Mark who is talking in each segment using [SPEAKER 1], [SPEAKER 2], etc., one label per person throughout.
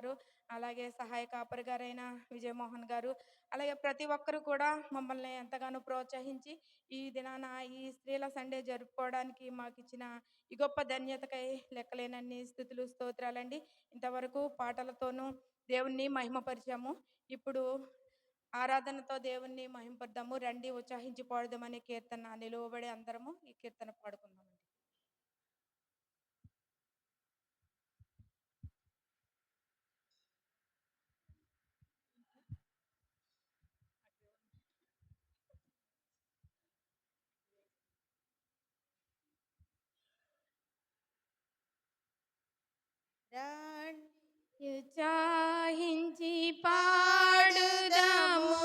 [SPEAKER 1] ఉన్నారు. అలాగే సహాయ కాపరి గారైన విజయమోహన్ గారు, అలాగే ప్రతి ఒక్కరు కూడా మమ్మల్ని ఎంతగానో ప్రోత్సహించి, ఈ దినాన ఈ స్త్రీల సండే జరుపుకోవడానికి మాకిచ్చిన ఈ గొప్ప ధన్యతకై లెక్కలేనన్ని స్తుతులు, స్తోత్రాలండి. ఇంతవరకు పాటలతోనూ దేవుణ్ణి మహిమపరిచాము. ఇప్పుడు ఆరాధనతో దేవుణ్ణి మహింపద్దాము. రండి ఉత్సాహించి పాడుదామనే కీర్తన నిలువబడి అందరము ఈ కీర్తన పాడుకుందామండి. ఉత్సాహించి పాడుదాము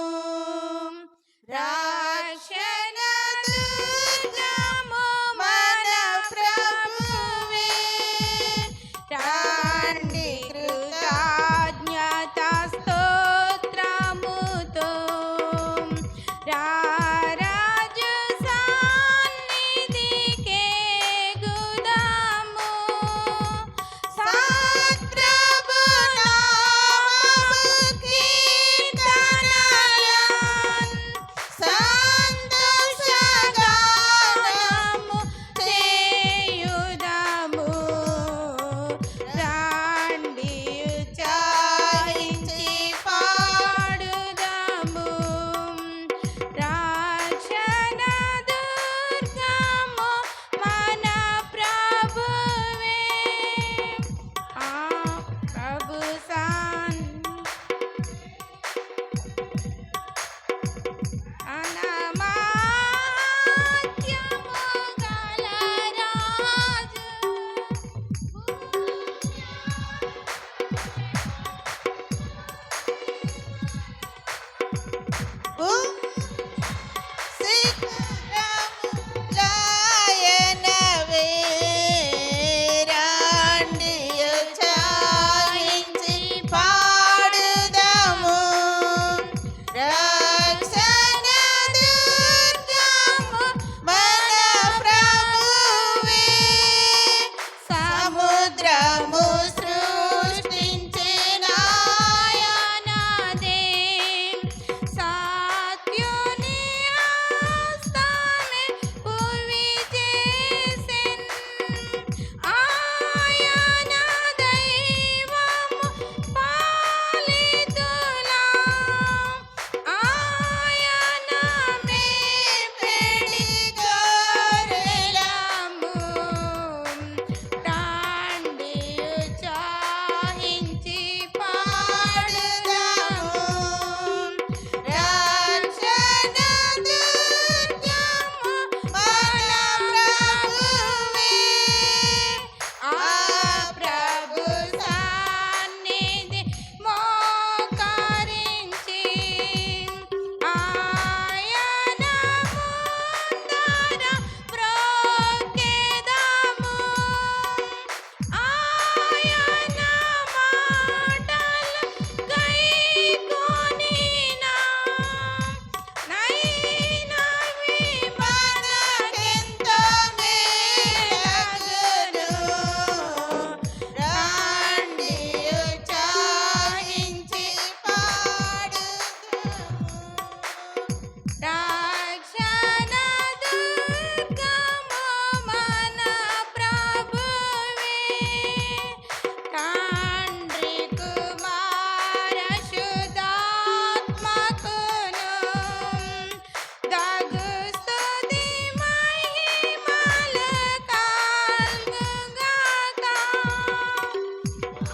[SPEAKER 1] రక్షణ దుర్గము మన ప్రభువే. రండి కృతజ్ఞత స్తోత్రముతో రారాజు సన్నిధికే గుదాము. సత్ప్రభు నామము కీర్తనలన్ సంతోషగానము చేయుదాము. రండి ఉత్సాహించి పాడుదాము రక్షణ దుర్గము మన ప్రభువే. ప్రభు అనమాత్యము గల రాజు లాయనవే. రండి ఉత్సాహించి పాడుదాము రక్షణ దుర్గము మన ప్రభువే. సముద్రము సృష్టించిన ఆయనదే, సత్యుని హస్తమే భువి చేసెన్. ఆయన దైవము పాలితులాం, ఆయన మేపెడి గొర్రెలము. రండి ఉత్సాహించి పాడుదాము రక్షణ దుర్గము మన ప్రభువే. ఆ ప్రభు సన్నిధి మోకరించి ఆయన ముందర మ్రొక్కెదము. ఆయన మాటలు గైకొనిన నైనవి మనకెంతో మేలగును. రండి ఉత్సాహించి పాడుదాము రక్షణ దుర్గము మన ప్రభువే. తండ్రి కుమార శుద్ధాత్మకును దగు స్తుతి మహిమలు కలుగుగాక.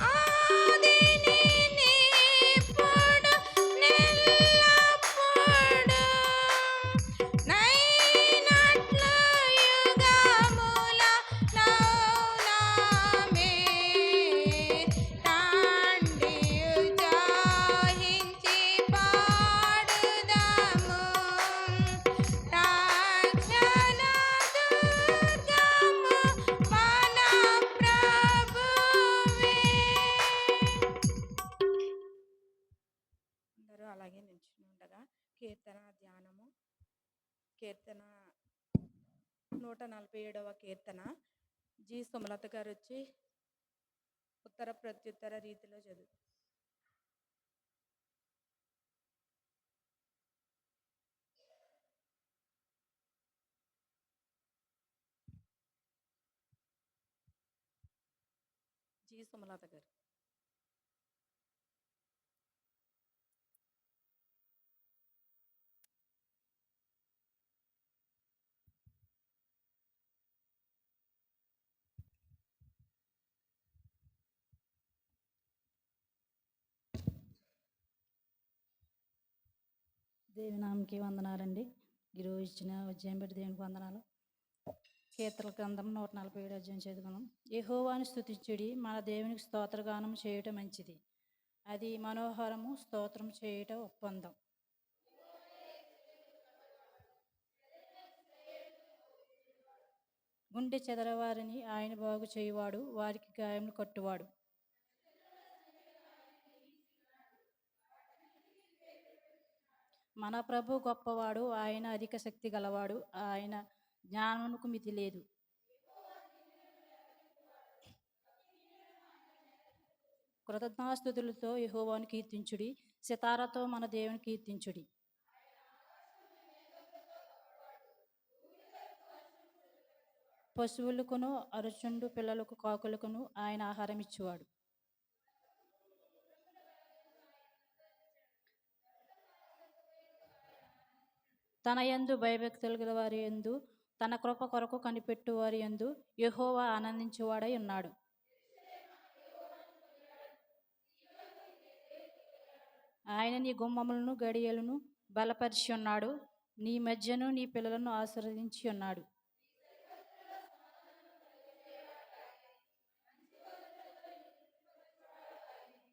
[SPEAKER 1] ఆదిని నిప్పుడు నెల్లప్పుడు నైనట్లు యుగముల నౌనామే. రండి ఉత్సాహించి పాడుదాము రక్షణ దుర్గము మన ప్రభువే. అందరూ అలాగే నిల్చుని ఉండగా కీర్తన ధ్యానము. కీర్తన 147వ కీర్తన జి సుమలత గారు వచ్చి ఉత్తర ప్రత్యుత్తర రీతిలో చదువు. సుమలత గారు.
[SPEAKER 2] దేవునామకి వందనాలండి. ఈరోజు ఇచ్చిన ఉజ్జయం పెట్టి దేవునికి వందనాలు. కీర్తన గ్రంథం 147 అధ్యాయం చదువుకుందాం. యెహోవాను స్తుతించుడి, మన దేవునికి స్తోత్రగానం చేయటం మంచిది, అది మనోహరము, స్తోత్రం చేయటం ఒప్పందం. గుండె చెదరవారిని ఆయన బాగు చేయువాడు, వారికి గాయములు కట్టువాడు. మన ప్రభు గొప్పవాడు, ఆయన అధిక శక్తి గలవాడు, ఆయన జ్ఞానమునకు మితి లేదు. కృతజ్ఞాస్తుతులతో యెహోవాను కీర్తించుడి, సితారతో మన దేవుని కీర్తించుడి. పశువులకును అరచుండు పిల్లలకు కాకులకును ఆయన ఆహారం ఇచ్చేవాడు. తన యందు భయభక్తులు గల వారి యందు, తన కృప కొరకు కనిపెట్టు వారి యందు యెహోవా ఆనందించువాడై ఉన్నాడు. ఆయన నీ గుమ్మములను గడియలను బలపరిచి ఉన్నాడు, నీ మధ్యను నీ పిల్లలను ఆశీర్వదించి ఉన్నాడు.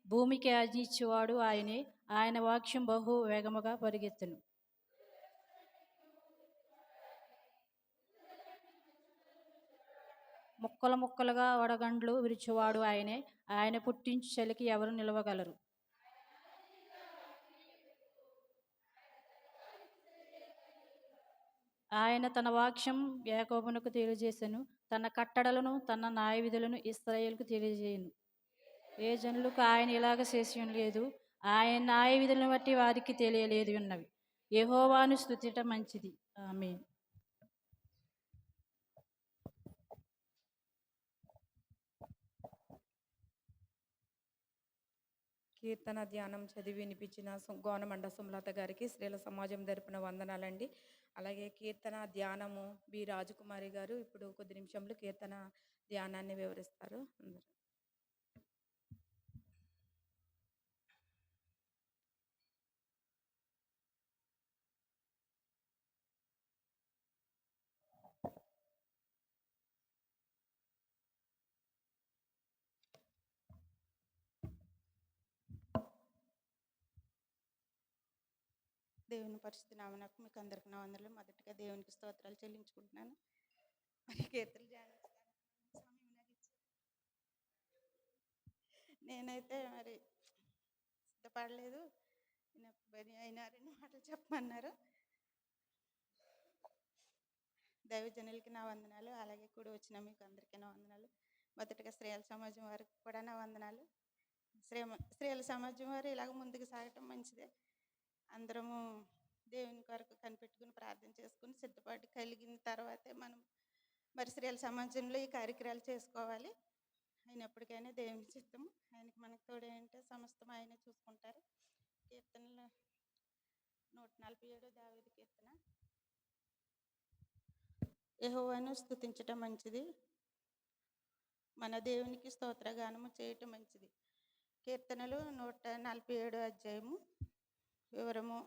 [SPEAKER 2] భూమికి ఆజ్ఞ ఇచ్చేవాడు ఆయనే, ఆయన వాక్యం బహు వేగముగా పరిగెత్తును. ముక్కలు ముక్కలుగా వడగండ్లు విరిచేవాడు ఆయనే, ఆయన పుట్టించు చలికి ఎవరు నిలవగలరు. ఆయన తన వాక్యం యాకోబునకు తెలియజేసెను, తన కట్టడలను తన న్యాయ విధులను ఇశ్రాయేలుకు తెలియజేయను. ఏ జనులకు ఆయన ఇలాగ చేసి లేదు, ఆయన న్యాయ విధులను బట్టి వారికి తెలియలేదు ఉన్నవి. యెహోవాను స్తుతించటం మంచిది. ఆమేన్.
[SPEAKER 1] కీర్తన ధ్యానం చదివి వినిపించిన గోనమండ సుమలత గారికి స్త్రీల సమాజం తరపున వందనాలండి. అలాగే కీర్తన ధ్యానము బి రాజకుమారి గారు ఇప్పుడు కొద్ది నిమిషంలో కీర్తన ధ్యానాన్ని వివరిస్తారు. అందరూ
[SPEAKER 3] దేవుని పరిశుద్ధ నామమునకు మీకు అందరికి నా వందనాలు. మొదటిగా దేవునికి స్తోత్రాలు చెల్లించుకుంటున్నాను. మరి కీర్తనలు ధ్యానించడానికి సమయం నాకు ఇచ్చారు. నేనైతే మరి సిద్ధపడలేదు. బని అయినా 2 మాటలు చెప్పమన్నారు. దైవజనులకి నా వందనాలు, అలాగే కూడి వచ్చిన మీకు అందరికీ నా వందనాలు. మొదటగా స్త్రీల సమాజం వారికి కూడా నా వందనాలు. స్త్రీల సమాజం వారు ఇలాగ ముందుకు సాగటం మంచిదే. అందరము దేవుని కొరకు కనిపెట్టుకుని ప్రార్థన చేసుకుని సిద్ధపాటు కలిగిన తర్వాతే మనం మరి స్త్రీల సమాజంలో ఈ కార్యక్రమాలు చేసుకోవాలి. అయినప్పటికైనా దేవుని చిత్తం, ఆయనకి మనకు తోడే అంటే సమస్తం ఆయన చూసుకుంటారు. కీర్తనలు 147 దావీదు కీర్తన. యెహోవాను స్తుతించటం మంచిది, మన దేవునికి స్తోత్రగానము చేయటం మంచిది. కీర్తనలు 147 అధ్యాయము వివరము.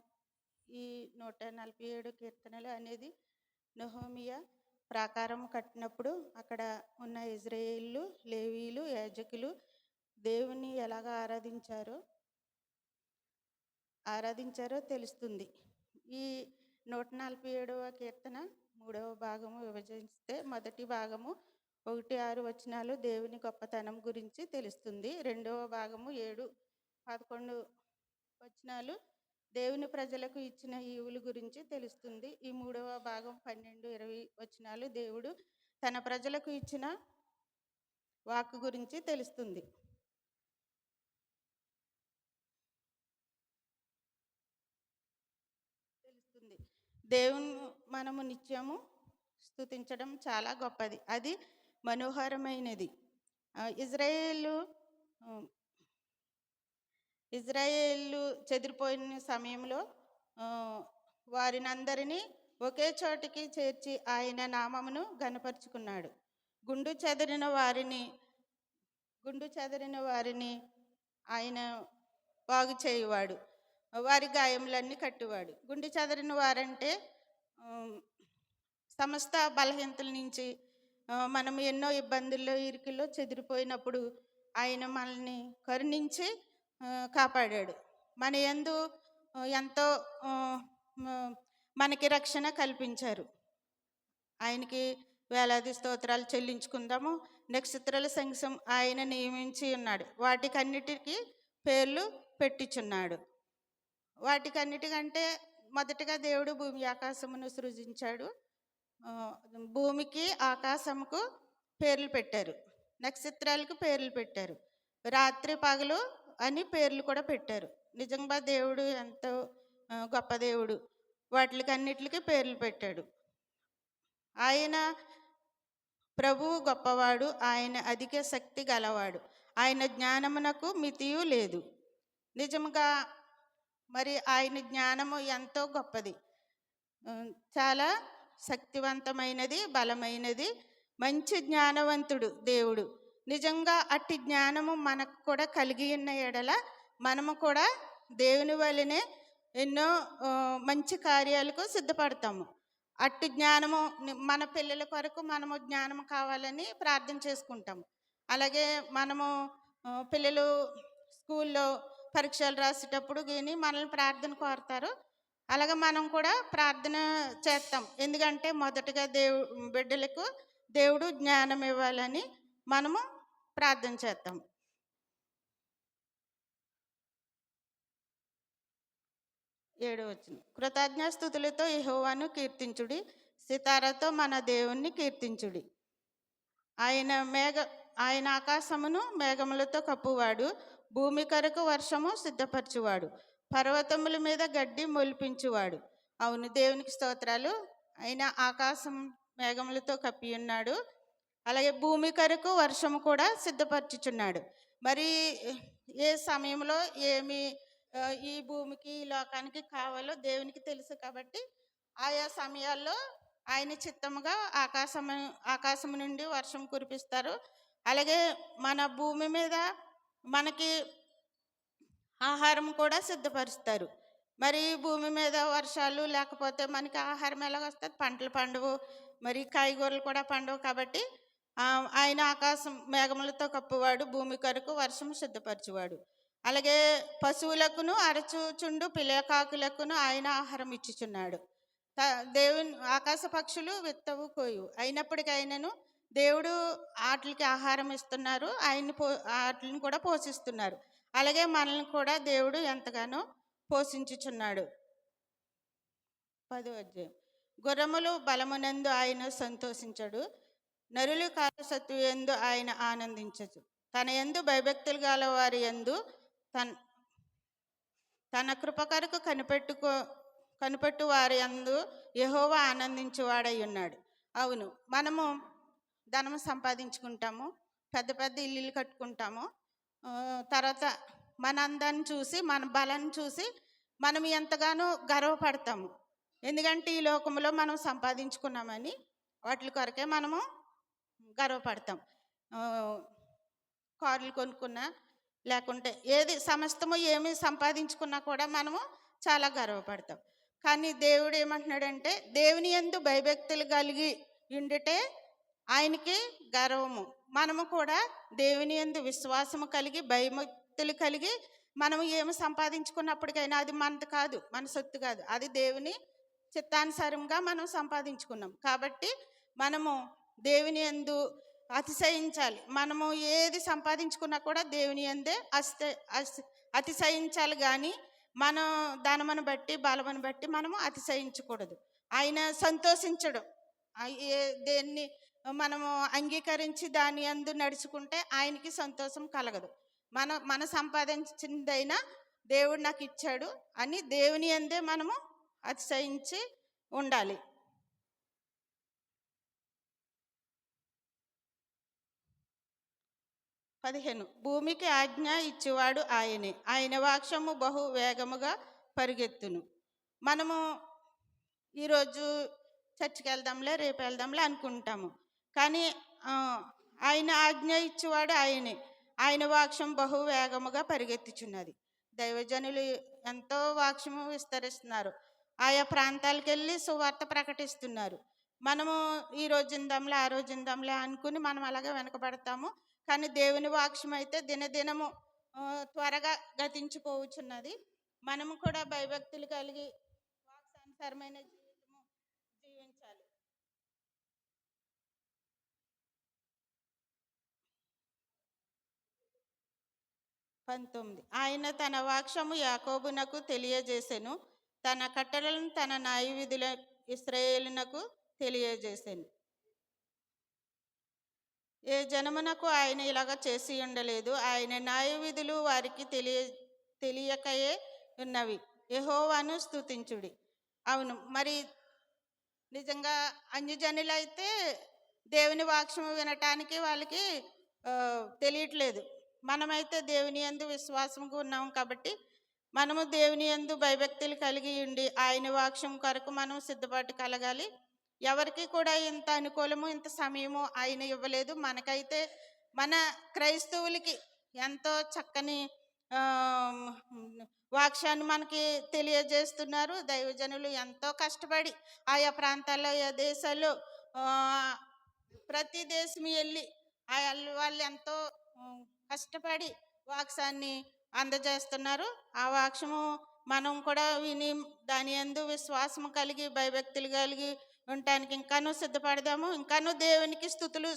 [SPEAKER 3] ఈ 147 కీర్తనలు అనేది నెహెమీయా ప్రాకారం కట్టినప్పుడు అక్కడ ఉన్న ఇజ్రాయేలు, లేవీలు, యాజకులు దేవుని ఎలాగ ఆరాధించారో తెలుస్తుంది. ఈ 147వ కీర్తన 3వ భాగము విభజిస్తే మొదటి భాగము 1-6 వచనాలు దేవుని గొప్పతనం గురించి తెలుస్తుంది. 2వ భాగము 7-11 వచనాలు దేవుని ప్రజలకు ఇచ్చిన ఈవుల గురించి తెలుస్తుంది. ఈ 3వ భాగం 12-20 వచనాలు దేవుడు తన ప్రజలకు ఇచ్చిన వాక్కు గురించి తెలుస్తుంది. దేవుని మనము నిత్యము స్తుతించడం చాలా గొప్పది, అది మనోహరమైనది. ఇజ్రాయేలు ఆ, ఇజ్రాయేలు చెదిరిపోయిన సమయంలో ఆ, వారినందరినీ ఒకే చోటికి చేర్చి ఆయన నామమును ఘనపరుచుకున్నాడు. గుండు చెదిరిన వారిని గుండు చెదిరిన వారిని ఆయన బాగు చేయువాడు, వారి గాయములన్నీ కట్టువాడు. గుండు చెదిరిన వారంటే ఆ, సమస్త బలహీనతల నుంచి మనం ఎన్నో ఇబ్బందుల్లో ఇరుకుల్లో చెదిరిపోయినప్పుడు ఆయన మనల్ని కరుణించి కాపాడాడు. మన యందు ఎంతో ఆ, మ- మనకి రక్షణ కల్పించారు. ఆయనకి వేలాది స్తోత్రాలు చెల్లించుకుందాము. నక్షత్రాల సంఖ్యం ఆయన నియమించి ఉన్నాడు, వాటికన్నిటికీ పేర్లు పెట్టిచున్నాడు. వాటికన్నిటికంటే మొదటగా దేవుడు భూమి ఆకాశమును సృజించాడు. ఆ, భూమికి ఆకాశముకు పేర్లు పెట్టారు, నక్షత్రాలకు పేర్లు పెట్టారు, రాత్రి పగలు అని పేర్లు కూడా పెట్టారు. నిజంగా దేవుడు ఎంతో గొప్ప దేవుడు. వాటికన్నిటికీ పేర్లు పెట్టాడు. ఆయన ప్రభువు గొప్పవాడు, ఆయన అధిక శక్తి గలవాడు, ఆయన జ్ఞానమునకు మితియు లేదు. నిజముగా మరి ఆయన జ్ఞానము ఎంతో గొప్పది, చాలా శక్తివంతమైనది, బలమైనది, మంచి జ్ఞానవంతుడు దేవుడు. నిజంగా అట్టి జ్ఞానము మనకు కూడా కలిగి ఉన్న ఎడల మనము కూడా దేవుని వలనే ఎన్నో మంచి కార్యాలకు సిద్ధపడతాము. అట్టి జ్ఞానము మన పిల్లల కొరకు మనము జ్ఞానము కావాలని ప్రార్థన చేసుకుంటాము. అలాగే మనము పిల్లలు స్కూల్లో పరీక్షలు రాసేటప్పుడు కానీ మనల్ని ప్రార్థన కోరుతారు. అలాగే మనం కూడా ప్రార్థన చేస్తాం. ఎందుకంటే మొదటగా బిడ్డలకు దేవుడు జ్ఞానం ఇవ్వాలని మనము ప్రార్థన చేస్తాం. 7వ వచనం, కృతజ్ఞాస్తుతులతో యెహోవాను కీర్తించుడి, సితారాతో మన దేవుణ్ణి కీర్తించుడి. ఆయన ఆకాశమును మేఘములతో కప్పువాడు, భూమి కొరకు వర్షము సిద్ధపరచువాడు, పర్వతముల మీద గడ్డి మొలిపించువాడు. అవును, దేవునికి స్తోత్రాలు. ఆయన ఆకాశం మేఘములతో కప్పి ఉన్నాడు, అలాగే భూమి కొరకు వర్షము కూడా సిద్ధపరచుచున్నాడు. మరి ఏ సమయంలో ఏమి ఈ భూమికి ఈ లోకానికి కావాలో దేవునికి తెలుసు. కాబట్టి ఆయా సమయాల్లో ఆయన చిత్తముగా ఆకాశం నుండి వర్షం కురిపిస్తారు. అలాగే మన భూమి మీద మనకి ఆహారం కూడా సిద్ధపరుస్తారు. మరి భూమి మీద వర్షాలు లేకపోతే మనకి ఆహారం ఎలాగ వస్తుంది? పంటలు పండవు, మరి కాయగూరలు కూడా పండవు. కాబట్టి ఆయన ఆకాశం మేఘములతో కప్పువాడు, భూమి కొరకు వర్షం సిద్ధపరచువాడు. అలాగే పశువులకును అరచుచుండు పిల్లకాకులకును ఆయన ఆహారం ఇచ్చుచున్నాడు. దేవుని ఆకాశ పక్షులు విత్తవు కోయు, అయినప్పటికైనాను దేవుడు వాటికి ఆహారం ఇస్తున్నారు, వాటిని కూడా పోషిస్తున్నారు. అలాగే మనల్ని కూడా దేవుడు ఎంతగానో పోషించుచున్నాడు. 10వ అధ్యాయం, గుర్రములు బలమునందు ఆయన సంతోషించడు, నరులు కాలసత్తు యందు ఆయన ఆనందించచ్చు. తన యందు భయభక్తులు గల వారి యందు తన కృప కొరకు కనిపెట్టు వారి యందు యెహోవా ఆనందించువాడై ఉన్నాడు. అవును, మనము ధనము సంపాదించుకుంటాము, పెద్ద పెద్ద ఇల్లులు కట్టుకుంటాము. తర్వాత మన అందాన్ని చూసి, మన బలాన్ని చూసి మనం ఎంతగానో గర్వపడతాము. ఎందుకంటే ఈ లోకంలో మనం సంపాదించుకున్నామని వాటి కొరకే మనము గర్వపడతాం. కార్లు కొనుక్కున్నా, లేకుంటే ఏది సమస్తము ఏమి సంపాదించుకున్నా కూడా మనము చాలా గర్వపడతాం. కానీ దేవుడు ఏమంటున్నాడంటే, దేవుని యందు భయభక్తులు కలిగి ఉండుటే ఆయనకి గర్వము. మనము కూడా దేవుని యందు విశ్వాసము కలిగి భయభక్తులు కలిగి మనము ఏమి సంపాదించుకున్నప్పటికైనా అది మనది కాదు, మన సొత్తు కాదు, అది దేవుని చిత్తానుసారంగా మనం సంపాదించుకున్నాం. కాబట్టి మనము దేవుని యందు అతిశయించాలి. మనము ఏది సంపాదించుకున్నా కూడా దేవుని యందే అతిశయించాలి. కానీ మన ధనమును బట్టి బలమును బట్టి మనము అతిశయించకూడదు. ఆయన సంతోషించడం, దేన్ని మనము అంగీకరించి దాని యందు నడుచుకుంటే ఆయనకి సంతోషం కలగదు. మన సంపాదించిందైనా దేవుడు నాకు ఇచ్చాడు అని దేవుని యందే మనము అతిశయించి ఉండాలి. 15 భూమికి ఆజ్ఞ ఇచ్చేవాడు ఆయనే, ఆయన వాక్యము బహు వేగముగా పరిగెత్తును. మనము ఈరోజు చర్చికి వెళ్దాంలే, రేపు వెళ్దాంలే అనుకుంటాము. కానీ ఆ, ఆయన ఆజ్ఞ ఇచ్చేవాడు ఆయనే, ఆయన వాక్యం బహు వేగముగా పరిగెత్తుచున్నది. దైవజనులు ఎంతో వాక్యము విస్తరిస్తున్నారు, ఆయా ప్రాంతాలకు వెళ్ళి సువార్త ప్రకటిస్తున్నారు. మనము ఈ రోజు ఇందాంలే, ఆ రోజు ఇందాంలే అనుకుని మనం అలాగే వెనకబడతాము. కానీ దేవుని వాక్యం అయితే దినదినము త్వరగా గతించిపోవచ్చున్నది. మనము కూడా భయభక్తులు కలిగి వాక్సానుసారమైన జీవితము జీవించాలి. 19 ఆయన తన వాక్యము యాకోబునకు తెలియజేసెను, తన కట్టడలను తన న్యాయవిధుల ఇశ్రాయేలునకు తెలియజేసెను. ఏ జనమునకు ఆయన ఇలాగ చేసి ఉండలేదు, ఆయన న్యాయవిధులు వారికి తెలియకయే ఉన్నవి. యెహోవాను స్తుతించుడి. అవును, మరి నిజంగా అన్యజనులైతే దేవుని వాక్యం వినటానికి వాళ్ళకి తెలియట్లేదు. మనమైతే దేవుని యందు విశ్వాసంగా ఉన్నాం కాబట్టి మనము దేవుని యందు భయభక్తులు కలిగి ఉండి ఆయన వాక్యం కొరకు మనం సిద్ధపాటు కలగాలి. ఎవరికి కూడా ఇంత అనుకూలము, ఇంత సమయము ఆయన ఇవ్వలేదు. మనకైతే మన క్రైస్తవులకి ఎంతో చక్కని వాక్యాన్ని మనకి తెలియజేస్తున్నారు. దైవజనులు ఎంతో కష్టపడి ఆయా ప్రాంతాల్లో, ఆయా దేశాల్లో, ప్రతి దేశం వెళ్ళి వాళ్ళు ఎంతో కష్టపడి వాక్యాన్ని అందజేస్తున్నారు. ఆ వాక్యము మనం కూడా విని దాని యందు విశ్వాసము కలిగి భయభక్తులు కలిగి ఉండటానికి ఇంకానూ సిద్ధపడదాము. ఇంకానూ దేవునికి స్తుతులు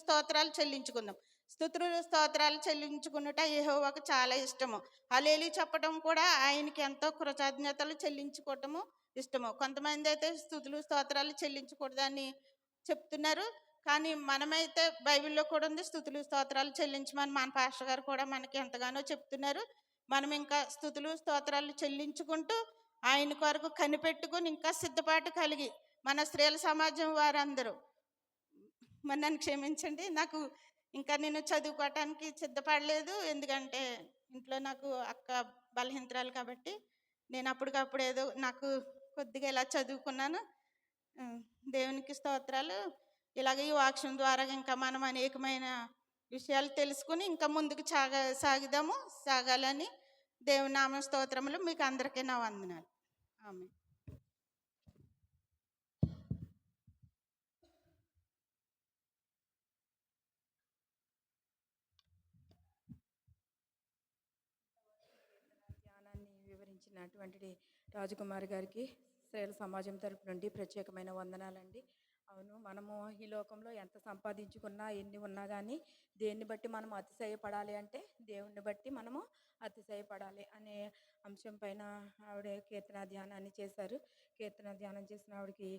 [SPEAKER 3] స్తోత్రాలు చెల్లించుకుందాం. స్తుతులు స్తోత్రాలు చెల్లించుకున్నట యెహోవాకు చాలా ఇష్టము. హల్లెలూయా చెప్పడం కూడా ఆయనకి ఎంతో కృతజ్ఞతలు చెల్లించుకోవటము ఇష్టము. కొంతమంది అయితే స్తుతులు స్తోత్రాలు చెల్లించకూడదని చెప్తున్నారు. కానీ మనమైతే బైబిల్లో కూడా ఉంది, స్తుతులు స్తోత్రాలు చెల్లించమని మన పాస్టర్ గారు కూడా మనకి ఎంతగానో చెప్తున్నారు. మనం ఇంకా స్తుతులు స్తోత్రాలు చెల్లించుకుంటూ ఆయన కొరకు కనిపెట్టుకుని ఇంకా సిద్ధపాటు కలిగి మన స్త్రీల సమాజం వారందరూ, మరి నన్ను క్షమించండి, నాకు ఇంకా నేను చదువుకోవటానికి సిద్ధపడలేదు. ఎందుకంటే ఇంట్లో నాకు అక్క బలహీనతరాలు కాబట్టి నేను అప్పటికప్పుడు ఏదో నాకు కొద్దిగా ఇలా చదువుకున్నాను. దేవునికి స్తోత్రాలు. ఇలాగ ఈ వాక్యం ద్వారా ఇంకా మనం అనేకమైన విషయాలు తెలుసుకుని ఇంకా ముందుకు సాగాలని దేవుని నామ స్తోత్రములు. మీకు అందరికీ నా వందనాలు. ఆమె
[SPEAKER 1] ధ్యానాన్ని వివరించినటువంటి రాజకుమారి గారికి స్త్రీల సమాజం తరపు నుండి ప్రత్యేకమైన వందనాలండి. అవును, మనము ఈ లోకంలో ఎంత సంపాదించుకున్నా, ఎన్ని ఉన్నా కానీ దేన్ని బట్టి మనం అతిశయపడాలి అంటే దేవుణ్ణి బట్టి మనము అతిశయపడాలి అనే అంశం పైన ఆవిడ కీర్తన ధ్యానాన్ని చేశారు. కీర్తన ధ్యానం చేసిన ఆవిడకి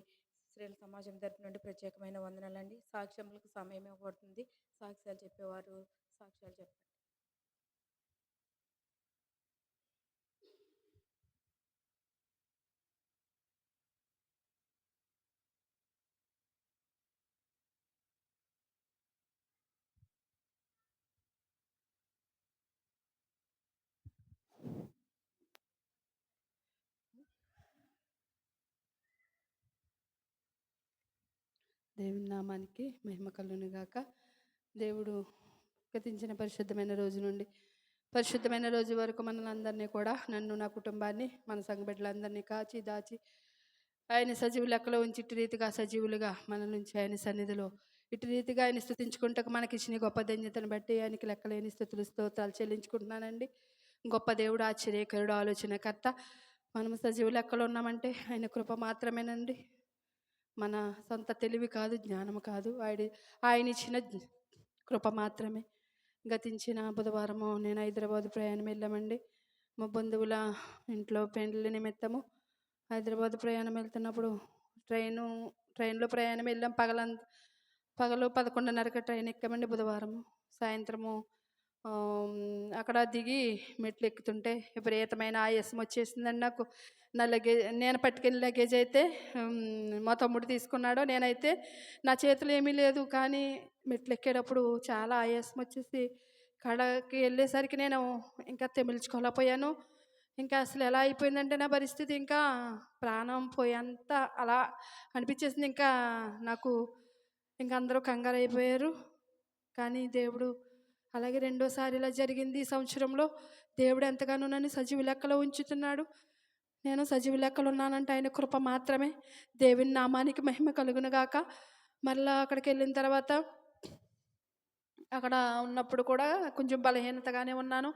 [SPEAKER 1] స్త్రీల సమాజం తరపు నుండి ప్రత్యేకమైన వందనాలండి. సాక్ష్యములకు సమయం ఇవ్వబడుతుంది. సాక్ష్యాలు చెప్పేవారు సాక్ష్యాలు చెప్పండి.
[SPEAKER 4] దేవుని నామానికి మహిమ కలుగును గాక. దేవుడు గతించిన పరిశుద్ధమైన రోజు నుండి పరిశుద్ధమైన రోజు వరకు మనల్ని అందరినీ కూడా, నన్ను, నా కుటుంబాన్ని, మన సంఘ బిడ్డలందరినీ కాచి దాచి ఆయన సజీవు లెక్కలో ఉంచి ఇటు రీతిగా సజీవులుగా మన నుంచి ఆయన సన్నిధిలో ఇటు రీతిగా ఆయన స్తుతించుకుంటూ మనకి ఇచ్చిన గొప్ప ధన్యతను బట్టి ఆయనకి లెక్కలేని స్తుతులు స్తోత్రాలు చెల్లించుకుంటున్నానండి. గొప్ప దేవుడు, ఆశ్చర్యకరుడు, ఆలోచనకర్త. మనము సజీవు లెక్కలో ఉన్నామంటే ఆయన కృప మాత్రమేనండి. మన సొంత తెలివి కాదు, జ్ఞానము కాదు, ఆయన ఇచ్చిన కృప మాత్రమే. గతించిన బుధవారము నేను హైదరాబాద్ ప్రయాణం వెళ్ళామండి. మా బంధువుల ఇంట్లో పెండ్లి నిమిత్తము హైదరాబాద్ ప్రయాణం వెళ్తున్నప్పుడు ట్రైన్లో ప్రయాణం వెళ్ళాం. పగలు 11:30కి ట్రైన్ ఎక్కామండి బుధవారము. సాయంత్రము అక్కడ దిగి మెట్లు ఎక్కుతుంటే విపరీతమైన ఆయాసం వచ్చేసిందండి నాకు. నా లగేజ్, నేను పట్టుకెళ్ళిన లగేజ్ అయితే మా తమ్ముడు తీసుకున్నాడు. నేనైతే నా చేతిలో ఏమీ లేదు, కానీ మెట్లు ఎక్కేటప్పుడు చాలా ఆయాసం వచ్చేసి కడకి వెళ్ళేసరికి నేను ఇంకా తెమిల్చుకోలేకపోయాను. ఇంకా అసలు ఎలా అయిపోయిందంటే నా పరిస్థితి ఇంకా ప్రాణం పోయేంత అలా అనిపించేసింది. ఇంకా నాకు ఇంకా అందరూ కంగారైపోయారు. కానీ దేవుడు అలాగే రెండోసారి ఇలా జరిగింది ఈ సంవత్సరంలో. దేవుడు ఎంతగానో నన్ను సజీవ లెక్కలో ఉంచుతున్నాడు. నేను సజీవ లెక్కలు ఉన్నానంటే ఆయన కృప మాత్రమే. దేవుని నామానికి మహిమ కలుగును గాక. మరలా అక్కడికి వెళ్ళిన తర్వాత అక్కడ ఉన్నప్పుడు కూడా కొంచెం బలహీనతగానే ఉన్నాను.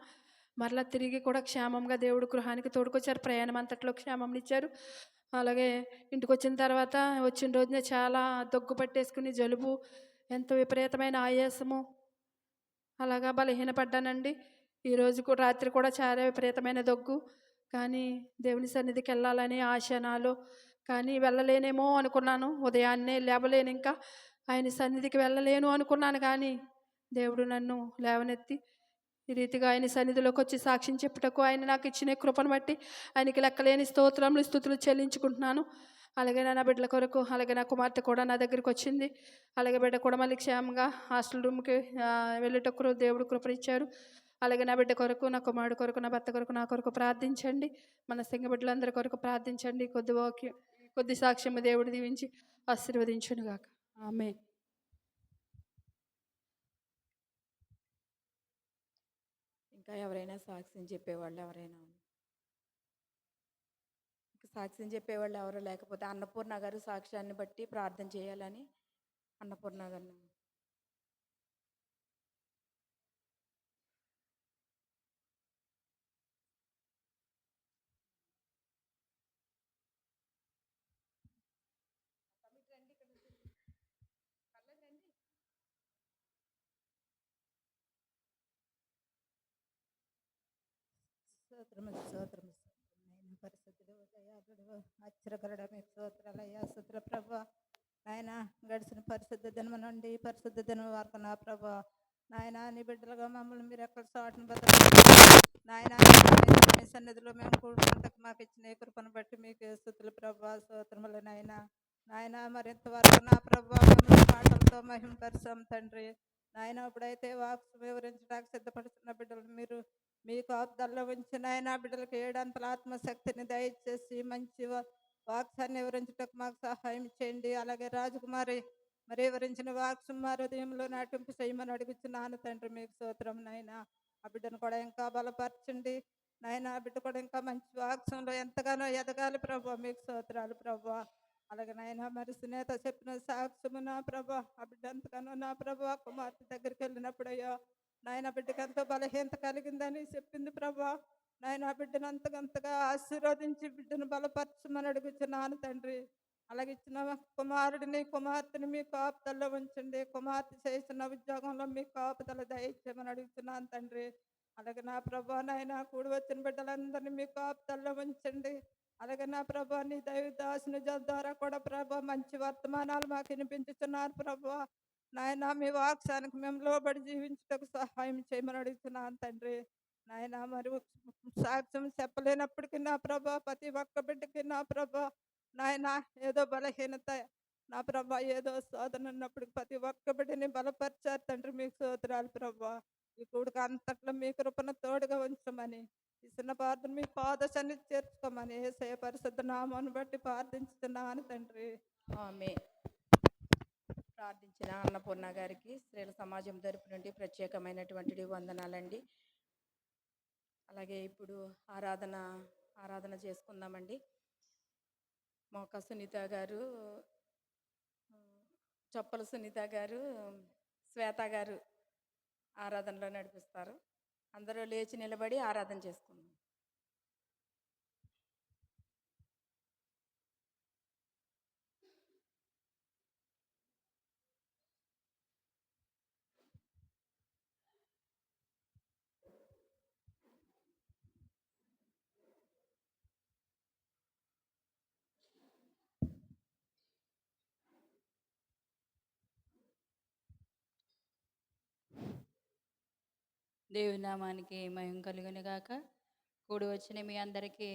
[SPEAKER 4] మరలా తిరిగి కూడా క్షేమంగా దేవుడు గృహానికి తోడుకొచ్చారు. ప్రయాణం అంతట్లో క్షేమంనిచ్చారు. అలాగే ఇంటికొచ్చిన తర్వాత వచ్చిన రోజున చాలా దగ్గు పట్టేసుకుని జలుబు, ఎంతో విపరీతమైన ఆయాసము, అలాగా బలహీనపడ్డానండి. ఈరోజు కూడా రాత్రి కూడా చాలా విపరీతమైన దగ్గు. కానీ దేవుని సన్నిధికి వెళ్ళాలని ఆశ నాలో. కానీ వెళ్ళలేనేమో అనుకున్నాను. ఉదయాన్నే లేవలేను, ఇంకా ఆయన సన్నిధికి వెళ్ళలేను అనుకున్నాను. కానీ దేవుడు నన్ను లేవనెత్తి ఈ రీతిగా ఆయన సన్నిధిలోకి వచ్చి సాక్ష్యం చెప్పుటకు ఆయన నాకు ఇచ్చిన కృపను బట్టి ఆయనకి లెక్కలేని స్తోత్రములు స్తుతులు చెల్లించుకుంటున్నాను. అలాగే నా బిడ్డల కొరకు, అలాగే నా కుమార్తె కూడా నా దగ్గరికి వచ్చింది. అలాగే బిడ్డ కూడా మళ్ళీ క్షేమంగా హాస్టల్ రూమ్కి వెళ్ళేటప్పుడు దేవుడు కృపనిచ్చారు. అలాగే నా బిడ్డ కొరకు, నా కుమారుడు కొరకు, నా భర్త కొరకు, నా కొరకు ప్రార్థించండి. మన సంఘ బిడ్డలందరి కొరకు ప్రార్థించండి. కొద్ది సాక్ష్యము దేవుడు దీవించి ఆశీర్వదించునుగాక. ఆమేన్.
[SPEAKER 1] ఇంకా ఎవరైనా సాక్ష్యం చెప్పేవాళ్ళు ఎవరైనా ఇంకా సాక్ష్యం చెప్పేవాళ్ళు ఎవరు లేకపోతే అన్నపూర్ణ గారు సాక్ష్యాన్ని బట్టి ప్రార్థన చేయాలని అన్నపూర్ణ గారు.
[SPEAKER 5] స్తోత్రము స్తోత్రము నేను పరిశుద్ధుడు దయాళుడు ఆశ్చర్యకరుడ మీకు స్తోత్రాలయ్యా స్తోత్ర ప్రభా. నాయన గడిచిన పరిశుద్ధ దినము నుండి పరిశుద్ధ దినం వరకు నా ప్రభా నాయన నీ బిడ్డలుగా మమ్మల్ని మీరు ఎక్కడ చాటును నాయన మీ సన్నిధిలో మేము కూడుకుంటకు మాకు ఇచ్చిన ఈ కృపను బట్టి మీకు స్తుతులు ప్రభా స్తోత్రములు. నాయన నాయన మరింతవరకు నా ప్రభా మమ్మల్ని పాటలతో మహిమపరిచాం తండ్రి. నాయన ఇప్పుడైతే వాక్స్ వివరించడానికి సిద్ధపడుతున్న బిడ్డలు మీరు మీ కాపుదల్లో ఉంచిన ఆయన బిడ్డలకు ఏడంతల ఆత్మశక్తిని దయచేసి మంచి వాక్సాన్ని వివరించటకు మాకు సహాయం చేయండి. అలాగే రాజకుమారి మరి వివరించిన వాక్స్ మా హృదయంలో నాటింపు చేయమని అడుగుతున్నాను తండ్రి. మీకు స్తోత్రం నాయన. ఆ బిడ్డను కూడా ఇంకా బలపరచండి నాయన. ఆ బిడ్డ కూడా ఇంకా మంచి వాక్సంలో ఎంతగానో ఎదగాలి ప్రభా. మీకు స్తోత్రాలు ప్రభా. అలాగే నాయన మరి సునేత చెప్పిన సాక్ష్యము నా ప్రభా ఆ బిడ్డ ఎంతగానో నా ప్రభా కుమార్తె దగ్గరికి వెళ్ళినప్పుడు అయ్యో నాయన బిడ్డకి ఎంతో బలహీనత కలిగిందని చెప్పింది ప్రభా. నాయన బిడ్డను అంతకంతగా ఆశీర్వదించి బిడ్డను బలపరచమని అడుగుతున్నాను తండ్రి. అలాగే ఇచ్చిన కుమారుడిని కుమార్తెని మీ కాపుదల్లో ఉంచండి. కుమార్తె చేస్తున్న ఉద్యోగంలో మీ కాపుదల దయచేయమని అడుగుతున్నాను తండ్రి. అలాగే నా ప్రభా నాయన కూడి వచ్చిన బిడ్డలందరినీ మీ కాపుదల్లో ఉంచండి. అలాగే నా ప్రభా నీ దైవదాసుని ద్వారా కూడా ప్రభా మంచి వర్తమానాలు మాకు వినిపించుతున్నారు ప్రభా. నాయన మీ వాక్సానికి మేము లోబడి జీవించటకు సహాయం చేయమని అడుగుతున్నాను తండ్రి. నాయన మరి సాక్ష్యం చెప్పలేనప్పటికీ నా ప్రభా ప్రతి ఒక్క బిడ్డకి నా ప్రభా నాయన ఏదో బలహీనత నా ప్రభా ఏదో శోధన ఉన్నప్పటికి ప్రతి ఒక్క బిడ్డని బలపరిచారు తండ్రి. మీకు స్తోత్రాలు ప్రభా. ఈ కూడిక అంతట్లో మీ కృపను తోడుగా ఉంచమని ఈ చిన్న ప్రార్థన మీ పాద సన్నిధి చేర్చుకోమని యేసయ్య పరిశుద్ధ నామాన్ని బట్టి ప్రార్థించుతున్నాను తండ్రి.
[SPEAKER 1] ఆమేన్. ప్రార్థించిన అన్నపూర్ణ గారికి స్త్రీల సమాజం తరపు నుండి ప్రత్యేకమైనటువంటి వందనాలండి. అలాగే ఇప్పుడు ఆరాధన చేసుకుందామండి. మోక సునీత గారు, చొప్పల సునీత గారు, శ్వేత గారు ఆరాధనలో నడిపిస్తారు. అందరూ లేచి నిలబడి ఆరాధన చేసుకుందాం.
[SPEAKER 2] దేవుని నామానికి మహిమ కలుగును గాక. కూడి వచ్చిన మీ అందరికీ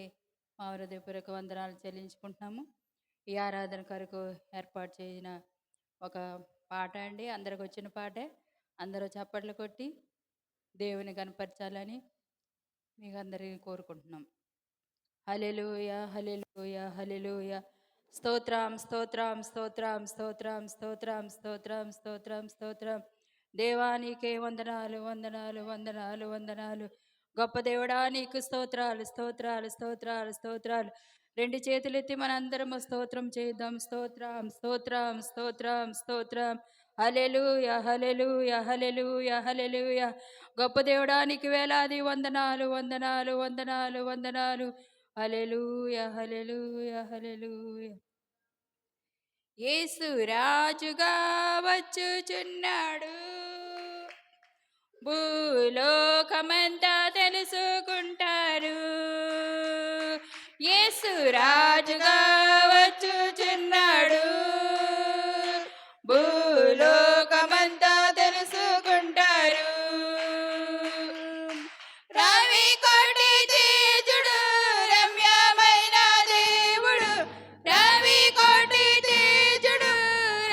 [SPEAKER 2] మా హృదయపూర్వక వందనాలు చెల్లించుకుంటున్నాము. ఈ ఆరాధన కొరకు ఏర్పాటు చేసిన ఒక పాట అండి. అందరికి వచ్చిన పాటే. అందరూ చప్పట్లు కొట్టి
[SPEAKER 6] దేవుని కనపరచాలని మీకు అందరికీ కోరుకుంటున్నాం. హల్లెలూయా, హల్లెలూయా, హల్లెలూయా. స్తోత్రం, స్తోత్రం, స్తోత్రం, స్తోత్రం, స్తోత్రం, స్తోత్రం, స్తోత్రం, స్తోత్రం. దేవానికే వందనాలు, వందనాలు, వందనాలు, వందనాలు. గొప్ప దేవుడా నీకు స్తోత్రాలు, స్తోత్రాలు, స్తోత్రాలు, స్తోత్రాలు. రెండు చేతులెత్తి మనందరము స్తోత్రం చేద్దాం. స్తోత్రం, స్తోత్రం, స్తోత్రం, స్తోత్రం. హల్లెలూయా, హల్లెలూయా, హల్లెలూయా, హల్లెలూయా. గొప్ప దేవుడా నీకు వేలాది వందనాలు, వందనాలు, వందనాలు, వందనాలు. హల్లెలూయా, హల్లెలూయా, హల్లెలూయా. యేసు రాజుగా వచ్చుచున్నాడు, భూలోకమంతా తెలుసుకుంటారు. యేసు రాజుగా వచ్చుచున్నాడు, భూలోకమంతా తెలుసుకుంటారు. రవి కోటి తేజుడు, రమ్యమైన దేవుడు, రవి కోటి తేజుడు,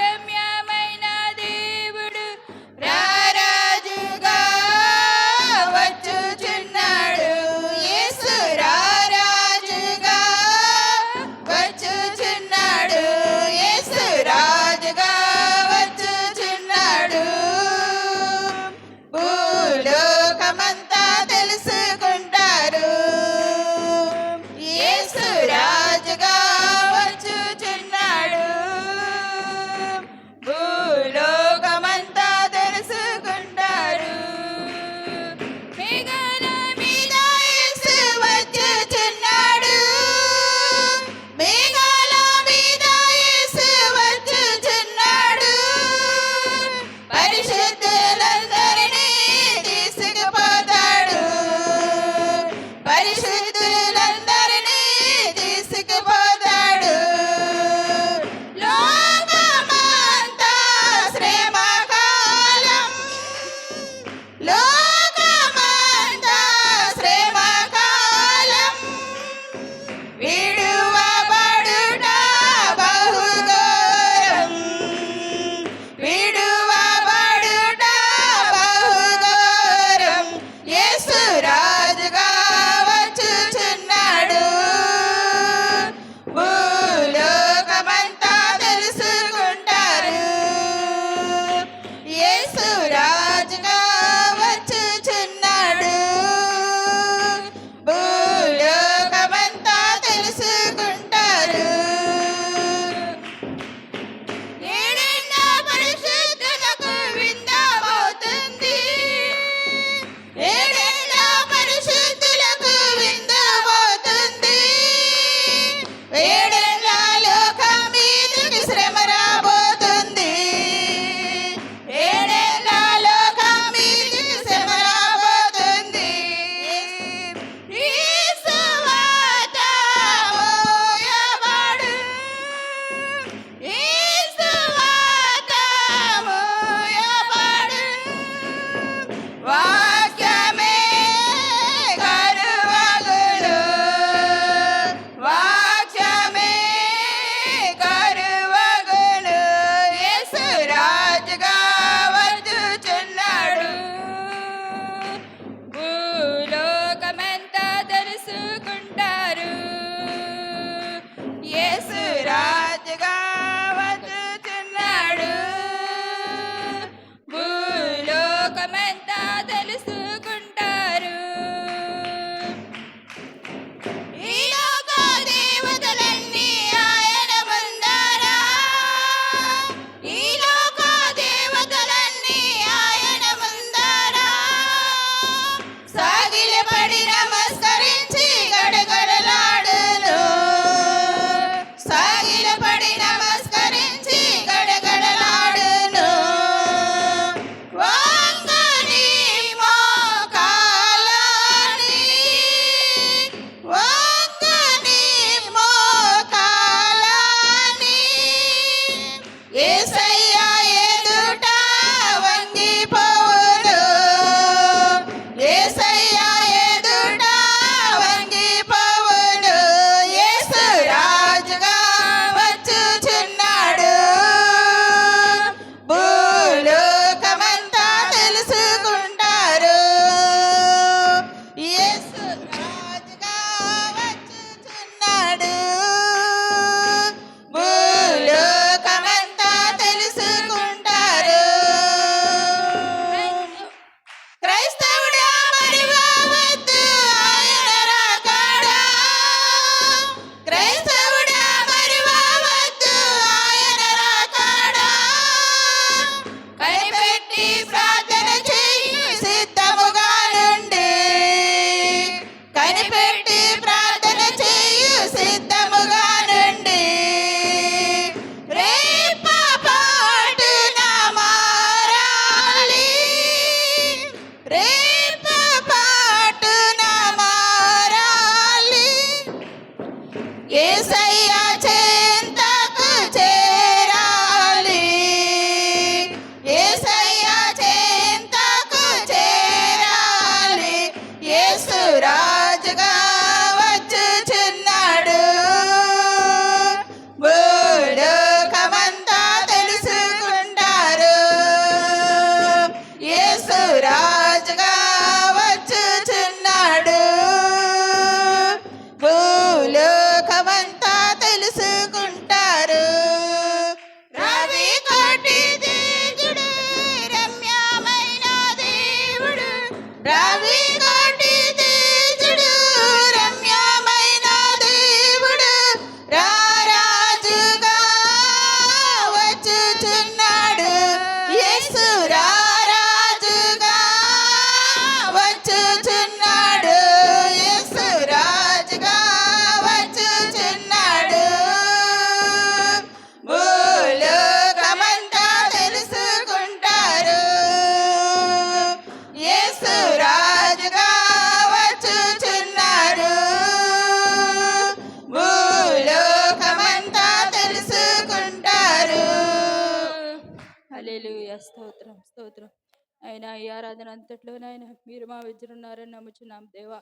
[SPEAKER 6] రమ్యమైన దేవుడు, రారాజుగా వచ్చుచున్నాడు. యేసు రారాజుగా వచ్చుచున్నాడు, యేసు రాజుగా వచ్చుచున్నాడు. భూలోకమంతా తెలుసుకుంటారు. యేసు రాజుగా వచ్చుచున్నాడు, భూలోకమంతా తెలుసుకుంటారు. మేఘాల మీద యేసు వచ్చుచున్నాడు, మేఘాల మీద యేసు వచ్చుచున్నాడు. పరిశుద్ధులందరినీ తీసుకుపోతాడు, పరిశుద్ధులందరినీ తీసుకుపోతాడు. లోకమంతా శ్రమకాలం, లోకమంతా శ్రమకాలం, విడువబడుట బహుఘోరం, విడువబడుట బహుఘోరం. యేసు రాజుగా వచ్చుచున్నాడు, పెట్టి ప్రార్థన చేయు సిద్ధముగా నుండి రేపపాటున మారాలి రేపపాటున మారాలి యేసయ్య చెంతకు చేరాలి యేసయ్య చెంతకు చేరాలి యేసు రాజుగా వచ్చుచున్నాడు భూలోకమంతా తెలుసుకుంటారు యేసు రాజుగా వచ్చుచున్నాడు భూలోకమంతా తెలుసుకుంటారు రవి కోటి తేజుడు రమ్యమైన దేవుడు రవి కోటి తేజుడు రమ్యమైన దేవుడు రారాజుగా వచ్చుచున్నాడు యేసు రారాజుగా వచ్చుచున్నాడు యేసు రాజుగా వచ్చుచున్నాడు భూలోకమంతా తెలుసుకుంటారు యేసు రాజుగా వచ్చుచున్నాడు భూలోకమంతా తెలుసుకుంటారు
[SPEAKER 7] హల్లెలూయా స్తోత్రం స్తోత్రం ఆయన ఈ ఆరాధన అంతట్లోనైనా మీరు మా విజరున్నారని నమ్ముచున్నాం దేవా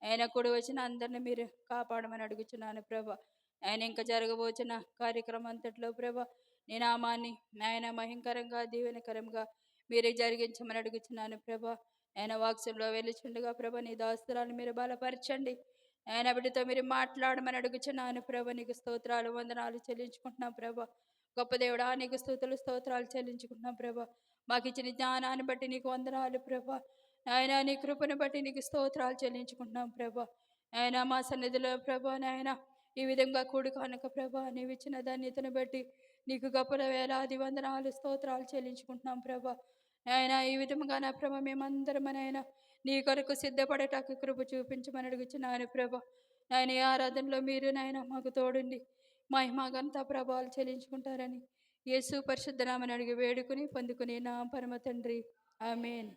[SPEAKER 7] ఆయన కూడా వచ్చిన అందరిని మీరు కాపాడమని అడుగుచున్నాను ప్రభా ఆయన ఇంకా జరగబోచిన కార్యక్రమం అంతట్లో ప్రభా నీ నామాన్ని ఆయన మహింకరంగా దీవెనకరంగా మీరే జరిగించమని అడుగుచున్నాను ప్రభా ఆయన వాక్సంలో వెళ్ళుచుండగా ప్రభా నీ దాస్తురాలు మీరు బలపరచండి ఆయన బిడ్డతో మీరు మాట్లాడమని అడుగుచున్నాను ప్రభా నీకు స్తోత్రాలు వందనాలు చెల్లించుకుంటున్నాం ప్రభా గొప్ప దేవుడా నీకు స్తుతులు స్తోత్రాలు చెల్లించుకుంటున్నాం ప్రభా మాకు ఇచ్చిన జ్ఞానాన్ని బట్టి నీకు వందనాలు ప్రభా ఆయన నీ కృపను బట్టి నీకు స్తోత్రాలు చెల్లించుకుంటున్నాం ప్రభా ఆయన మా సన్నిధిలో ప్రభా నాయన ఈ విధంగా కూడి కనుక ప్రభా నీవు ఇచ్చిన ధన్యతను బట్టి నీకు గొప్ప వేలాది వందనాలు స్తోత్రాలు చెల్లించుకుంటున్నాం ప్రభా ఆయన ఈ విధంగా నా ప్రభ మేమందరం ఆయన నీ కొరకు సిద్ధపడేటాకు కృప చూపించమని అడుగుచున్నాను ప్రభా ఆయన ఈ ఆరాధనలో మీరు నాయన మాకు తోడుండి మహిమగంతా ప్రభావాలు చెల్లించుకుంటారని యేసు పరిశుద్ధ నామని అడిగి వేడుకుని పొందుకుని నా పరమ తండ్రి ఆమేన్.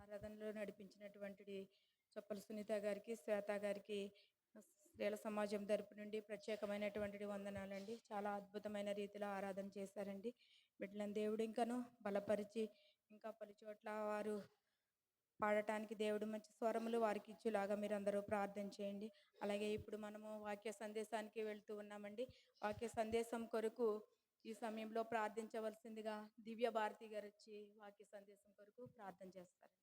[SPEAKER 1] ఆరాధనలో నడిపించినటువంటి చొప్పల సునీత గారికి శ్వేత గారికి స్త్రీల సమాజం తరపు నుండి ప్రత్యేకమైనటువంటి వందనాలండి. చాలా అద్భుతమైన రీతిలో ఆరాధన చేశారండి. బిడ్డలను దేవుడు ఇంకను బలపరిచి ఇంకా పలు చోట్ల వారు పాడటానికి దేవుడు మంచి స్వరములు వారికి ఇచ్చేలాగా మీరు అందరూ ప్రార్థన చేయండి. అలాగే ఇప్పుడు మనము వాక్య సందేశానికి వెళ్తూ ఉన్నామండి. వాక్య సందేశం కొరకు ఈ సమయంలో ప్రార్థించవలసిందిగా దివ్య భారతి గారు వచ్చి వాక్య సందేశం కొరకు ప్రార్థన చేస్తారు.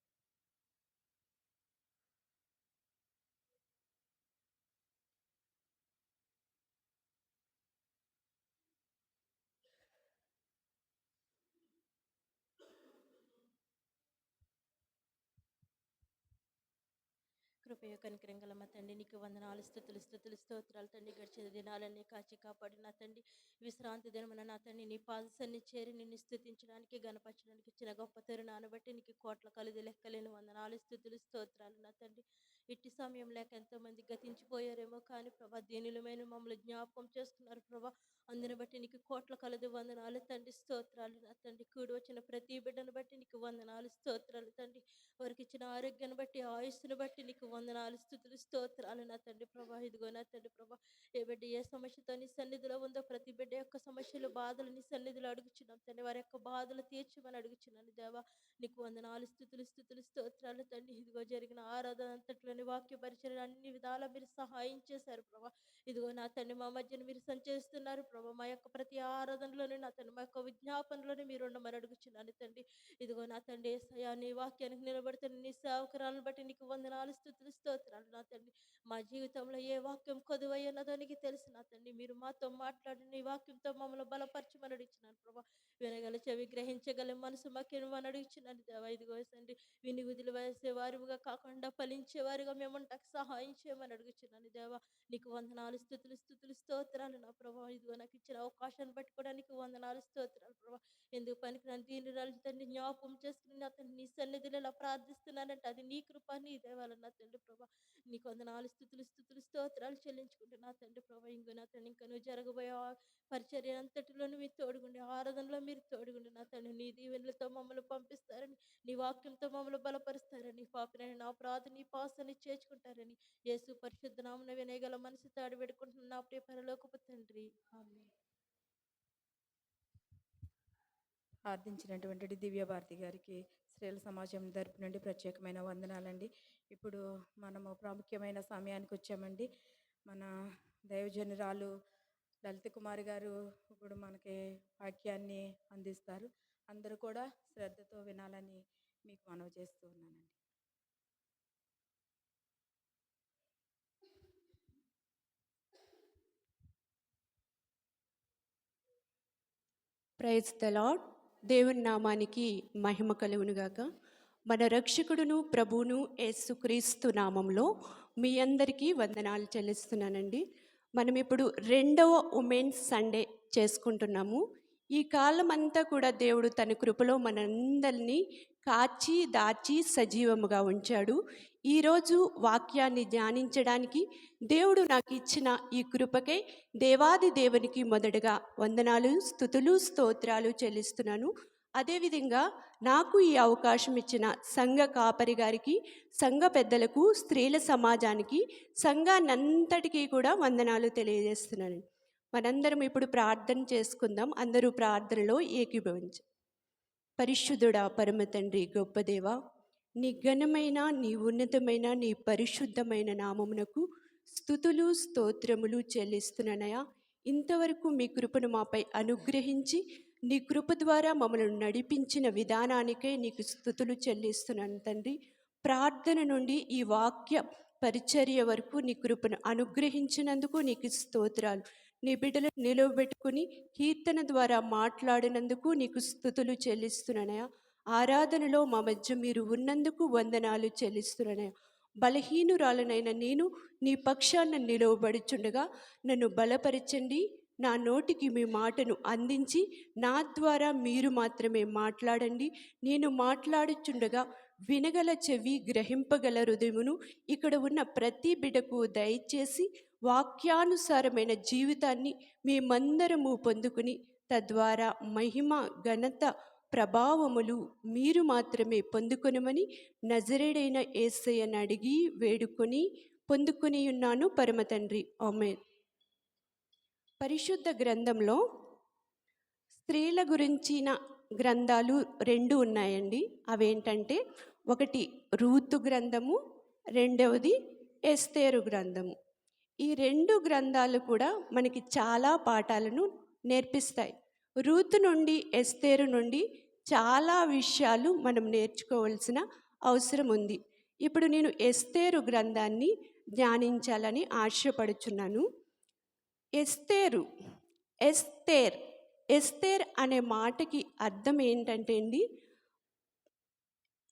[SPEAKER 8] కృపయ కనికరం గల మా తండ్రి నీకు వందనాలు స్తుతులు స్తోత్రాలు తండ్రి. గడిచిన దినాలన్నీ కాచి కాపాడిన తండ్రి విశ్రాంతి దినమున నా తండ్రి నీ పాదసన్ని చేరి నిన్ను స్తుతించడానికి గణపరచడానికి ఇచ్చిన గొప్ప తరుణాన్ని బట్టి నీకు కోట్ల కలుది లెక్కలేని వందనాలు స్తుతులు స్తోత్రాలు నా తండ్రి. ఇట్టి సమయం లేక ఎంతోమంది గతించిపోయారేమో కానీ ప్రభా దీనిలమైన మమ్మల్ని జ్ఞాపకం చేసుకున్నారు ప్రభా. అందుని బట్టి నీకు కోట్ల కలదు వందనాలు తండ్రి స్తోత్రాలు నా తండ్రి. కూడి వచ్చిన ప్రతి బిడ్డను బట్టి నీకు వందనాలు స్తోత్రాలు తండ్రి. వారికి ఇచ్చిన ఆరోగ్యాన్ని బట్టి ఆయుస్సును బట్టి నీకు వందనాలు స్తుతులు స్తోత్రాలు నా తండ్రి ప్రభా. ఇదిగో నా తండ్రి ప్రభా ఏ బిడ్డ ఏ సమస్యతో నీ సన్నిధిలో ఉందో ప్రతి బిడ్డ యొక్క సమస్యలు బాధలు నీ సన్నిధిలో అడుగుచున్నాం తండ్రి. వారి యొక్క బాధలు తీర్చమని అడుగుచున్నాను దేవా. నీకు వందనాలు స్తుతులు స్తోత్రాలు తండ్రి. ఇదిగో జరిగిన ఆరాధన అంతట్లోని వాక్య పరిచయం అన్ని విధాలా మీరు సహాయం చేశారు ప్రభా. ఇదిగో నా తండ్రి మా మధ్యన మీరు సంచరిస్తున్నారు ప్రభా. మా యొక్క ప్రతి ఆరాధనలోనే నా తండ్రి మా యొక్క విజ్ఞాపనలోనే మీరు ఉండమని అడుగుచున్నాను తండ్రి. ఇదిగో నా తండ్రి యేసయ్యా నీ వాక్యానికి నిలబడుతున్న నీ సేవకురాలను బట్టి నీకు వందనాలు స్తుతులు స్తోత్రాలు నా తండ్రి. మా జీవితంలో ఏ వాక్యం కొదువయ్యన్నదో నీకు తెలుసు నా తండ్రి. మీరు మాతో మాట్లాడి నీ వాక్యంతో మమ్మల్ని బలపరచమని అడుగుచున్నాను ప్రభా. వినగల చెవి గ్రహించగల మనసు మాకు అడుగుచున్నాను దేవా. ఇదిగో తండ్రి విని విధులు వేసే వారుగా కాకుండా ఫలించే వారుగా సాక్షులుగా మేము ఉంటాకు సహాయం చేయమని అడుగుచున్నాను దేవా. నీకు వందనాలు, స్తుతులు, స్తుతులు, స్తోత్రాలు నా ప్రభా. ఇదిగో నాకు ఇచ్చిన అవకాశాన్ని పట్టుకోవడానికి వందనాలు, స్తోత్రాలు ప్రభా. ఎందుకు పనికిరాని దీనురాలు తండ్రి జ్ఞాపకం చేసుకుని నా తండ్రి నీ సన్నిధిలో ఇలా ప్రార్థిస్తున్నానంటే అది నీ కృప, నీ దేవాల నా తండ్రి ప్రభా. నీకు వందనాలు, స్తుతులు, స్తుతులు, స్తోత్రాలు చెల్లించుకుంటే నా తండ్రి ప్రభా. ఇంకో నా తండ్రి ఇంకా నువ్వు జరగబోయే పరిచర్య అంతటిలోనూ మీరు తోడుగుండి, ఆరాధనలో మీరు తోడుగుండి నా తండ్రి. నీ దీవెనలతో మమ్మల్ని పంపిస్తారని, నీ వాక్యంతో మమ్మల్ని బలపరుస్తారని, పాపినని నా ప్రార్థన నీ పాసని చేర్చుకుంటారని యేసు పరిశుద్ధ నామమున వినయగల మనసుతో అడివేడుకుంటున్న నా ప్రియ పరలోకపు తండ్రి, ఆమేన్.
[SPEAKER 1] ప్రార్థించినటువంటి దివ్య భారతి గారికి స్త్రీల సమాజం తరపు నుండి ప్రత్యేకమైన వందనాలండి. ఇప్పుడు మనము ప్రాముఖ్యమైన సమయానికి వచ్చామండి. మన దైవజనురాలు లలిత కుమారి గారు ఇప్పుడు మనకి వాక్యాన్ని అందిస్తారు. అందరూ కూడా శ్రద్ధతో వినాలని మీకు మనవి చేస్తూ ఉన్నానండి.
[SPEAKER 9] Praise the Lord. దేవుని నామానికి మహిమ కలుగునుగాక. మన రక్షకుడును ప్రభువును యేసుక్రీస్తు నామంలో మీ అందరికీ వందనాలు చెల్లిస్తున్నానండి. మనం ఇప్పుడు 2వ ఉమెన్స్ సండే చేసుకుంటున్నాము. ఈ కాలం అంతా కూడా దేవుడు తన కృపలో మనందరినీ కాచి దాచి సజీవముగా ఉంచాడు. ఈరోజు వాక్యాన్ని ధ్యానించడానికి దేవుడు నాకు ఇచ్చిన ఈ కృపకై దేవాది దేవునికి మొదటగా వందనాలు, స్తుతులు, స్తోత్రాలు చెల్లిస్తున్నాను. అదేవిధంగా నాకు ఈ అవకాశం ఇచ్చిన సంఘ కాపరి గారికి, సంఘ పెద్దలకు, స్త్రీల సమాజానికి, సంఘాన్నంతటికీ కూడా వందనాలు తెలియజేస్తున్నాను. మనందరం ఇప్పుడు ప్రార్థన చేసుకుందాం. అందరూ ప్రార్థనలో ఏకీభవించు. పరిశుద్ధుడా, పరమ తండ్రి, గొప్ప దేవా, నీ ఘనమైన, నీ ఉన్నతమైన, నీ పరిశుద్ధమైన నామమునకు స్తుతులు, స్తోత్రములు చెల్లిస్తున్నానయా. ఇంతవరకు మీ కృపను మాపై అనుగ్రహించి నీ కృప ద్వారా మమ్మల్ని నడిపించిన విధానానికై నీకు స్తుతులు చెల్లిస్తున్నాను తండ్రి. ప్రార్థన నుండి ఈ వాక్య పరిచర్య వరకు నీ కృపను అనుగ్రహించినందుకు నీకు స్తోత్రాలు. నీ బిడ్డలను నిలవబెట్టుకుని కీర్తన ద్వారా మాట్లాడినందుకు నీకు స్తుతులు చెల్లిస్తున్నానయా. ఆరాధనలో మా మధ్య మీరు ఉన్నందుకు వందనాలు చెల్లిస్తున్నానయా. బలహీనురాలనైన నేను నీ పక్షాన నిలవబడుచుండగా నన్ను బలపరచండి. నా నోటికి మీ మాటను అందించి నా ద్వారా మీరు మాత్రమే మాట్లాడండి. నేను మాట్లాడుచుండగా వినగల చెవి, గ్రహింపగల హృదయమును ఇక్కడ ఉన్న ప్రతి బిడ్డకు దయచేసి వాక్యానుసారమైన జీవితాన్ని మేమందరము పొందుకుని తద్వారా మహిమ, ఘనత, ప్రభావములు మీరు మాత్రమే పొందుకొనమని నజరేడైన యేసయ్యను అడిగి వేడుకొని పొందుకొని ఉన్నాను పరమ తండ్రి, ఆమేన్. పరిశుద్ధ గ్రంథంలో స్త్రీల గురించిన గ్రంథాలు 2 ఉన్నాయండి. అవేంటంటే ఒకటి రూతు గ్రంథము, రెండవది ఎస్తేరు గ్రంథము. ఈ 2 గ్రంథాలు కూడా మనకి చాలా పాఠాలను నేర్పిస్తాయి. రూతు నుండి, ఎస్తేరు నుండి చాలా విషయాలు మనం నేర్చుకోవాల్సిన అవసరం ఉంది. ఇప్పుడు నేను ఎస్తేరు గ్రంథాన్ని ధ్యానించాలని ఆశపడుచున్నాను. ఎస్తేరు, ఎస్తేర్ అనే మాటకి అర్థం ఏంటంటే అండి,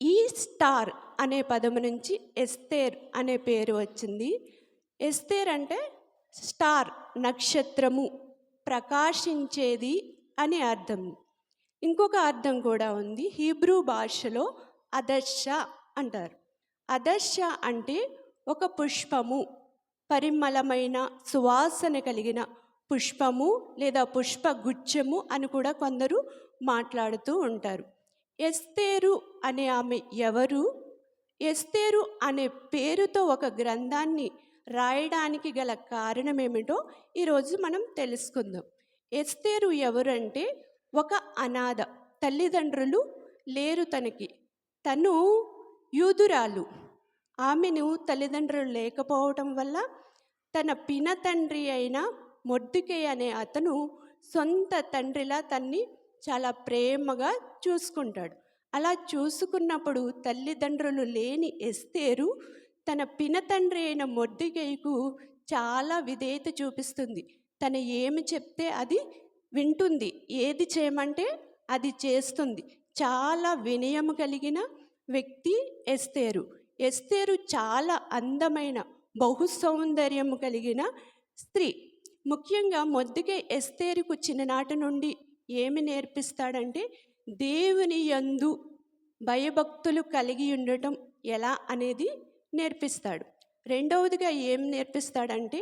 [SPEAKER 9] ఈ స్టార్ అనే పదము నుంచి ఎస్తేర్ అనే పేరు వచ్చింది. ఎస్తేర్ అంటే స్టార్, నక్షత్రము, ప్రకాశించేది అనే అర్థం. ఇంకొక అర్థం కూడా ఉంది. హీబ్రూ భాషలో అదర్శ అంటారు. అదర్శ అంటే ఒక పుష్పము, పరిమళమైన సువాసన కలిగిన పుష్పము లేదా పుష్పగుచ్చము అని కూడా కొందరు మాట్లాడుతూ ఉంటారు. ఎస్తేరు అనే ఆమె ఎవరు? ఎస్తేరు అనే పేరుతో ఒక గ్రంథాన్ని రాయడానికి గల కారణం ఏమిటో ఈరోజు మనం తెలుసుకుందాం. ఎస్తేరు ఎవరంటే ఒక అనాథ, తల్లిదండ్రులు లేరు తనకి. తను యూదురాలు. ఆమెను తల్లిదండ్రులు లేకపోవటం వల్ల తన పినతండ్రి అయిన మొర్దెకై అనే అతను సొంత తండ్రిలా తన్ని చాలా ప్రేమగా చూసుకుంటాడు. అలా చూసుకున్నప్పుడు తల్లిదండ్రులు లేని ఎస్తేరు తన పినతండ్రి అయిన మొర్దెకైకు చాలా విధేయత చూపిస్తుంది. తను ఏమి చెప్తే అది వింటుంది, ఏది చేయమంటే అది చేస్తుంది. చాలా వినయం కలిగిన వ్యక్తి ఎస్తేరు. ఎస్తేరు చాలా అందమైన బహు సౌందర్యము కలిగిన స్త్రీ. ముఖ్యంగా మొద్దుకే ఎస్తేరుకు చిన్ననాటి నుండి ఏమి నేర్పిస్తాడంటే దేవుని యందు భయభక్తులు కలిగి ఉండటం ఎలా అనేది నేర్పిస్తాడు. రెండవదిగా ఏం నేర్పిస్తాడంటే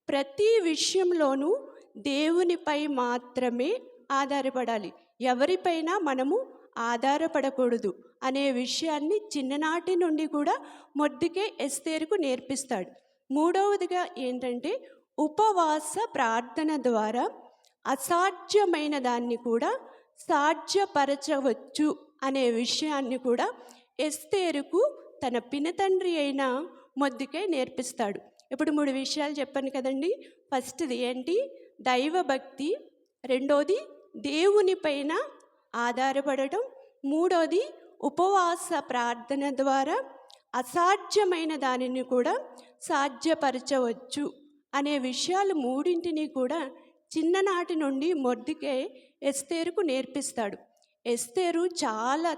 [SPEAKER 9] ప్రతి విషయంలోనూ దేవునిపై మాత్రమే ఆధారపడాలి, ఎవరిపైన మనము ఆధారపడకూడదు అనే విషయాన్ని చిన్ననాటి నుండి కూడా మొద్దుకే ఎస్తేరుకు నేర్పిస్తాడు. మూడవదిగా ఏంటంటే ఉపవాస ప్రార్థన ద్వారా అసాధ్యమైన దాన్ని కూడా సాధ్యపరచవచ్చు అనే విషయాన్ని కూడా ఎస్తేరుకు తన పినతండ్రి అయిన మొద్దుకే నేర్పిస్తాడు. ఇప్పుడు 3 విషయాలు చెప్పాను కదండి. ఫస్ట్ది ఏంటి? దైవభక్తి. రెండోది దేవునిపైన ఆధారపడటం. మూడోది ఉపవాస ప్రార్థన ద్వారా అసాధ్యమైన దానిని కూడా సాధ్యపరచవచ్చు అనే విషయాలు మూడింటిని కూడా చిన్ననాటి నుండి మొద్దుకే ఎస్తేరుకు నేర్పిస్తాడు. ఎస్తేరు చాలా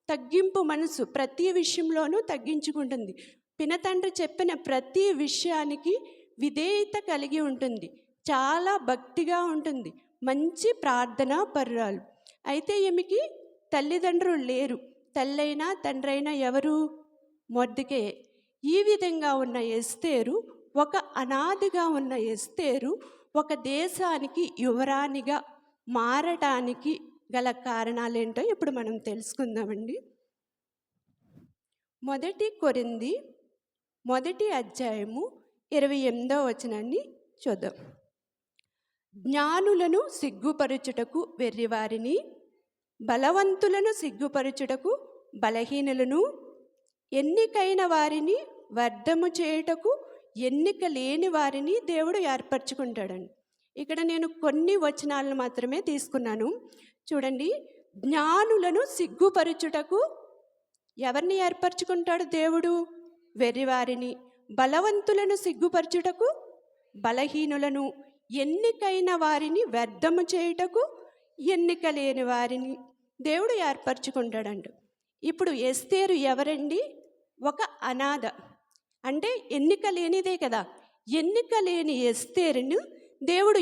[SPEAKER 9] తగ్గింపు మనసు, ప్రతి విషయంలోనూ తగ్గించుకుంటుంది. పినతండ్రి చెప్పిన ప్రతి విషయానికి విధేయత కలిగి ఉంటుంది, చాలా భక్తిగా ఉంటుంది, మంచి ప్రార్థనా పరురాలు. అయితే ఈమెకి తల్లిదండ్రులు లేరు, తల్లైనా తండ్రైనా ఎవరు? మొద్దుకే. ఈ విధంగా ఉన్న ఎస్తేరు, ఒక అనాథగా ఉన్న ఎస్తేరు ఒక దేశానికి యువరాణిగా మారటానికి గల కారణాలేంటో ఇప్పుడు మనం తెలుసుకుందామండి. 1 కొరింథీ 1 అధ్యాయము 28వ వచనాన్ని చూద్దాం. జ్ఞానులను సిగ్గుపరచుటకు వెర్రివారిని, బలవంతులను సిగ్గుపరచుటకు బలహీనులను, ఎన్నికైన వారిని వ్యర్థము చేయుటకు ఎన్నిక లేని వారిని దేవుడు ఏర్పరచుకుంటాడండి. ఇక్కడ నేను కొన్ని వచనాలను మాత్రమే తీసుకున్నాను. చూడండి, జ్ఞానులను సిగ్గుపరచుటకు ఎవరిని ఏర్పరచుకుంటాడు దేవుడు? వెర్రివారిని. బలవంతులను సిగ్గుపరచుటకు బలహీనులను, ఎన్నికైన వారిని వ్యర్థము చేయుటకు ఎన్నిక లేని వారిని దేవుడు ఏర్పరచుకుంటాడంట. ఇప్పుడు ఎస్తేరు ఎవరండి? ఒక అనాథ, అంటే ఎన్నిక లేనిదే కదా. ఎన్నిక లేని ఎస్తేరును దేవుడు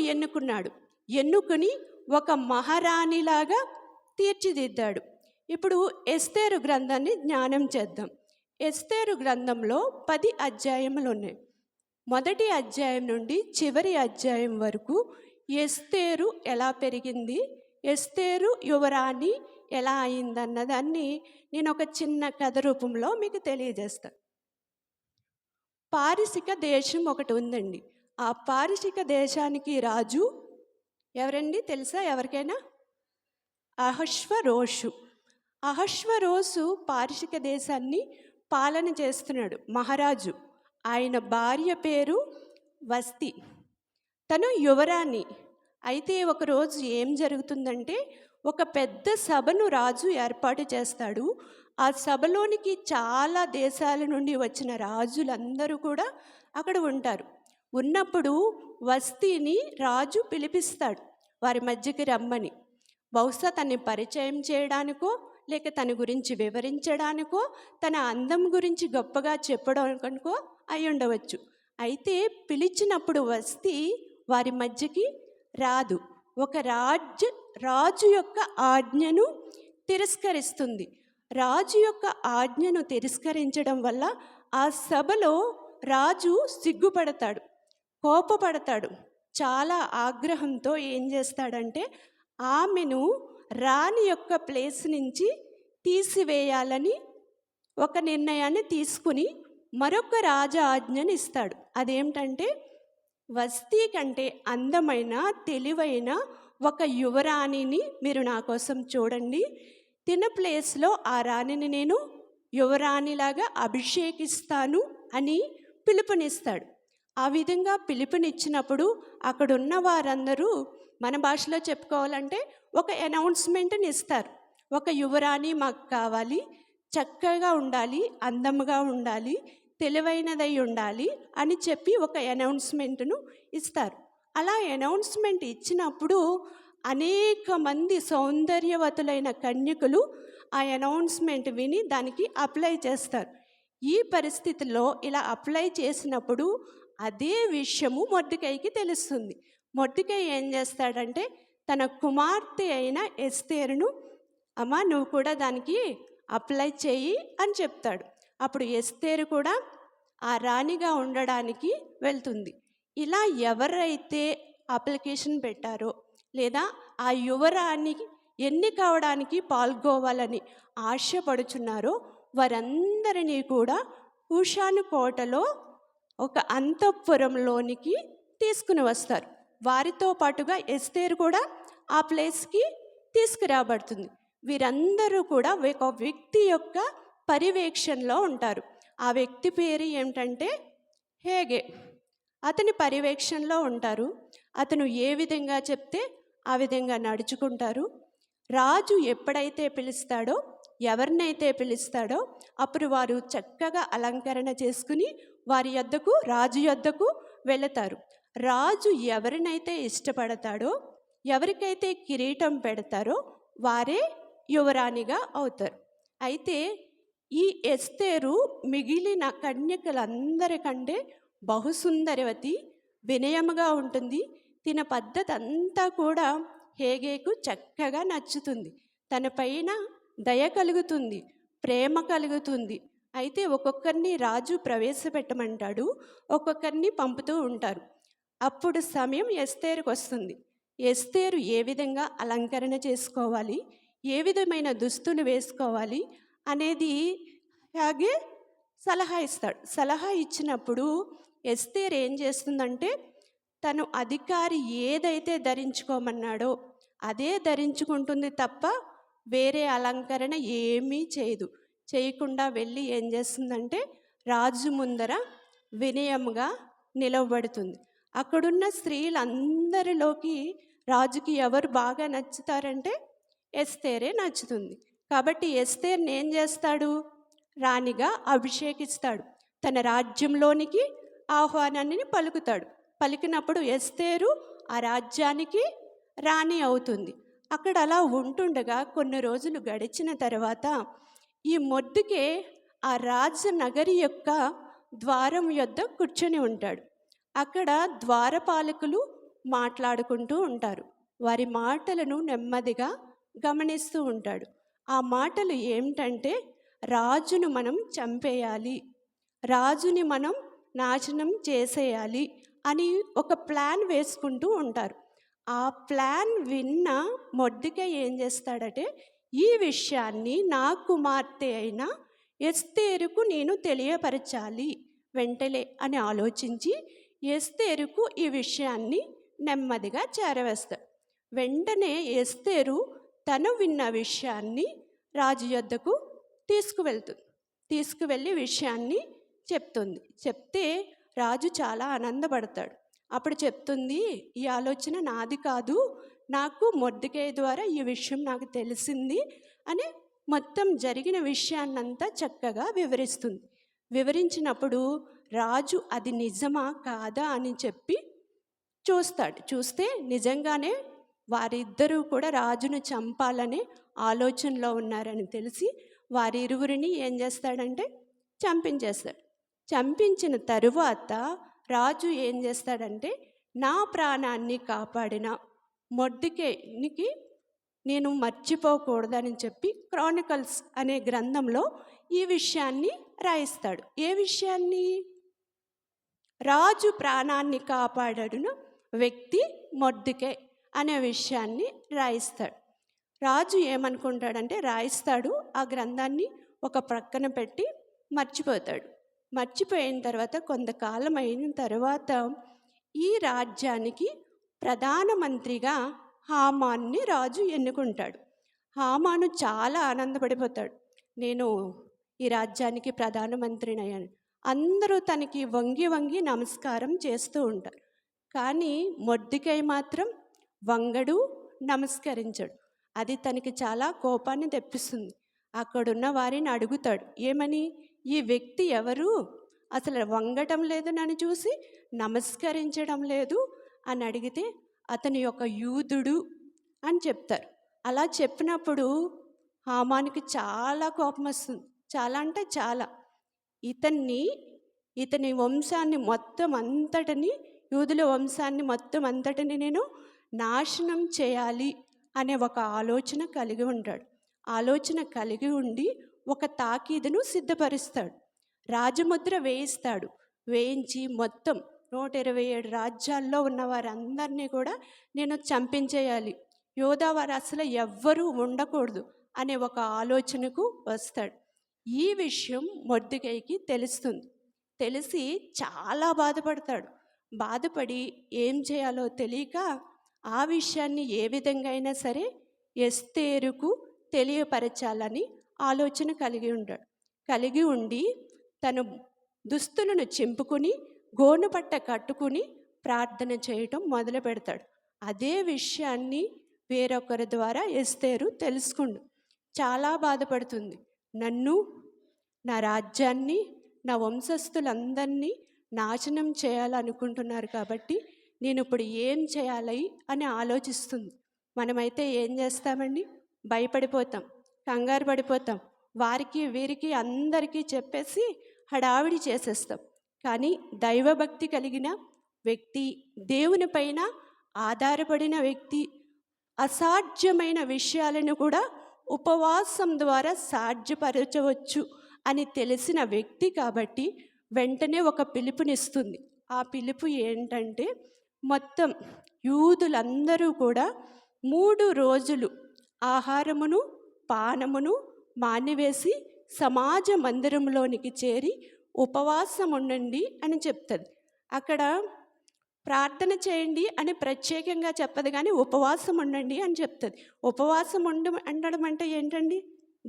[SPEAKER 9] ఎన్నుకుని ఒక మహారాణిలాగా తీర్చిదిద్దాడు. ఇప్పుడు ఎస్తేరు గ్రంథాన్ని జ్ఞానం చేద్దాం. ఎస్తేరు గ్రంథంలో 10 అధ్యాయములు ఉన్నాయి. 1 అధ్యాయం నుండి చివరి అధ్యాయం వరకు ఎస్తేరు ఎలా పెరిగింది, ఎస్తేరు యువరాణి ఎలా అయిందన్నదాన్ని నేను ఒక చిన్న కథ రూపంలో మీకు తెలియజేస్తాను. పారసిక దేశం ఒకటి ఉందండి. ఆ పారసిక దేశానికి రాజు ఎవరండి తెలుసా ఎవరికైనా? అహష్వరోషు. అహష్వరోషు పారసిక దేశాన్ని పాలన చేస్తున్నాడు, మహారాజు. ఆయన భార్య పేరు వస్తి, తను యువరాణి. అయితే ఒకరోజు ఏం జరుగుతుందంటే ఒక పెద్ద సభను రాజు ఏర్పాటు చేస్తాడు. ఆ సభలోనికి చాలా దేశాల నుండి వచ్చిన రాజులందరూ కూడా అక్కడ ఉంటారు. ఉన్నప్పుడు వస్తీని రాజు పిలిపిస్తాడు వారి మధ్యకి రమ్మని. బహుశా తనని పరిచయం చేయడానికో, లేక తన గురించి వివరించడానికో, తన అందం గురించి గొప్పగా చెప్పడానికో అయి ఉండవచ్చు. అయితే పిలిచినప్పుడు వస్తీ వారి మధ్యకి రాదు. ఒక రాజు యొక్క ఆజ్ఞను తిరస్కరిస్తుంది. రాజు యొక్క ఆజ్ఞను తిరస్కరించడం వల్ల ఆ సభలో రాజు సిగ్గుపడతాడు, కోపపడతాడు. చాలా ఆగ్రహంతో ఏం చేస్తాడంటే ఆమెను రాణి యొక్క ప్లేస్ నుంచి తీసివేయాలని ఒక నిర్ణయాన్ని తీసుకుని మరొక రాజ ఆజ్ఞని ఇస్తాడు. అదేమిటంటే వస్తీ కంటే అందమైన తెలివైన ఒక యువరాణిని మీరు నా కోసం చూడండి, తిన ప్లేస్లో ఆ రాణిని నేను యువరాణిలాగా అభిషేకిస్తాను అని పిలుపునిస్తాడు. ఆ విధంగా పిలుపునిచ్చినప్పుడు అక్కడున్న వారందరూ, మన భాషలో చెప్పుకోవాలంటే, ఒక అనౌన్స్మెంట్ని ఇస్తారు. ఒక యువరాణి మాకు కావాలి, చక్కగా ఉండాలి, అందముగా ఉండాలి, తెలివైనదై ఉండాలి అని చెప్పి ఒక అనౌన్స్మెంట్ను ఇస్తారు. అలా అనౌన్స్మెంట్ ఇచ్చినప్పుడు అనేక మంది సౌందర్యవతులైన కన్యకులు ఆ అనౌన్స్మెంట్ విని దానికి అప్లై చేస్తారు. ఈ పరిస్థితిలో ఇలా అప్లై చేసినప్పుడు అదే విషయము మొర్దెకైకి తెలుస్తుంది. మొర్దెకై ఏం చేస్తాడంటే తన కుమార్తె అయిన ఎస్తేరును, అమ్మ నువ్వు కూడా దానికి అప్లై చేయి అని చెప్తాడు. అప్పుడు ఎస్తేరు కూడా ఆ రాణిగా ఉండడానికి వెళ్తుంది. ఇలా ఎవరైతే అప్లికేషన్ పెట్టారో లేదా ఆ యువరాణి ఎన్నిక అవడానికి పాల్గొవాలని ఆశపడుచున్నారో వారందరినీ కూడా హూషాను కోటలో ఒక అంతఃపురంలోనికి తీసుకుని వస్తారు. వారితో పాటుగా ఎస్తేరు కూడా ఆ ప్లేస్కి తీసుకురాబడుతుంది. వీరందరూ కూడా ఒక వ్యక్తి యొక్క పర్యవేక్షణలో ఉంటారు. ఆ వ్యక్తి పేరు ఏమిటంటే హేగే. అతని పర్యవేక్షణలో ఉంటారు. అతను ఏ విధంగా చెప్తే ఆ విధంగా నడుచుకుంటారు. రాజు ఎప్పుడైతే పిలుస్తాడో, ఎవరినైతే పిలుస్తాడో అప్పుడు వారు చక్కగా అలంకరణ చేసుకుని వారి యొద్దకు, రాజు యొద్దకు వెళతారు. రాజు ఎవరినైతే ఇష్టపడతాడో, ఎవరికైతే కిరీటం పెడతారో వారే యువరాణిగా అవుతారు. అయితే ఈ ఎస్తేరు మిగిలిన కన్యకలందరికంటే బహుసుందరవతి, వినయముగా ఉంటుంది. తిన పద్ధతి అంతా కూడా హేగేకు చక్కగా నచ్చుతుంది. తన పైన దయ కలుగుతుంది, ప్రేమ కలుగుతుంది. అయితే ఒక్కొక్కరిని రాజు ప్రవేశపెట్టమంటాడు, ఒక్కొక్కరిని పంపుతూ ఉంటారు. అప్పుడు సమయం ఎస్తేరుకు వస్తుంది. ఎస్తేరు ఏ విధంగా అలంకరణ చేసుకోవాలి, ఏ విధమైన దుస్తులు వేసుకోవాలి అనేది హేగే సలహా ఇస్తాడు. సలహా ఇచ్చినప్పుడు ఎస్తేరు ఏం చేస్తుందంటే తను అధికారి ఏదైతే ధరించుకోమన్నాడో అదే ధరించుకుంటుంది తప్ప వేరే అలంకరణ ఏమీ చేయదు. చేయకుండా వెళ్ళి ఏం చేస్తుందంటే రాజు ముందర వినయముగా నిలవబడుతుంది. అక్కడున్న స్త్రీలందరిలోకి రాజుకి ఎవరు బాగా నచ్చుతారంటే ఎస్తేరే నచ్చుతుంది. కాబట్టి ఎస్తేర్ని ఏం చేస్తాడు, రాణిగా అభిషేకిస్తాడు. తన రాజ్యంలోనికి ఆహ్వానాన్ని పలుకుతాడు. పలికినప్పుడు ఎస్తేరు ఆ రాజ్యానికి రాణి అవుతుంది. అక్కడ అలా ఉంటుండగా కొన్ని రోజులు గడిచిన తర్వాత ఈ మొర్దెకై ఆ రాజనగరి యొక్క ద్వారం యొద్ద కూర్చొని ఉంటాడు. అక్కడ ద్వారపాలకులు మాట్లాడుకుంటూ ఉంటారు. వారి మాటలను నెమ్మదిగా గమనిస్తూ ఉంటాడు. ఆ మాటలు ఏమిటంటే రాజును మనం చంపేయాలి, రాజుని మనం నాశనం చేసేయాలి అని ఒక ప్లాన్ వేసుకుంటూ ఉంటారు. ఆ ప్లాన్ విన్న మొర్దెకై ఏం చేస్తాడంటే ఈ విషయాన్ని నా కుమార్తె అయిన ఎస్తేరుకు నేను తెలియపరచాలి వెంటనే అని ఆలోచించి ఎస్తేరుకు ఈ విషయాన్ని నెమ్మదిగా చేరవేస్తాడు. వెంటనే ఎస్తేరు తను విన్న విషయాన్ని రాజు యొద్దకు తీసుకువెళ్ళి విషయాన్ని చెప్తుంది. చెప్తే రాజు చాలా ఆనందపడతాడు. అప్పుడు చెప్తుంది, ఈ ఆలోచన నాది కాదు, నాకు మొర్దెకై ద్వారా ఈ విషయం నాకు తెలిసింది అని మొత్తం జరిగిన విషయాన్నంతా చక్కగా వివరిస్తుంది. వివరించినప్పుడు రాజు అది నిజమా కాదా అని చెప్పి చూస్తాడు. చూస్తే నిజంగానే వారిద్దరూ కూడా రాజును చంపాలనే ఆలోచనలో ఉన్నారని తెలిసి వారిరువురిని ఏం చేస్తాడంటే చంపించేస్తాడు. చంపించిన తరువాత రాజు ఏం చేస్తాడంటే నా ప్రాణాన్ని కాపాడిన మొర్దెకైకి నేను మర్చిపోకూడదని చెప్పి క్రానికల్స్ అనే గ్రంథంలో ఈ విషయాన్ని రాయిస్తాడు. ఏ విషయాన్ని? రాజు ప్రాణాన్ని కాపాడిన వ్యక్తి మొర్దెకై అనే విషయాన్ని రాయిస్తాడు. రాజు ఏమనుకుంటాడంటే రాయిస్తాడు, ఆ గ్రంథాన్ని ఒక ప్రక్కన పెట్టి మర్చిపోతాడు. మర్చిపోయిన తర్వాత కొంతకాలం అయిన తర్వాత ఈ రాజ్యానికి ప్రధానమంత్రిగా హామాన్ని రాజు ఎన్నుకుంటాడు. హామాను చాలా ఆనందపడిపోతాడు, నేను ఈ రాజ్యానికి ప్రధానమంత్రిని అయ్యాను. అందరూ తనకి వంగి వంగి నమస్కారం చేస్తూ ఉంటారు. కానీ మొర్దెకై మాత్రం వంగడు, నమస్కరించడు. అది తనకి చాలా కోపాన్ని తెప్పిస్తుంది. అక్కడున్న వారిని అడుగుతాడు, ఏమని, ఈ వ్యక్తి ఎవరు, అసలు వంగటం లేదు, నన్ను చూసి నమస్కరించడం లేదు అని అడిగితే అతని యొక్క యూదుడు అని చెప్తారు. అలా చెప్పినప్పుడు హామానికి చాలా కోపం వస్తుంది. చాలా అంటే చాలా. ఇతని వంశాన్ని మొత్తం అంతటిని, యూదుల వంశాన్ని మొత్తం అంతటిని నేను నాశనం చేయాలి అనే ఒక ఆలోచన కలిగి ఉంటాడు. ఆలోచన కలిగి ఉండి ఒక తాకీదును సిద్ధపరుస్తాడు. రాజముద్ర వేయిస్తాడు. వేయించి మొత్తం 127 రాజ్యాల్లో ఉన్న వారందరినీ కూడా నేను చంపించేయాలి, యోధా వారు అసలు ఎవ్వరూ ఉండకూడదు అనే ఒక ఆలోచనకు వస్తాడు. ఈ విషయం మొర్దెకైకి తెలుస్తుంది. తెలిసి చాలా బాధపడతాడు. బాధపడి ఏం చేయాలో తెలియక ఆ విషయాన్ని ఏ విధంగా అయినా సరే ఎస్తేరుకు తెలియపరచాలని ఆలోచన కలిగి ఉండి తన దుస్తులను చింపుకుని గోనుపట్ట కట్టుకుని ప్రార్థన చేయటం మొదలు పెడతాడు. అదే విషయాన్ని వేరొకరి ద్వారా ఎస్తేరు తెలుసుకుండు. చాలా బాధపడుతుంది. నన్ను, నా రాజ్యాన్ని, నా వంశస్థులందరినీ నాశనం చేయాలనుకుంటున్నారు కాబట్టి నేను ఇప్పుడు ఏం చేయాలి అని ఆలోచిస్తుంది. మనమైతే ఏం చేస్తామండి? భయపడిపోతాం, కంగారు పడిపోతాం. వారికి వీరికి అందరికీ చెప్పేసి హడావిడి చేసేస్తాం. కానీ దైవభక్తి కలిగిన వ్యక్తి, దేవుని పైన ఆధారపడిన వ్యక్తి అసాధ్యమైన విషయాలను కూడా ఉపవాసం ద్వారా సాధ్యపరచవచ్చు అని తెలిసిన వ్యక్తి కాబట్టి వెంటనే ఒక పిలుపునిస్తుంది. ఆ పిలుపు ఏంటంటే, మొత్తం యూదులందరూ కూడా 3 రోజులు ఆహారమును పానమును మానివేసి సమాజ మందిరంలోనికి చేరి ఉపవాసం ఉండండి అని చెప్తుంది. అక్కడ ప్రార్థన చేయండి అని ప్రత్యేకంగా చెప్పదు, కానీ ఉపవాసం ఉండండి అని చెప్తుంది. ఉపవాసం ఉండడం అంటే ఏంటండి?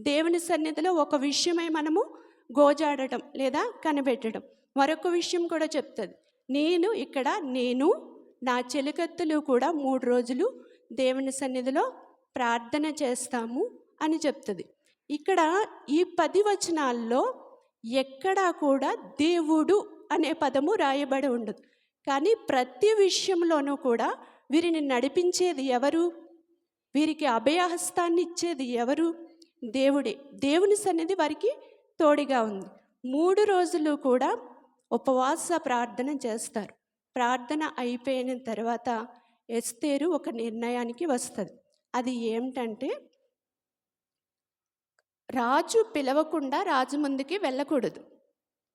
[SPEAKER 9] దేవుని సన్నిధిలో ఒక విషయమై మనము గోజాడటం లేదా కనిపెట్టడం. మరొక విషయం కూడా చెప్తుంది. నేను నా చెలికత్తులు కూడా 3 రోజులు దేవుని సన్నిధిలో ప్రార్థన చేస్తాము అని చెప్తుంది. ఇక్కడ ఈ 10 వచనాల్లో ఎక్కడా కూడా దేవుడు అనే పదము రాయబడి ఉండదు. కానీ ప్రతి విషయంలోనూ కూడా వీరిని నడిపించేది ఎవరు? వీరికి అభయహస్తాన్ని ఇచ్చేది ఎవరు? దేవుడే. దేవుని సన్నిధి వారికి తోడుగా ఉంది. 3 రోజులు కూడా ఉపవాస ప్రార్థన చేస్తారు. ప్రార్థన అయిపోయిన తర్వాత ఎస్తేరు ఒక నిర్ణయానికి వస్తుంది. అది ఏమిటంటే, రాజు పిలవకుండా రాజు ముందుకి వెళ్ళకూడదు.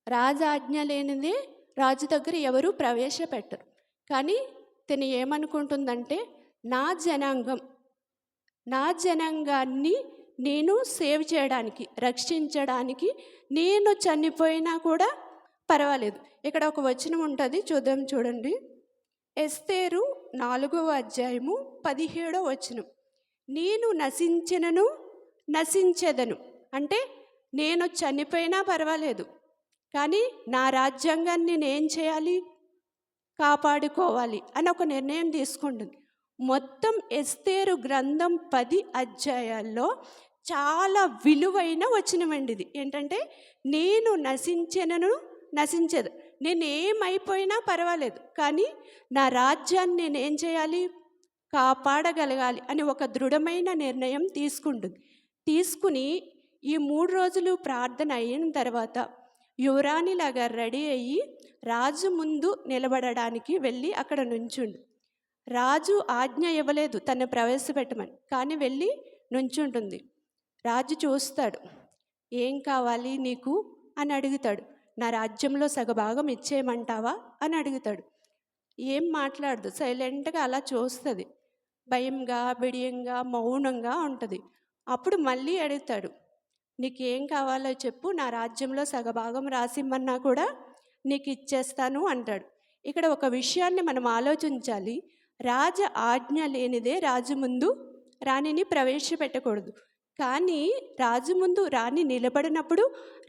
[SPEAKER 9] రాజు ఆజ్ఞ లేనిదే రాజు దగ్గర ఎవరు ప్రవేశపెట్టరు. కానీ తను ఏమనుకుంటుందంటే, నా జనాంగాన్ని నేను సేవ్ చేయడానికి, రక్షించడానికి నేను చనిపోయినా కూడా పర్వాలేదు. ఇక్కడ ఒక వచనం ఉంటుంది, చూడండి. ఎస్తేరు 4వ అధ్యాయము 17వ వచనం. నేను నశించెదను అంటే నేను చనిపోయినా పర్వాలేదు, కానీ నా రాజ్యాంగాన్ని నేనేం చేయాలి? కాపాడుకోవాలి అని ఒక నిర్ణయం తీసుకుంటుంది. మొత్తం ఎస్తేరు గ్రంథం 10 అధ్యాయాల్లో చాలా విలువైన వచనమండి ఇది. ఏంటంటే, నేను నశించదు, నేనేమైపోయినా పర్వాలేదు, కానీ నా రాజ్యాన్ని నేనేం చేయాలి? కాపాడగలగాలి అని ఒక దృఢమైన నిర్ణయం తీసుకుని ఈ 3 రోజులు ప్రార్థన అయిన తర్వాత యువరాణిలాగా రెడీ అయ్యి రాజు ముందు నిలబడడానికి వెళ్ళి అక్కడ నుంచుండు. రాజు ఆజ్ఞ ఇవ్వలేదు తను ప్రవేశపెట్టమని, కానీ వెళ్ళి నుంచుంటుంది. రాజు చూస్తాడు. ఏం కావాలి నీకు అని అడుగుతాడు. నా రాజ్యంలో సగభాగం ఇచ్చేయమంటావా అని అడుగుతాడు. ఏం మాట్లాడదు, సైలెంట్గా అలా చూస్తుంది. భయంగా, బిడియంగా, మౌనంగా ఉంటుంది. అప్పుడు మళ్ళీ అడుగుతాడు, నీకేం కావాలో చెప్పు, నా రాజ్యంలో సగభాగం రాసిమ్మన్నా కూడా నీకు ఇచ్చేస్తాను అంటాడు. ఇక్కడ ఒక విషయాన్ని మనం ఆలోచించాలి. రాజ ఆజ్ఞ లేనిదే రాజు ముందు రాణిని ప్రవేశపెట్టకూడదు. కానీ రాజు ముందు రాణి నిలబడినప్పుడు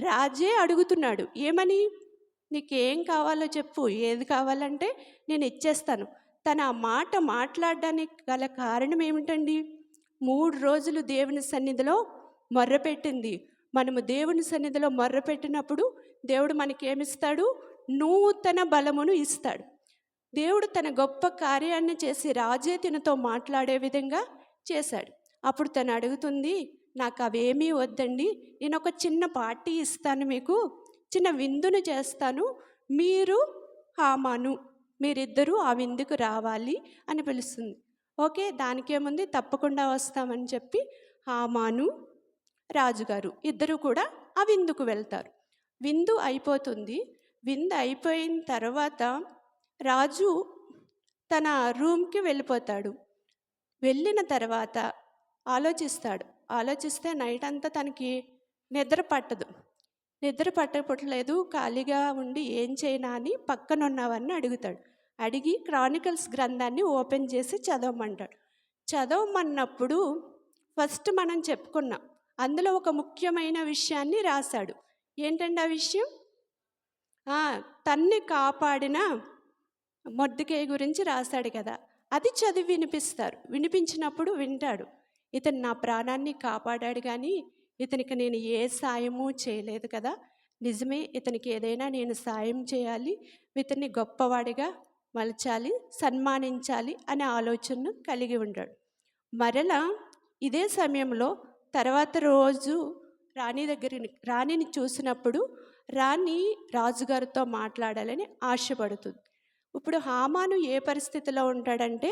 [SPEAKER 9] రాజే అడుగుతున్నాడు, ఏమని? నీకేం కావాలో చెప్పు, ఏది కావాలంటే నేను ఇచ్చేస్తాను. తన ఆ మాట మాట్లాడడానికి గల కారణం ఏమిటండి? 3 రోజులు దేవుని సన్నిధిలో మొర్రపెట్టింది. మనము దేవుని సన్నిధిలో మొర్రపెట్టినప్పుడు దేవుడు మనకేమిస్తాడు? నూతన బలమును ఇస్తాడు. దేవుడు తన గొప్ప కార్యాన్ని చేసి రాజే తినతో మాట్లాడే విధంగా చేశాడు. అప్పుడు తను అడుగుతుంది, నాకు అవేమీ వద్దండి, నేను ఒక చిన్న పార్టీ ఇస్తాను, మీకు చిన్న విందును చేస్తాను, మీరు హామాను మీరిద్దరూ ఆ విందుకు రావాలి అని పిలుస్తుంది. ఓకే, దానికేముంది, తప్పకుండా వస్తామని చెప్పి హామాను రాజుగారు ఇద్దరు కూడా ఆ విందుకు వెళ్తారు. విందు అయిపోతుంది. విందు అయిపోయిన తర్వాత రాజు తన రూమ్కి వెళ్ళిపోతాడు. వెళ్ళిన తర్వాత ఆలోచిస్తే నైట్ అంతా తనకి నిద్ర పట్టదు. నిద్ర పట్టలేదు, ఖాళీగా ఉండి ఏం చేయనా అని పక్కన ఉన్నవారిని అడుగుతాడు. అడిగి క్రానికల్స్ గ్రంథాన్ని ఓపెన్ చేసి చదవమంటాడు. చదవమన్నప్పుడు ఫస్ట్ మనం చెప్పుకున్నాం, అందులో ఒక ముఖ్యమైన విషయాన్ని రాశాడు. ఏంటండి ఆ విషయం? తన్ని కాపాడిన మొర్దెకై గురించి రాశాడు కదా, అది చదివి వినిపించినప్పుడు వింటాడు. ఇతను నా ప్రాణాన్ని కాపాడాడు, కానీ ఇతనికి నేను ఏ సాయము చేయలేదు కదా, నిజమే, ఇతనికి ఏదైనా నేను సాయం చేయాలి, ఇతన్ని గొప్పవాడిగా మలచాలి, సన్మానించాలి అనే ఆలోచనను కలిగి ఉంటాడు. మరలా ఇదే సమయంలో తర్వాత రోజు రాణిని చూసినప్పుడు రాణి రాజుగారితో మాట్లాడాలని ఆశపడుతుంది. ఇప్పుడు హామాను ఏ పరిస్థితిలో ఉంటాడంటే,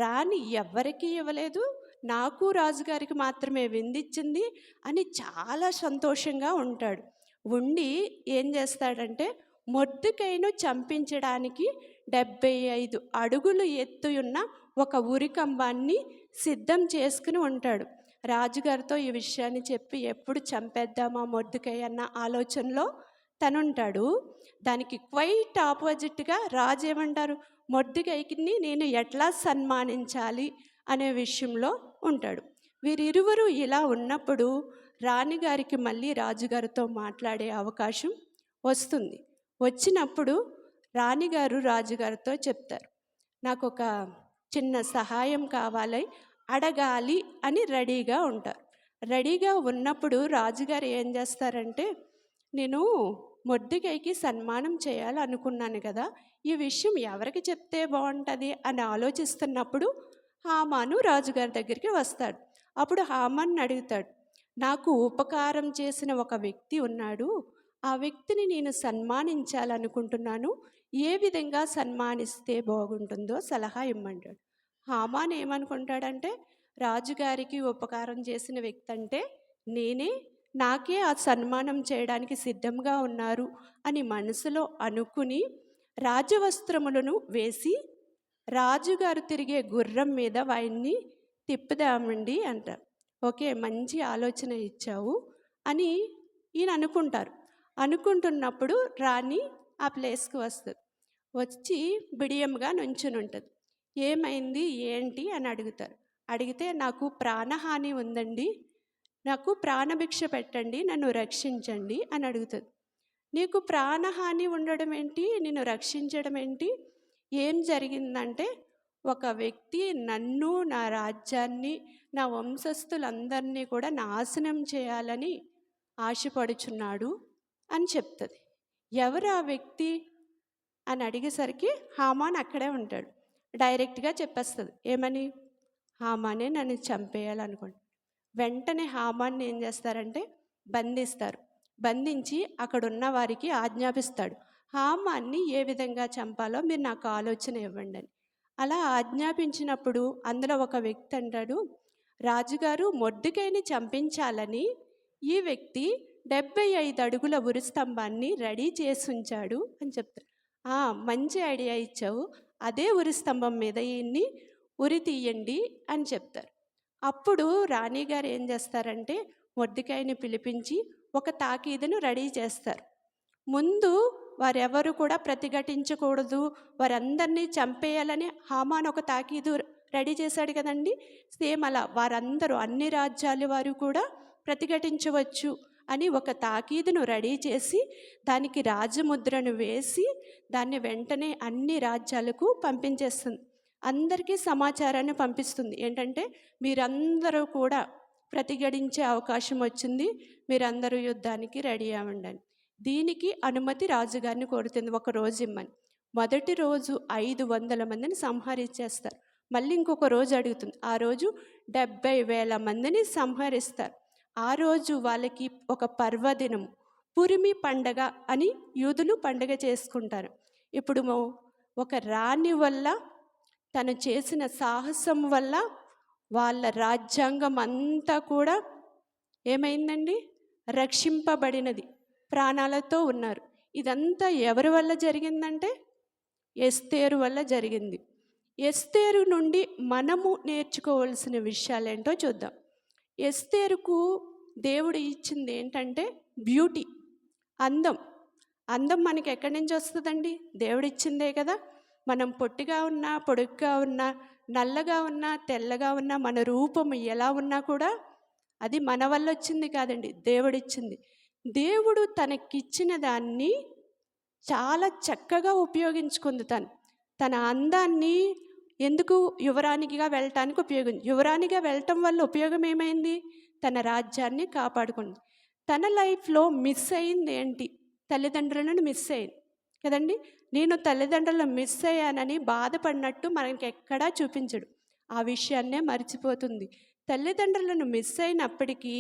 [SPEAKER 9] రాణి ఎవ్వరికీ ఇవ్వలేదు, నాకు రాజుగారికి మాత్రమే విందిచ్చింది అని చాలా సంతోషంగా ఉంటాడు. ఉండి ఏం చేస్తాడంటే, మొర్దెకైను చంపించడానికి 75 అడుగులు ఎత్తున్న ఒక ఉరికంబాన్ని సిద్ధం చేసుకుని ఉంటాడు. రాజుగారితో ఈ విషయాన్ని చెప్పి ఎప్పుడు చంపేద్దామా మొర్దెకై అన్న ఆలోచనలో తనుంటాడు. దానికి క్వైట్ ఆపోజిట్గా రాజు ఏమంటారు, మొర్దెకైకి నేను ఎట్లా సన్మానించాలి అనే విషయంలో ఉంటాడు. వీరిరువురు ఇలా ఉన్నప్పుడు రాణిగారికి మళ్ళీ రాజుగారితో మాట్లాడే అవకాశం వస్తుంది. వచ్చినప్పుడు రాణిగారు రాజుగారితో చెప్తారు, నాకు ఒక చిన్న సహాయం కావాలి, అడగాలి అని రెడీగా ఉంటారు. రెడీగా ఉన్నప్పుడు రాజుగారు ఏం చేస్తారంటే, నేను మొర్దెకైకి సన్మానం చేయాలనుకున్నాను కదా, ఈ విషయం ఎవరికి చెప్తే బాగుంటుంది అని ఆలోచిస్తున్నప్పుడు హామాను రాజుగారి దగ్గరికి వస్తాడు. అప్పుడు హామాన్ని అడుగుతాడు, నాకు ఉపకారం చేసిన ఒక వ్యక్తి ఉన్నాడు, ఆ వ్యక్తిని నేను సన్మానించాలనుకుంటున్నాను, ఏ విధంగా సన్మానిస్తే బాగుంటుందో సలహా ఇమ్మంటాడు. హామాన్ ఏమనుకుంటాడంటే, రాజుగారికి ఉపకారం చేసిన వ్యక్తి అంటే నేనే, నాకే ఆ సన్మానం చేయడానికి సిద్ధంగా ఉన్నారు అని మనసులో అనుకుని రాజవస్త్రములను వేసి రాజుగారు తిరిగే గుర్రం మీద వాయిని తిప్పుదామండి అంటారు. ఓకే, మంచి ఆలోచన ఇచ్చావు అని ఈయన అనుకుంటున్నప్పుడు రాణి ఆ ప్లేస్కి వస్తుంది. వచ్చి బిడియంగా నుంచుని ఉంటుంది. ఏమైంది ఏంటి అని అడుగుతారు. అడిగితే నాకు ప్రాణహాని ఉందండి, నాకు ప్రాణభిక్ష పెట్టండి, నన్ను రక్షించండి అని అడుగుతుంది. నీకు ప్రాణహాని ఉండడం ఏంటి, నిన్ను రక్షించడం ఏంటి, ఏం జరిగిందంటే, ఒక వ్యక్తి నన్ను, నా రాజ్యాన్ని, నా వంశస్థులందరినీ కూడా నాశనం చేయాలని ఆశపడుచున్నాడు అని చెప్తుంది. ఎవరు ఆ వ్యక్తి అని అడిగేసరికి హామాన్ అక్కడే ఉంటాడు. డైరెక్ట్గా చెప్పేస్తుంది, ఏమని, హామానే నన్ను చంపేయాలనుకోండి. వెంటనే హామాన్ని ఏం చేస్తారంటే బంధిస్తారు. బంధించి అక్కడున్న వారికి ఆజ్ఞాపిస్తాడు, హామాన్ని ఏ విధంగా చంపాలో మీరు నాకు ఆలోచన ఇవ్వండి అని. అలా ఆజ్ఞాపించినప్పుడు అందులో ఒక వ్యక్తి అంటాడు, రాజుగారు మొర్దెకైని చంపించాలని ఈ వ్యక్తి 75 అడుగుల ఉరి స్తంభాన్ని రెడీ చేసి ఉంచాడు అని చెప్తాడు. మంచి ఐడియా ఇచ్చావు, అదే ఉరి స్తంభం మీద ఈయన్ని ఉరి తీయండి అని చెప్తారు. అప్పుడు రాణిగారు ఏం చేస్తారంటే మొర్దెకైని పిలిపించి ఒక తాకీదును రెడీ చేస్తారు. ముందు వారెవరు కూడా ప్రతిఘటించకూడదు, వారందరినీ చంపేయాలని హామాన్ ఒక తాకీదు రెడీ చేశాడు కదండి. సేమ్ అలా వారందరూ, అన్ని రాజ్యాల వారు కూడా ప్రతిఘటించవచ్చు అని ఒక తాకీదును రెడీ చేసి దానికి రాజముద్రను వేసి దాన్ని వెంటనే అన్ని రాజ్యాలకు పంపించేస్తుంది. అందరికీ సమాచారాన్ని పంపిస్తుంది. ఏంటంటే మీరందరూ కూడా ప్రతిఘటించే అవకాశం వచ్చింది, మీరందరూ యుద్ధానికి రెడీ అవ్వండి అని. దీనికి అనుమతి రాజుగారిని కోరుతుంది, ఒక రోజు ఇమ్మని. మొదటి రోజు 500 మందిని సంహరించేస్తారు. మళ్ళీ ఇంకొక రోజు అడుగుతుంది, ఆ రోజు 70,000 మందిని సంహరిస్తారు. ఆ రోజు వాళ్ళకి ఒక పర్వదినం, పురిమి పండగ అని యూదులు పండగ చేసుకుంటారు. ఇప్పుడు ఒక రాణి వల్ల, తను చేసిన సాహసం వల్ల వాళ్ళ రాజ్యాంగం అంతా కూడా ఏమైందండి? రక్షింపబడినది, ప్రాణాలతో ఉన్నారు. ఇదంతా ఎవరి వల్ల జరిగిందంటే ఎస్తేరు వల్ల జరిగింది. ఎస్తేరు నుండి మనము నేర్చుకోవాల్సిన విషయాలేంటో చూద్దాం. ఎస్తేరుకు దేవుడు ఇచ్చింది ఏంటంటే బ్యూటీ, అందం. అందం మనకి ఎక్కడి నుంచి వస్తుందండి? దేవుడు ఇచ్చిందే కదా. మనం పొట్టిగా ఉన్నా, పొడుగ్గా ఉన్నా, నల్లగా ఉన్నా, తెల్లగా ఉన్నా, మన రూపం ఎలా ఉన్నా కూడా అది మన వల్ల వచ్చింది కాదండి, దేవుడిచ్చింది. దేవుడు తనకిచ్చిన దాన్ని చాలా చక్కగా ఉపయోగించుకుంది. తన అందాన్ని ఎందుకు యువరాణిగా వెళ్ళటానికి యువరాణిగా వెళ్ళటం వల్ల ఉపయోగం ఏమైంది? తన రాజ్యాన్ని కాపాడుకుంది. తన లైఫ్లో మిస్ అయింది ఏంటి? తల్లిదండ్రులను మిస్ అయింది కదండి. నేను తల్లిదండ్రులను మిస్ అయ్యానని బాధపడినట్టు మనకి ఎక్కడా చూపించడు. ఆ విషయాన్నే మర్చిపోతుంది. తల్లిదండ్రులను మిస్ అయినప్పటికీ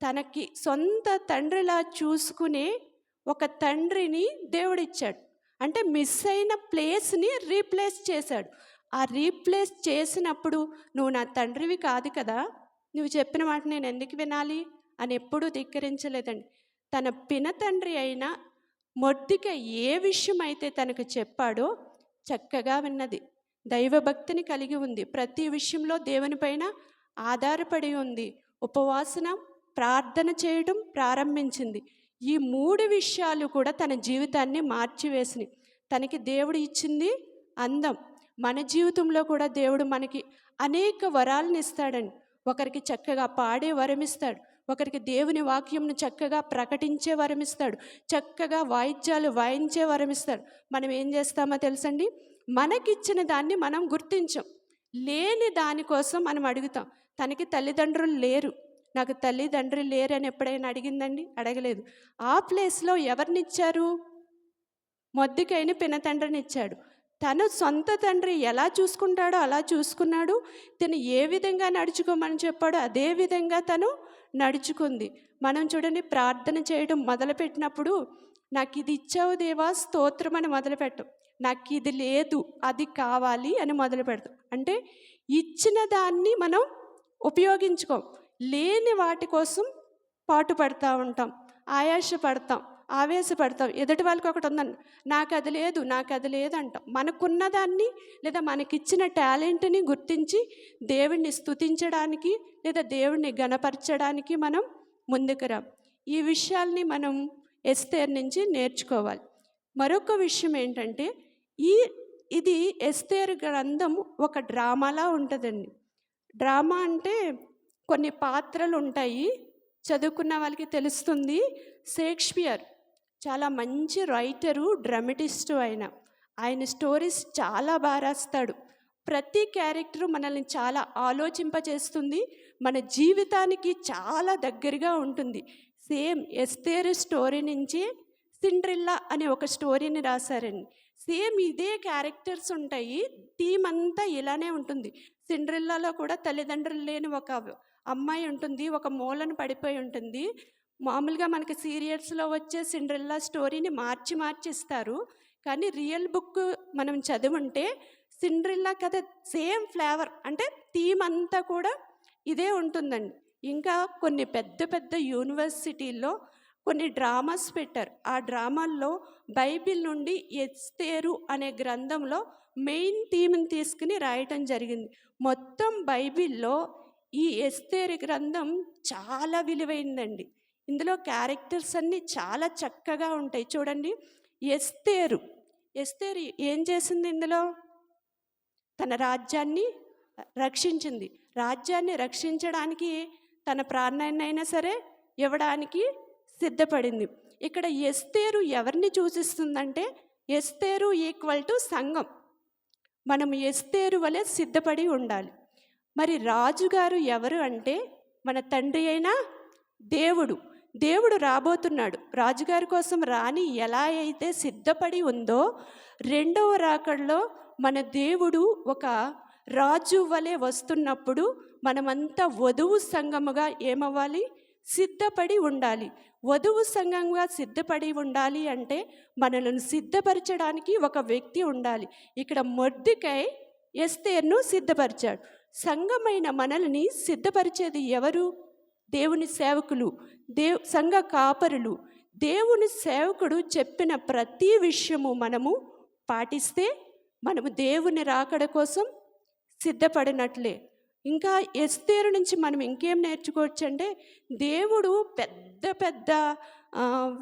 [SPEAKER 9] తనకి సొంత తండ్రిలా చూసుకునే ఒక తండ్రిని దేవుడిచ్చాడు. అంటే మిస్ అయిన ప్లేస్ని రీప్లేస్ చేశాడు. ఆ రీప్లేస్ చేసినప్పుడు నువ్వు నా తండ్రివి కాదు కదా, నువ్వు చెప్పిన మాట నేను ఎందుకు వినాలి అని ఎప్పుడూ ధిక్కరించలేదండి. తన పినతండ్రి అయిన మొర్దెకై ఏ విషయం అయితే తనకు చెప్పాడో చక్కగా విన్నది. దైవభక్తిని కలిగి ఉంది. ప్రతి విషయంలో దేవునిపైన ఆధారపడి ఉంది. ఉపవాసన, ప్రార్థన చేయడం ప్రారంభించింది. ఈ 3 విషయాలు కూడా తన జీవితాన్ని మార్చివేసినాయి. తనకి దేవుడు ఇచ్చింది అందం. మన జీవితంలో కూడా దేవుడు మనకి అనేక వరాలను ఇస్తాడండి. ఒకరికి చక్కగా పాడే వరం ఇస్తాడు, ఒకరికి దేవుని వాక్యంను చక్కగా ప్రకటించే వరం ఇస్తాడు, చక్కగా వాయిద్యాలు వాయించే వరం ఇస్తాడు. మనం ఏం చేస్తామో తెలుసండి, మనకిచ్చిన దాన్ని మనం గుర్తించం, లేని దానికోసం మనం అడుగుతాం. తనకి తల్లిదండ్రులు లేరు, నాకు తల్లిదండ్రులు లేరు అని ఎప్పుడైనా అడిగిందండి? అడగలేదు. ఆ ప్లేస్లో ఎవరినిచ్చారు? మొర్దెకైని పినతండ్రిని ఇచ్చాడు. తను సొంత తండ్రి ఎలా చూసుకుంటాడో అలా చూసుకున్నాడు. తను ఏ విధంగా నడుచుకోమని చెప్పాడో అదే విధంగా తను నడుచుకుంది. మనం చూడండి, ప్రార్థన చేయడం మొదలుపెట్టినప్పుడు నాకు ఇది ఇచ్చావు దేవా స్తోత్రం అని మొదలుపెట్టం. నాకు ఇది లేదు, అది కావాలి అని మొదలు పెడతాం. అంటే ఇచ్చిన దాన్ని మనం ఉపయోగించుకోం, లేని వాటి కోసం పాటుపడతా ఉంటాం, ఆయాసపడతాం, ఆవేశపడతాం. ఎదుటి వాళ్ళకి ఒకటి ఉందండి, నాకు అది లేదు, నాకు అది లేదు అంటాం. మనకున్న దాన్ని లేదా మనకిచ్చిన టాలెంట్ని గుర్తించి దేవుణ్ణి స్తుతించడానికి లేదా దేవుణ్ణి గణపరచడానికి మనం ముందుకు రాం. ఈ విషయాల్ని మనం ఎస్తేరు నుంచి నేర్చుకోవాలి. మరొక విషయం ఏంటంటే, ఇది ఎస్తేరు గ్రంథం ఒక డ్రామాలా ఉంటుందండి. డ్రామా అంటే కొన్ని పాత్రలు ఉంటాయి, చదువుకున్న వాళ్ళకి తెలుస్తుంది. షేక్స్పియర్ చాలా మంచి రైటరు, డ్రామటిస్టు. ఆయన స్టోరీస్ చాలా బాగా రాస్తాడు. ప్రతి క్యారెక్టరు మనల్ని చాలా ఆలోచింపజేస్తుంది, మన జీవితానికి చాలా దగ్గరగా ఉంటుంది. సేమ్ ఎస్తేరు స్టోరీ నుంచి సిండ్రెల్లా అనే ఒక స్టోరీని రాశారండి. సేమ్ ఇదే క్యారెక్టర్స్ ఉంటాయి, థీమ్ అంతా ఇలానే ఉంటుంది. సిండ్రెల్లాలో కూడా తల్లిదండ్రులు లేని ఒక అమ్మాయి ఉంటుంది, ఒక మూలను పడిపోయి ఉంటుంది. మామూలుగా మనకి సీరియల్స్లో వచ్చే సిండ్రెల్లా స్టోరీని మార్చిస్తారు. కానీ రియల్ బుక్ మనం చదువుంటే సిండ్రెల్లా కథ సేమ్ ఫ్లేవర్, అంటే థీమ్ అంతా కూడా ఇదే ఉంటుందండి. ఇంకా కొన్ని పెద్ద పెద్ద యూనివర్సిటీల్లో కొన్ని డ్రామాస్ పెట్టారు. ఆ డ్రామాల్లో బైబిల్ నుండి ఎస్తేరు అనే గ్రంథంలో మెయిన్ థీమ్ని తీసుకుని రాయటం జరిగింది. మొత్తం బైబిల్లో ఈ ఎస్తేరు గ్రంథం చాలా విలువైందండి. ఇందులో క్యారెక్టర్స్ అన్నీ చాలా చక్కగా ఉంటాయి. చూడండి, ఎస్తేరు ఏం చేసింది? ఇందులో తన రాజ్యాన్ని రక్షించింది. రాజ్యాన్ని రక్షించడానికి తన ప్రాణాన్నైనా సరే ఇవ్వడానికి సిద్ధపడింది. ఇక్కడ ఎస్తేరు ఎవరిని సూచిస్తుందంటే, ఎస్తేరు ఈక్వల్ టు సంఘం. మనం ఎస్తేరు వలె సిద్ధపడి ఉండాలి. మరి రాజుగారు ఎవరు అంటే, మన తండ్రి అయిన దేవుడు రాబోతున్నాడు. రాజుగారి కోసం రాణి ఎలా అయితే సిద్ధపడి ఉందో, రెండవ రాకడలో మన దేవుడు ఒక రాజు వలె వస్తున్నప్పుడు మనమంతా వధువు సంఘముగా ఏమవ్వాలి? సిద్ధపడి ఉండాలి. వధువు సంఘంగా సిద్ధపడి ఉండాలి అంటే మనలను సిద్ధపరచడానికి ఒక వ్యక్తి ఉండాలి. ఇక్కడ మొర్దెకై ఎస్తేర్ను సిద్ధపరిచాడు. సంఘమైన మనల్ని సిద్ధపరిచేది ఎవరు? దేవుని సేవకులు, సంఘ కాపరులు. దేవుని సేవకుడు చెప్పిన ప్రతి విషయము మనము పాటిస్తే మనము దేవుని రాకడ కోసం సిద్ధపడినట్లే. ఇంకా ఎస్తేరు నుంచి మనం ఇంకేం నేర్చుకోవచ్చు అంటే, దేవుడు పెద్ద పెద్ద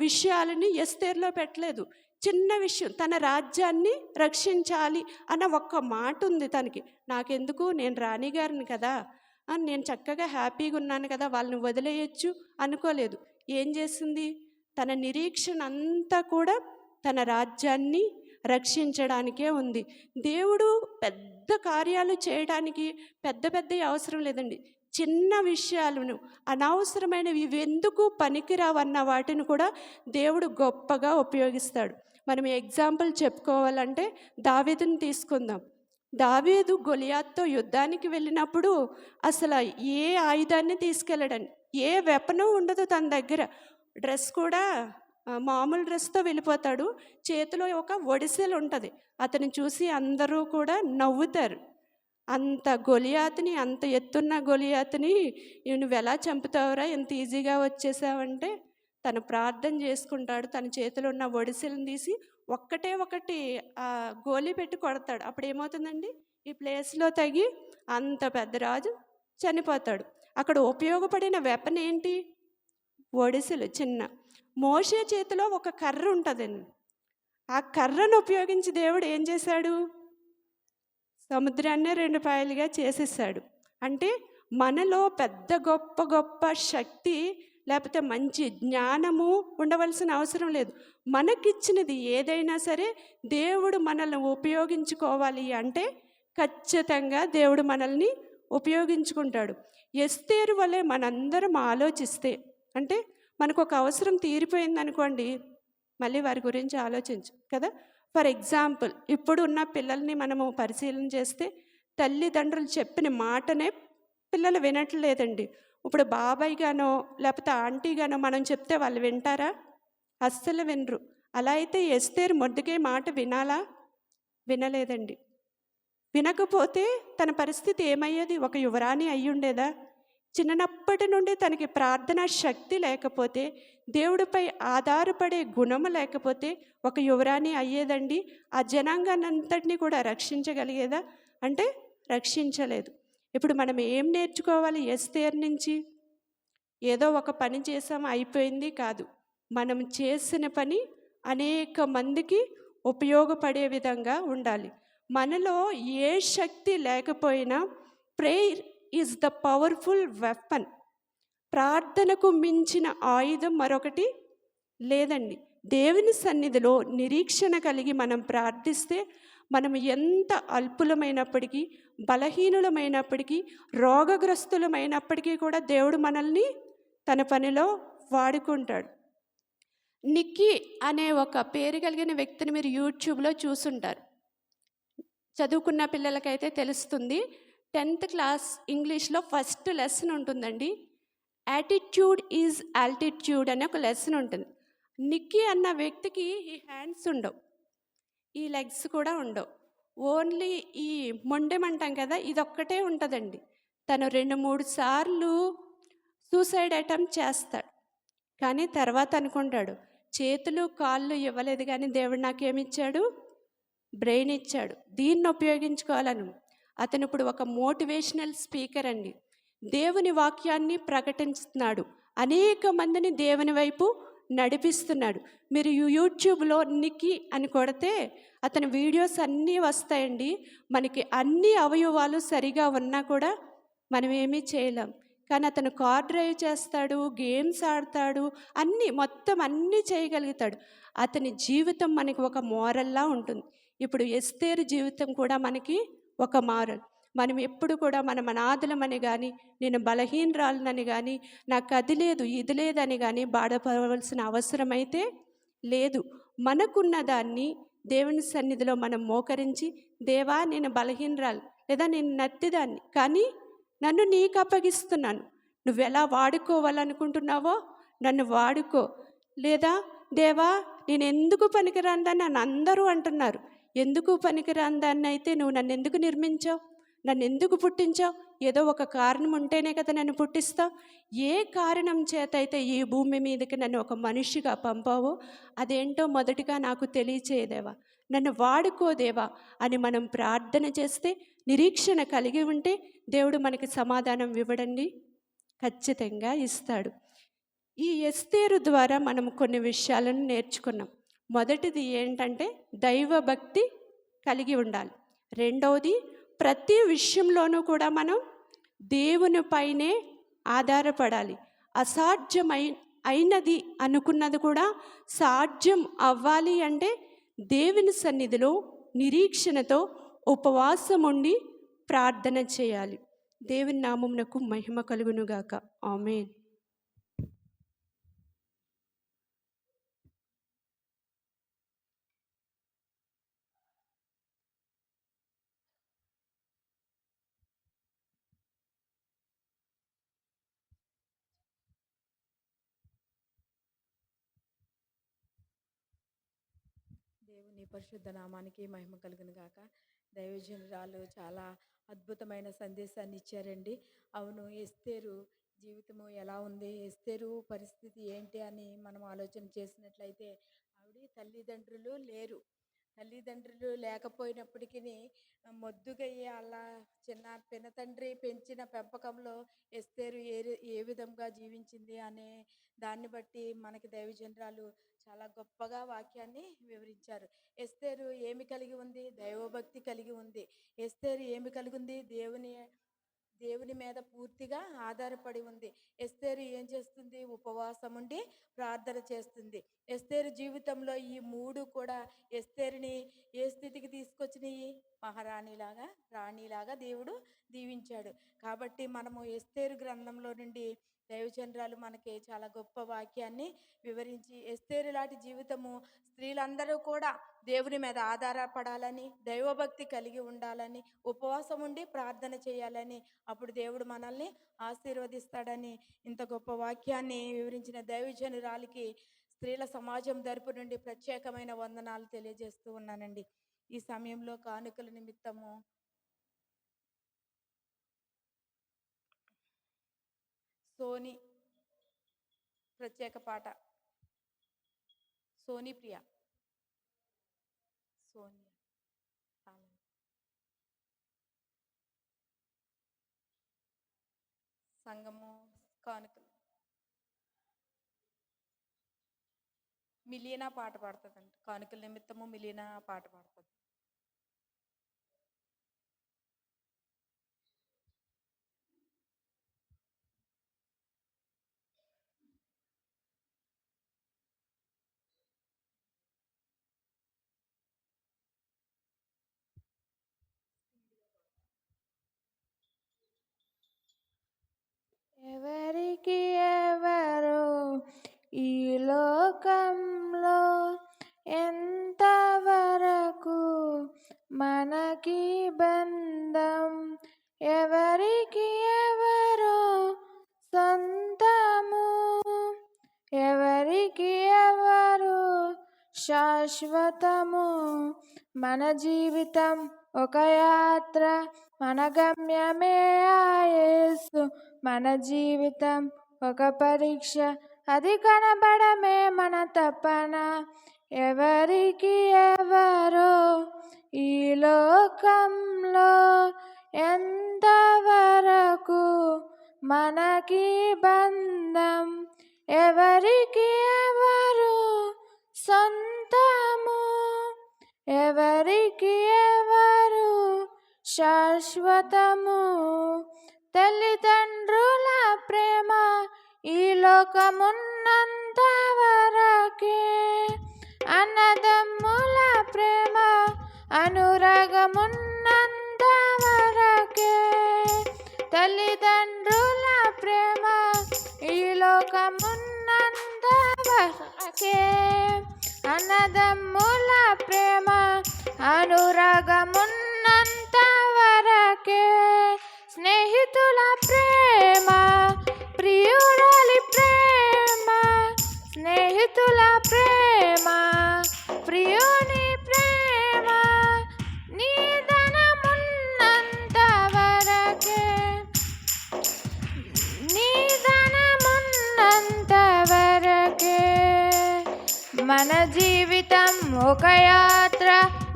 [SPEAKER 9] విషయాలని ఎస్తేరులో పెట్టలేదు. చిన్న విషయం, తన రాజ్యాన్ని రక్షించాలి అన్న ఒక్క మాట ఉంది తనకి. నాకెందుకు, నేను రాణిగారిని కదా, నేను చక్కగా హ్యాపీగా ఉన్నాను కదా, వాళ్ళని వదిలేయచ్చు అనుకోలేదు. ఏం చేసింది? తన నిరీక్షణ అంతా కూడా తన రాజ్యాన్ని రక్షించడానికే ఉంది. దేవుడు పెద్ద కార్యాలు చేయడానికి పెద్ద పెద్దవి అవసరం లేదండి. చిన్న విషయాలను, అనవసరమైనవి, ఇవెందుకు పనికిరావన్న వాటిని కూడా దేవుడు గొప్పగా ఉపయోగిస్తాడు. మనం ఎగ్జాంపుల్ చెప్పుకోవాలంటే దావీదుని తీసుకుందాం. దావీదు గొలియాత్తో యుద్ధానికి వెళ్ళినప్పుడు అసలు ఏ ఆయుధాన్ని తీసుకెళ్ళడండి, ఏ వెపను ఉండదు తన దగ్గర. డ్రెస్ కూడా మామూలు డ్రెస్తో వెళ్ళిపోతాడు. చేతిలో ఒక ఒడిసెలు ఉంటుంది. అతను చూసి అందరూ కూడా నవ్వుతారు. అంత గొలియాతుని, అంత ఎత్తున్న గొలియాతుని నువ్వు ఎలా చంపుతావురా, ఎంత ఈజీగా వచ్చేసావంటే తను ప్రార్థన చేసుకుంటాడు. తన చేతిలో ఉన్న ఒడిసెలను తీసి ఒకటి గోలి పెట్టి కొడతాడు. అప్పుడు ఏమవుతుందండి? ఈ ప్లేస్లో తగి అంత పెద్ద రాజు చనిపోతాడు. అక్కడ ఉపయోగపడిన వెపన్ ఏంటి? ఒడిసెలు చిన్న. మోషే చేతిలో ఒక కర్ర ఉంటుందండి. ఆ కర్రను ఉపయోగించి దేవుడు ఏం చేశాడు? సముద్రాన్నే 2 పాయలుగా చేసేసాడు. అంటే మనలో పెద్ద గొప్ప గొప్ప శక్తి లేకపోతే మంచి జ్ఞానము ఉండవలసిన అవసరం లేదు. మనకిచ్చినది ఏదైనా సరే దేవుడు మనల్ని ఉపయోగించుకోవాలి అంటే ఖచ్చితంగా దేవుడు మనల్ని ఉపయోగించుకుంటాడు. ఎస్తేరు వలె మనందరం ఆలోచిస్తే, అంటే మనకు ఒక అవసరం తీరిపోయింది అనుకోండి, మళ్ళీ వారి గురించి ఆలోచించు కదా. ఫర్ ఎగ్జాంపుల్, ఇప్పుడు ఉన్న పిల్లల్ని మనము పరిశీలన చేస్తే తల్లిదండ్రులు చెప్పిన మాటనే పిల్లలు వినట్లేదండి. ఇప్పుడు బాబాయ్ గానో లేకపోతే ఆంటీ గానో మనం చెప్తే వాళ్ళు వింటారా? అస్సలు వినరు. అలా అయితే ఎస్తేరు మొర్దెకై మాట వినాలా? వినలేదండి. వినకపోతే తన పరిస్థితి ఏమయ్యేది? ఒక యువరాణి అయి ఉండేదా? చిన్నప్పటి నుండి తనకి ప్రార్థనా శక్తి లేకపోతే, దేవుడిపై ఆధారపడే గుణము లేకపోతే ఒక యువరాణి అయ్యేదండి? ఆ జనాంగాన్నంతటినీ కూడా రక్షించగలిగేదా? అంటే రక్షించలేదు. ఇప్పుడు మనం ఏం నేర్చుకోవాలి ఎస్తేరు నుంచి? ఏదో ఒక పని చేసాం అయిపోయింది కాదు. మనం చేసిన పని అనేక మందికి ఉపయోగపడే విధంగా ఉండాలి. మనలో ఏ శక్తి లేకపోయినా prayer is the powerful weapon. ప్రార్థనకు మించిన ఆయుధం మరొకటి లేదండి. దేవుని సన్నిధిలో నిరీక్షణ కలిగి మనం ప్రార్థిస్తే, మనం ఎంత అల్పులమైనప్పటికీ, బలహీనులమైనప్పటికీ, రోగగ్రస్తులమైనప్పటికీ కూడా దేవుడు మనల్ని తన పనిలో వాడుకుంటాడు. నిక్కీ అనే ఒక పేరు కలిగిన వ్యక్తిని మీరు యూట్యూబ్లో చూసుంటారు. చదువుకున్న పిల్లలకైతే తెలుస్తుంది. 10th క్లాస్ ఇంగ్లీష్లో ఫస్ట్ లెసన్ ఉంటుందండి. యాటిట్యూడ్ ఈజ్ ఆల్టిట్యూడ్ అనే ఒక లెసన్ ఉంటుంది. నిక్కీ అన్న వ్యక్తికి ఈ హ్యాండ్స్ ఉండవు, ఈ లెగ్స్ కూడా ఉండవు. ఓన్లీ ఈ మొండెమంటాం కదా, ఇదొక్కటే ఉంటుందండి. తను 2-3 సార్లు సూసైడ్ అటెంప్ట్ చేస్తాడు. కానీ తర్వాత అనుకుంటాడు, చేతులు కాళ్ళు ఇవ్వలేదు కానీ దేవుడు నాకేమిచ్చాడు? బ్రెయిన్ ఇచ్చాడు. దీన్ని ఉపయోగించుకోవాలను. అతను ఇప్పుడు ఒక మోటివేషనల్ స్పీకర్ అండి. దేవుని వాక్యాన్ని ప్రకటిస్తున్నాడు. అనేక మందిని దేవుని వైపు నడిపిస్తున్నాడు. మీరు యూట్యూబ్లో నిక్కీ అని కొడితే అతని వీడియోస్ అన్నీ వస్తాయండి. మనకి అన్ని అవయవాలు సరిగా ఉన్నా కూడా మనం ఏమీ చేయలేం. కానీ అతను కార్ డ్రైవ్ చేస్తాడు, గేమ్స్ ఆడతాడు, మొత్తం అన్నీ చేయగలుగుతాడు. అతని జీవితం మనకి ఒక మోరల్లా ఉంటుంది. ఇప్పుడు ఎస్తేరు జీవితం కూడా మనకి ఒక మోరల్. మనం ఎప్పుడు కూడా మనం అనాథలమని కానీ, నేను బలహీనరాలనని కానీ, నాకు అది లేదు ఇది లేదని కానీ బాధపడవలసిన అవసరం అయితే లేదు. మనకున్న దాన్ని దేవుని సన్నిధిలో మనం మోకరించి, దేవా నేను బలహీనరాలు లేదా నేను నత్తిదాన్ని, కానీ నన్ను నీకు అప్పగిస్తున్నాను, నువ్వెలా వాడుకోవాలనుకుంటున్నావో నన్ను వాడుకో. లేదా దేవా నేను ఎందుకు పనికిరాందని నన్ను అందరూ అంటున్నారు, ఎందుకు పనికిరాందాన్ని అయితే నువ్వు నన్ను ఎందుకు నిర్మించావు, నన్ను ఎందుకు పుట్టించావు? ఏదో ఒక కారణం ఉంటేనే కదా నన్ను పుట్టిస్తావు. ఏ కారణం చేత అయితే ఈ భూమి మీదకి నన్ను ఒక మనిషిగా పంపావో అదేంటో మొదటిగా నాకు తెలియచేయదేవా, నన్ను వాడుకోదేవా అని మనం ప్రార్థన చేస్తే, నిరీక్షణ కలిగి ఉంటే దేవుడు మనకి సమాధానం ఇవ్వడండి, ఖచ్చితంగా ఇస్తాడు. ఈ ఎస్తేరు ద్వారా మనం కొన్ని విషయాలను నేర్చుకున్నాం. మొదటిది ఏంటంటే దైవభక్తి కలిగి ఉండాలి. రెండవది ప్రతి విషయంలోనూ కూడా మనం దేవుని పైనే ఆధారపడాలి. అయినది అనుకున్నది కూడా సాధ్యం అవ్వాలి అంటే దేవుని సన్నిధిలో నిరీక్షణతో ఉపవాసం ఉండి ప్రార్థన చేయాలి. దేవుని నామమునకు మహిమ కలుగునుగాక. ఆమేన్.
[SPEAKER 1] దేవుని పరిశుద్ధ నామానికి మహిమ కలుగును గాక. దైవజనురాలు చాలా అద్భుతమైన సందేశాన్ని ఇచ్చారండి. అవును, ఎస్తేరు జీవితము ఎలా ఉంది, ఎస్తేరు పరిస్థితి ఏంటి అని మనం ఆలోచన చేసినట్లయితే ఆవిడ తల్లిదండ్రులు లేకపోయినప్పటికీ మొద్దుగయ్యి అలా చిన్న పినతండ్రి పెంచిన పెంపకంలో ఎస్తేరు ఏ విధంగా జీవించింది అనే దాన్ని బట్టి మనకి దైవజనరాలు చాలా గొప్పగా వాక్యాన్ని వివరించారు. ఎస్తేరు ఏమి కలిగి ఉంది? దైవభక్తి కలిగి ఉంది. ఎస్తేరు ఏమి కలిగి ఉంది? దేవుని మీద పూర్తిగా ఆధారపడి ఉంది. ఎస్తేరు ఏం చేస్తుంది? ఉపవాసం ఉండి ప్రార్థన చేస్తుంది. ఎస్తేరు జీవితంలో ఈ మూడు కూడా ఎస్తేరుని ఏ స్థితికి తీసుకొచ్చినాయి? రాణిలాగా దేవుడు దీవించాడు. కాబట్టి మనము ఎస్తేరు గ్రంథంలో నుండి దైవచంద్రాలు మనకి చాలా గొప్ప వాక్యాన్ని వివరించి, ఎస్తేరు లాంటి జీవితము స్త్రీలందరూ కూడా దేవుని మీద ఆధారపడాలని, దైవభక్తి కలిగి ఉండాలని, ఉపవాసం ఉండి ప్రార్థన చేయాలని, అప్పుడు దేవుడు మనల్ని ఆశీర్వదిస్తాడని ఇంత గొప్ప వాక్యాన్ని వివరించిన దైవజనురాలికి స్త్రీల సమాజం తరపు నుండి ప్రత్యేకమైన వందనాలు తెలియజేస్తూ ఉన్నానండి. ఈ సమయంలో కానుకల నిమిత్తము సోని ప్రత్యేక పాట, సోని ప్రియా, సోనియా సంఘము కానుకలు. మిలీనా పాట పాడుతుందండి. కానుకల నిమిత్తము మిలీనా పాట పాడుతుంది.
[SPEAKER 10] ఎవరికి ఎవరు ఈ లోకంలో, ఎంతవరకు మనకి బంధం, ఎవరికి ఎవరు సొంతము, ఎవరికి ఎవరు శాశ్వతము. మన జీవితం ఒక యాత్ర, మన గమ్యమే ఆ యేసు. మన జీవితం ఒక పరీక్ష, అది కనబడమే మన తపన. ఎవరికి ఎవరో ఈ లోకంలో, ఎంతవరకు మనకి బంధం, ఎవరికి ఎవరు సొంతము, ఎవరికి ఎవరు శాశ్వతము. తల్లిదండ్రుల ప్రేమ ఈ లోకమున్నంత వరకే, అన్నదమ్ముల ప్రేమ అనురాగమున్నంత వరకే. తల్లిదండ్రుల ప్రేమ ఈ లోకమున్నంత వరకే, అన్నదమ్ముల ప్రేమ అనురాగమున్నంత వరకే. స్నేహితుల ప్రేమ మన జీవితం ఒక యాత్ర,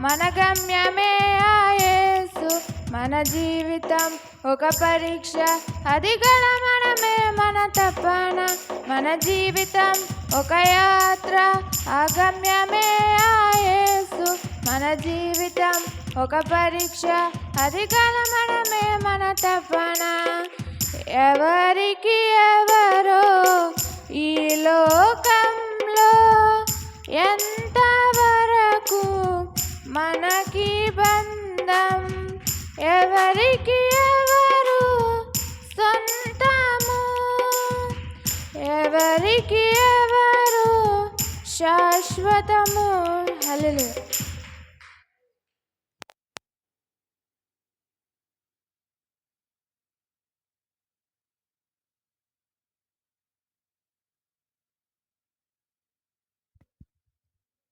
[SPEAKER 10] మన గమ్యమే ఆ యేసు. మన జీవితం ఒక పరీక్ష, అది గెలవడమే మన తపన. మన జీవితం ఒక యాత్ర, ఆ గమ్యమే ఆ యేసు. మన జీవితం ఒక పరీక్ష, అది గెలవడమే మన తపన. ఎవరికి ఎవరో ఈ లోకంలో ఎంతవరకు మనకి బంధం, ఎవరికి ఎవరు సొంతము, ఎవరికి ఎవరు శాశ్వతము. హల్లెలూయా.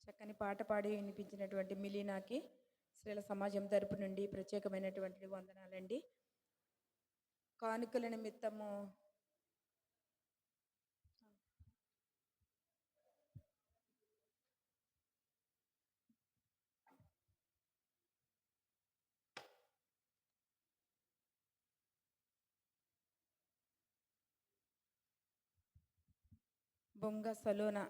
[SPEAKER 1] చక్కని పాట పాడి వినిపించినటువంటి మిలీనాకి స్త్రీల సమాజం తరపు నుండి ప్రత్యేకమైనటువంటి వందనాలండి. కానుకల నిమిత్తము బొంగ సలోనా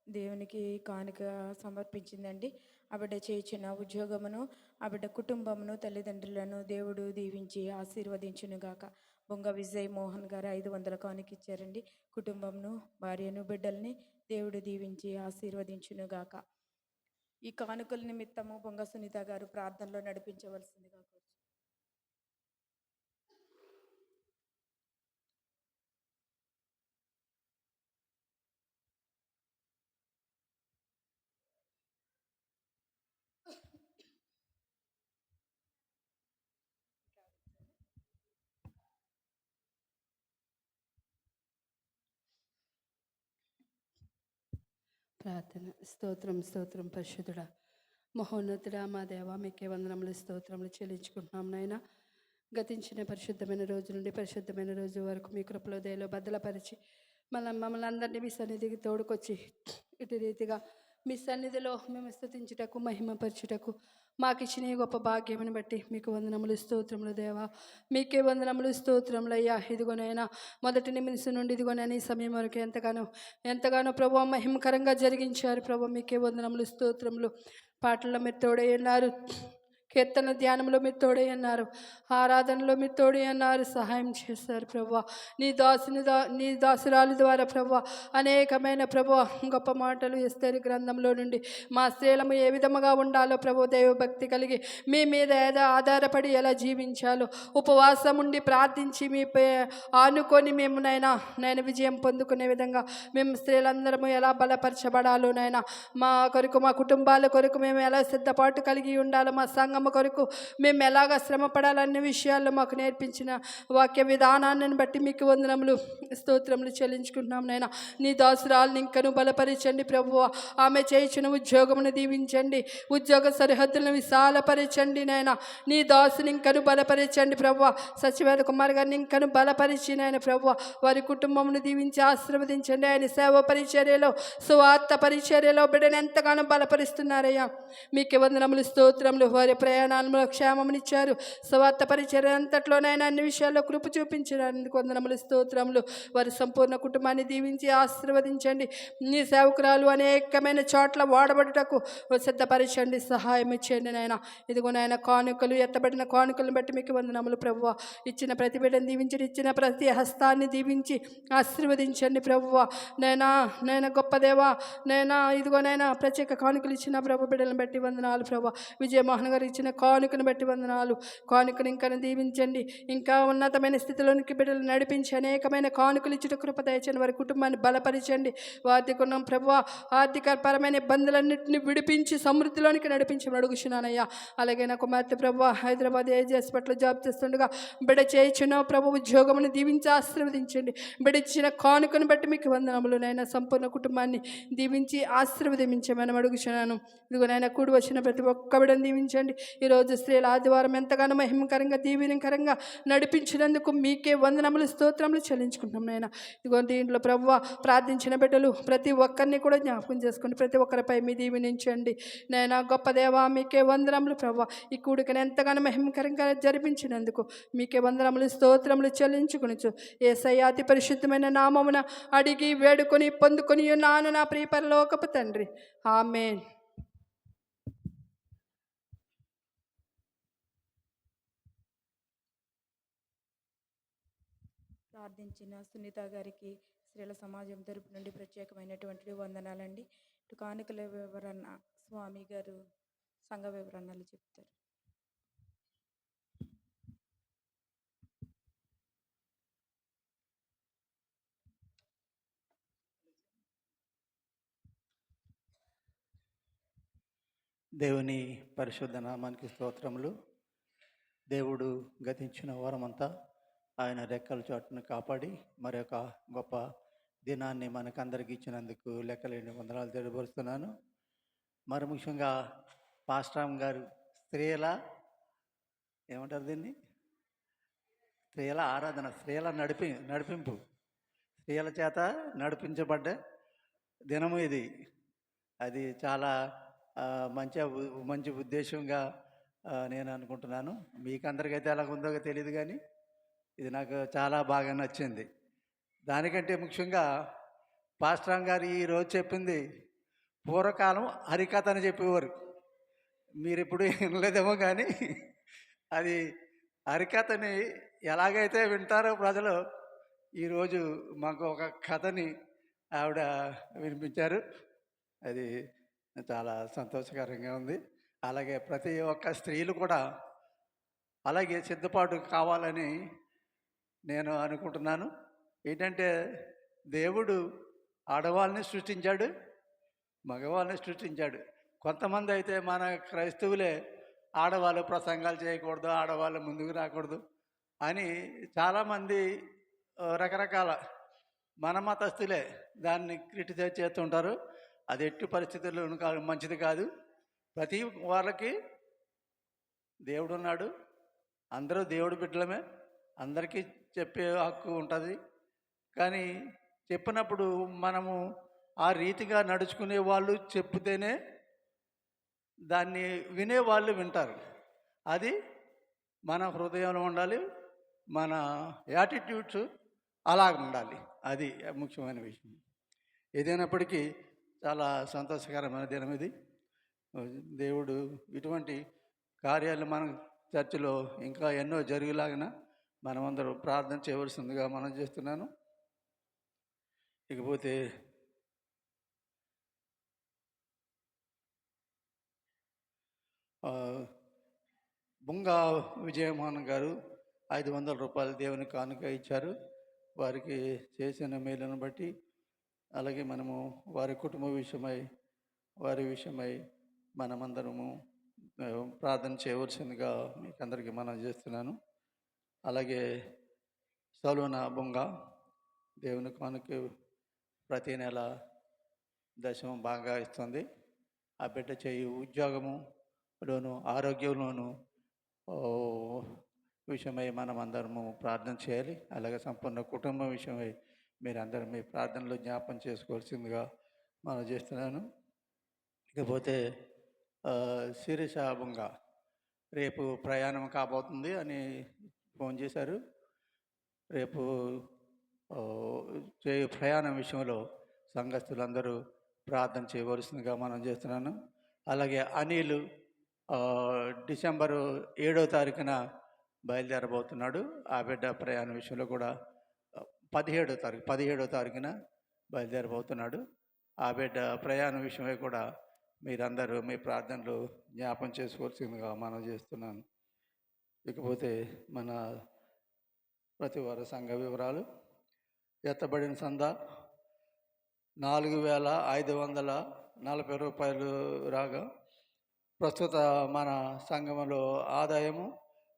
[SPEAKER 1] దేవునికి కానుక సమర్పించిందండి. ఆవిడ చేయించిన ఉద్యోగమును, ఆవిడ కుటుంబమును, తల్లిదండ్రులను దేవుడు దీవించి ఆశీర్వదించునుగాక. బొంగ విజయ్ మోహన్ గారు 500 కానుక ఇచ్చారండి. కుటుంబంను, భార్యను, బిడ్డల్ని దేవుడు దీవించి ఆశీర్వదించునుగాక. ఈ కానుకల నిమిత్తము బొంగ సునీత గారు ప్రార్థనలో నడిపించవలసిందిగా కోరుచున్నాను.
[SPEAKER 4] ప్రార్థన. స్తోత్రం స్తోత్రం పరిశుద్ధుడా మహోన్నతుడా మా దేవ, మీకే వందనములు స్తోత్రములు చెల్లించుకుంటున్నాం నాయన. గతించిన పరిశుద్ధమైన రోజు నుండి పరిశుద్ధమైన రోజు వరకు మీ కృపలో దయలో బద్దలపరిచి మమ్మల్ని అందరినీ మీ సన్నిధికి తోడుకొచ్చి ఇటు రీతిగా మీ సన్నిధిలో మేము స్తుతించుటకు, మహిమపరచుటకు మాకు ఇచ్చిన ఈ గొప్ప భాగ్యమును బట్టి మీకు వందనములు స్తోత్రములు దేవా. మీకే వందనములు స్తోత్రములు అయ్యా. ఇదిగోనైనా మొదటి నిమిషం నుండి ఇదిగోనైనా ఈ సమయం వరకు ఎంతగానో ప్రభు మహిమకరంగా జరిగించారు ప్రభు. మీకే వందనములు స్తోత్రములు. పాటల్లో మీరు తోడై ఉన్నారు, కీర్తన ధ్యానంలో మీరు తోడై అన్నారు, ఆరాధనలో మీరు తోడై అన్నారు, సహాయం చేస్తారు ప్రభు. నీ దాసురాలు ద్వారా ప్రభు అనేకమైన ప్రభు గొప్ప మాటలు ఎస్తేరు గ్రంథంలో నుండి మా స్త్రీలము ఏ విధముగా ఉండాలో ప్రభు, దైవభక్తి కలిగి మీ మీద ఆధారపడి ఎలా జీవించాలో, ఉపవాసం ఉండి ప్రార్థించి మీ ఆనుకొని మేము నేను విజయం పొందుకునే విధంగా మేము స్త్రీలందరము ఎలా బలపరచబడాలో నాయన, మా కొరకు మా కుటుంబాల కొరకు మేము ఎలా సిద్ధపాటు కలిగి ఉండాలో, మా సంఘం కొరకు మేము ఎలాగ శ్రమ పడాలనే విషయాల్లో మాకు నేర్పించిన వాక్య విధానాన్ని బట్టి మీకు వందనములు స్తోత్రములు చెల్లించుకుంటున్నాం నాయన. నీ దాసురాలను ఇంకను బలపరచండి ప్రభువా. ఆమె చేయించిన ఉద్యోగమును దీవించండి, ఉద్యోగ సరిహద్దులను విశాలపరచండి నాయన. నీ దాసుని ఇంకను బలపరచండి ప్రభువా. సచివేద కుమార్ గారిని ఇంకను బలపరిచి నాయన ప్రభువా, వారి కుటుంబమును దీవించి ఆశీర్వదించండి. ఆయన సేవ పరిచర్యలో, సువార్త పరిచర్యలో బిడ్డను ఎంతగానో బలపరుస్తున్నారయ్యా. మీకే వందనములు స్తోత్రములు. వారి ప్రయాణాలలో క్షేమమునిచ్చారు, స్వార్థ పరిచర్య అంతట్లోనైనా అన్ని విషయాల్లో కృప చూపించడానికి వందనములు స్తోత్రములు. వారి సంపూర్ణ కుటుంబాన్ని దీవించి ఆశీర్వదించండి. నీ సేవకురాలు అనేకమైన చోట్ల వాడబడుటకు సిద్ధపరచండి, సహాయం ఇచ్చేయండి నాయన. ఇదిగో నాయన కానుకలు, ఎత్తబడిన కానుకలను బట్టి మీకు వందనములు ప్రభువా. ఇచ్చిన ప్రతి బిడ్డను దీవించండి, ఇచ్చిన ప్రతి హస్తాన్ని దీవించి ఆశీర్వదించండి ప్రభువా. నైనా గొప్ప దేవా, ఇదిగో నైనా ప్రత్యేక కానుకలు ఇచ్చిన ప్రభు బిడ్డలను బట్టి వందనాలు ప్రభా. విజయమోహన్ గారు ఇచ్చిన కానుకను బట్టి వందనాలు. కానుకను ఇంకా దీవించండి, ఇంకా ఉన్నతమైన స్థితిలోనికి బిడ్డలు నడిపించి అనేకమైన కానుకలు ఇచ్చిన కృప దయచండి. వారి కుటుంబాన్ని బలపరచండి. వారికున్నాం ప్రభు ఆర్థిక పరమైన ఇబ్బందులన్నింటినీ విడిపించి సమృద్ధిలోనికి నడిపించమని అడుగుచున్నానయ్యా. అలాగే నా కుమార్తె ప్రభు హైదరాబాద్ ఏజీ హాస్పిటల్లో జాబ్ చేస్తుండగా బిడ్డ చేయించిన ప్రభు ఉద్యోగమును దీవించి ఆశీర్వదించండి. బిడ్డ ఇచ్చిన కానుకను బట్టి మీకు వందనములు నైనా. సంపూర్ణ కుటుంబాన్ని దీవించి ఆశీర్వదించమని అడుగుచున్నాను. ఇదిగో నాయన కూడి వచ్చిన ప్రతి ఒక్క బిడ్డను దీవించండి. ఈరోజు స్త్రీల ఆదివారం ఎంతగానో మహిమకరంగా దీవెనకరంగా నడిపించినందుకు మీకే వందనములు స్తోత్రములు చెల్లించుకుంటున్నాం నాయన. ఇదిగో దీంట్లో ప్రభువా ప్రార్థించిన బిడ్డలు ప్రతి ఒక్కరిని కూడా జ్ఞాపకం చేసుకోండి, ప్రతి ఒక్కరిపై మీ దీవెనించండి నాయన. గొప్ప దేవా మీకే వందనములు ప్రభువా. ఈ కూడికను ఎంతగానో మహిమకరంగా జరిపించినందుకు మీకే వందనములు స్తోత్రములు చెల్లించుకొనుచు యేసయ్య అతి పరిశుద్ధమైన నామమున అడిగి వేడుకొని పొందుకొని ఉన్నాను నా ప్రియ పరలోకపు తండ్రి. ఆమేన్.
[SPEAKER 1] ప్రార్థించిన సునీత గారికి స్త్రీల సమాజం తరపు నుండి ప్రత్యేకమైనటువంటి వందనాలండి. ఇటు కానుకల వివరణ స్వామి గారు సంఘ వివరణలు చెప్తారు.
[SPEAKER 11] దేవుని పరిశుద్ధ నామానికి స్తోత్రములు. దేవుడు గతించిన వారమంతా ఆయన రెక్కల చాటును కాపాడి మరొక గొప్ప దినాన్ని మనకందరికి ఇచ్చినందుకు లెక్కలేని వందనాలు తెలియపరుస్తున్నాను. మరి ముఖ్యంగా పాస్టర్ గారు ఏమంటారు దీన్ని, స్త్రీల ఆరాధన, స్త్రీల నడిపింపు, స్త్రీల చేత నడిపించబడ్డ దినము ఇది. అది చాలా మంచి ఉద్దేశంగా నేను అనుకుంటున్నాను. మీకు అందరికైతే ఎలా ఉందో తెలియదు, కానీ ఇది నాకు చాలా బాగా నచ్చింది. దానికంటే ముఖ్యంగా పాస్టర్ గారు ఈరోజు చెప్పింది పూర్వకాలం హరికథ అని చెప్పేవారు. మీరు ఇప్పుడు వినలేదేమో, కానీ అది హరికథని ఎలాగైతే వింటారో ప్రజలు, ఈరోజు మాకు ఒక కథని ఆవిడ వినిపించారు. అది చాలా సంతోషకరంగా ఉంది. అలాగే ప్రతి ఒక్క స్త్రీలు కూడా అలాగే సిద్ధపాటు కావాలని నేను అనుకుంటున్నాను. ఏంటంటే దేవుడు ఆడవాళ్ళని సృష్టించాడు, మగవాళ్ళని సృష్టించాడు. కొంతమంది అయితే మన క్రైస్తవులే ఆడవాళ్ళు ప్రసంగాలు చేయకూడదు, ఆడవాళ్ళు ముందుకు రాకూడదు అని చాలామంది రకరకాల మన మతస్థులే దాన్ని క్రిటిసైజ్ చేస్తుంటారు. అది ఎట్టి పరిస్థితుల్లోనూ మంచిది కాదు. ప్రతి వాళ్ళకి దేవుడు ఉన్నాడు, అందరూ దేవుడి బిడ్డలమే, అందరికీ చెప్పే హక్కు ఉంటుంది. కానీ చెప్పినప్పుడు మనము ఆ రీతిగా నడుచుకునే వాళ్ళు చెప్తేనే దాన్ని వినేవాళ్ళు వింటారు. అది మన హృదయంలో ఉండాలి, మన యాటిట్యూడ్స్ అలాగ ఉండాలి. అది ముఖ్యమైన విషయం. ఏదైనప్పటికీ చాలా సంతోషకరమైన దినం ఇది. దేవుడు ఇటువంటి కార్యాలు మన చర్చిలో ఇంకా ఎన్నో జరిగేలాగిన మనమందరం ప్రార్థన చేయవలసిందిగా మనం చేస్తున్నాను. ఇకపోతే బుంగా విజయమోహన్ గారు 500 రూపాయలు దేవుని కానుక ఇచ్చారు. వారికి చేసిన మేలును బట్టి, అలాగే మనము వారి కుటుంబ విషయమై మనమందరము ప్రార్థన చేయవలసిందిగా మీకు అందరికీ మనం చేస్తున్నాను. అలాగే సలోనా బొంగ దేవుని కానుక ప్రతి నెల దశమం బాగా ఇస్తుంది. ఆ బిడ్డ చేయి ఉద్యోగములోను ఆరోగ్యంలోను విషయమై మనం అందరము ప్రార్థన చేయాలి. అలాగే సంపూర్ణ కుటుంబం విషయమై మీరందరూ మీ ప్రార్థనలో జ్ఞాపం చేసుకోవాల్సిందిగా మనం చేస్తున్నాను. ఇకపోతే శిరీష బొంగ రేపు ప్రయాణం కాబోతుంది అని ఫోన్ చేశారు. రేపు ప్రయాణం విషయంలో సంఘస్థులందరూ ప్రార్థన చేయవలసిందిగా మనం చేస్తున్నాను. అలాగే అనిల్ డిసెంబరు 7వ తారీఖున బయలుదేరబోతున్నాడు. ఆ బిడ్డ ప్రయాణ విషయంలో కూడా 17వ తారీఖున బయలుదేరబోతున్నాడు. ఆ బిడ్డ ప్రయాణ విషయమై కూడా మీరందరూ మీ ప్రార్థనలు జ్ఞాపం చేసుకోవాల్సిందిగా మనం చేస్తున్నాను. ఇకపోతే మన ప్రతివార సంఘ వివరాలు. ఎత్తబడిన సంద 4,540 రూపాయలు రాగా, ప్రస్తుత మన సంఘంలో ఆదాయము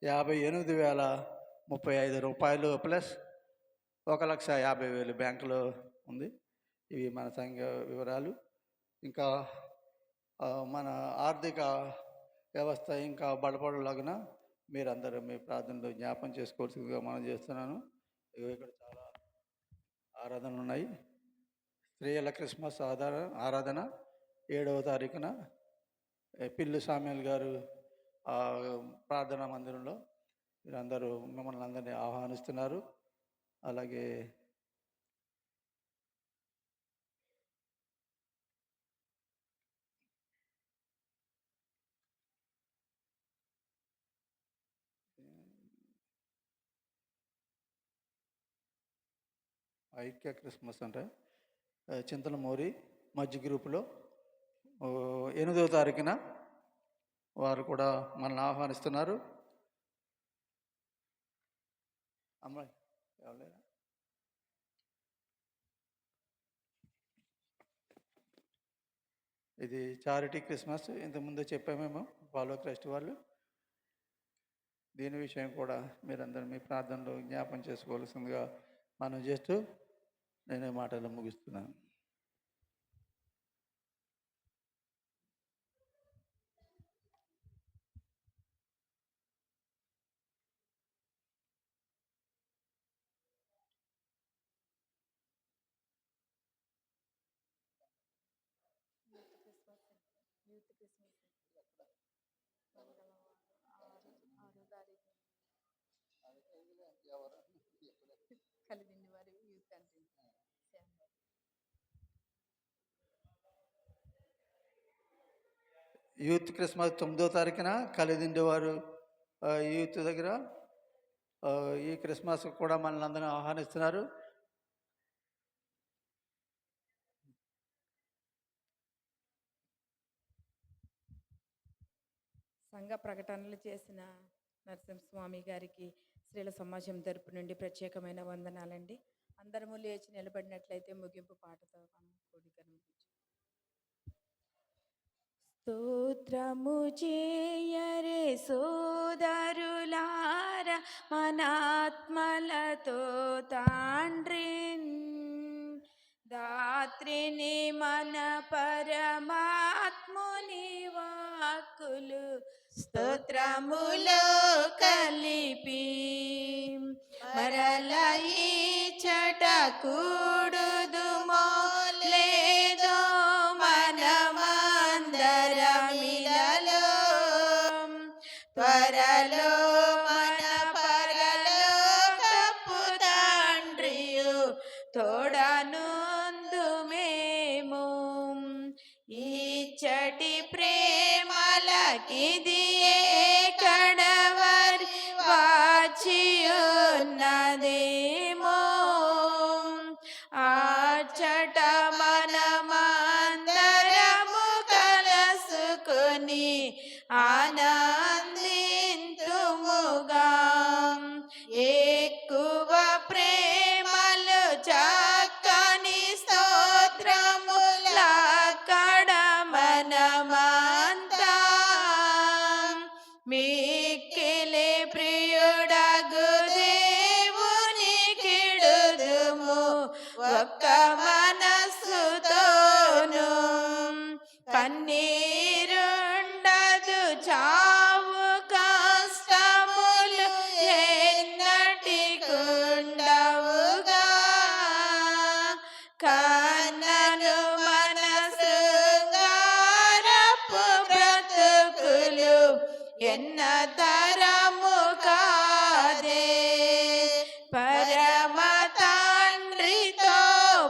[SPEAKER 11] 58,035 రూపాయలు ప్లస్ 1,50,000 బ్యాంకులో ఉంది. ఇవి మన సంఘ వివరాలు. ఇంకా మన ఆర్థిక వ్యవస్థ ఇంకా బలపడలాగిన మీరందరూ మీ ప్రార్థనలో జ్ఞాపం చేసుకోవాల్సిందిగా మనం చేస్తున్నాను. ఇక్కడ చాలా ఆరాధనలు ఉన్నాయి. స్త్రీల క్రిస్మస్ ఆరాధన 7వ తారీఖున పిల్లు సామ్యాల్ గారు ప్రార్థనా మందిరంలో మీరందరూ మిమ్మల్ని అందరినీ ఆహ్వానిస్తున్నారు. అలాగే ఐక్య క్రిస్మస్ అంటే చింతలమూరి మధ్య గ్రూపులో 8వ తారీఖున వారు కూడా మనల్ని ఆహ్వానిస్తున్నారు. అమ్మాయి ఎవరైనా ఇది చారిటీ క్రిస్మస్ ఇంతకుముందు చెప్పామేమో ఫాలో క్రైస్ట్ వాళ్ళు. దీని విషయం కూడా మీరందరూ మీ ప్రార్థనలో జ్ఞాపం చేసుకోవాల్సిందిగా మనం చేస్తూ నేను మాటలు ముగిస్తున్నాను. యూత్ క్రిస్మస్ 9వ తారీఖున కలిదిండి వారు యూత్ దగ్గర ఈ క్రిస్మస్ కూడా మనల్ని అందరినీ ఆహ్వానిస్తున్నారు.
[SPEAKER 1] సంఘ ప్రకటనలు చేసిన నరసింహస్వామి గారికి స్త్రీల సమాజం తరపు నుండి ప్రత్యేకమైన వందనాలండి. అందరము లేచి నిలబడినట్లయితే ముగింపు పాటతో మనం కూడికను స్తోత్రము చేయరే సోదరులార మనాత్మలతో తాండ్రిన్ దాత్రిని మన పరమాత్ముని వాక్కులు
[SPEAKER 6] స్తోత్రములో కలిపి మరల ఈ చట కూడుదుమో లేదో మనమందరమిలలో త్వరలో మన పరలోకపు తండ్రియు
[SPEAKER 1] తోడనుందు మేము
[SPEAKER 6] ఈచటి ప్రేమలకిది కడవరి వాచియున్నదేమో ఆచట మనమందరము కలసుకొని ఆనందింతుముగా ఎక్కువ ప్రేమలు చక్కని స్తోత్రముల కడమనమంతా మిక్కిలి ప్రియుడగు దేవుని కిడుదుము ఒక్క మనస్సుతోను కన్నీరుండదు చావు కష్టములు ఎన్నటికుండవుగా కన్నను మన శృంగారపు బ్రతుకులు ఎన్న తరము కాదే పరమ తండ్రితో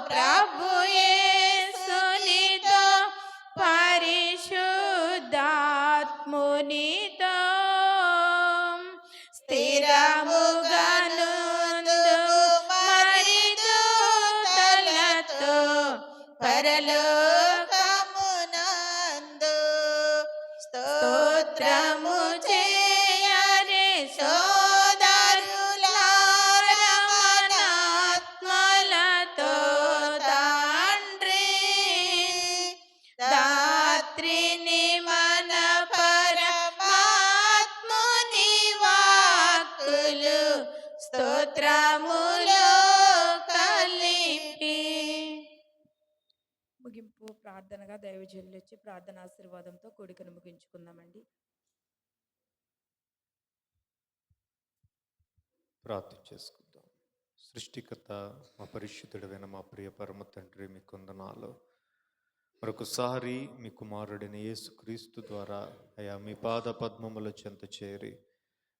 [SPEAKER 6] ప్రభు యేసునితో పరిశుద్ధాత్మునితో స్థిరముగనుందు మరి దూతలతో పరలోకమునందు స్తోత్రము చేయరే సోదరులార మనాత్మలతో తండ్రి దాత్రిని మన పరమాత్ముని వాక్కులు స్తోత్రములో కలిపి
[SPEAKER 1] ముగింపు ప్రార్థనగా దైవజనులు వచ్చి ప్రార్థన ఆశీర్వాదంతో కూడికను ముగించుకుందామండి.
[SPEAKER 12] ప్రార్థన చేసుకుందాం. సృష్టికర్త, మా పరిశుద్ధుడైన మా ప్రియ పరమ తండ్రి, మీ కొందనాలు మరొకసారి మీ కుమారుడైన యేసుక్రీస్తు ద్వారా అయా మీ పాద పద్మముల చెంత చేరి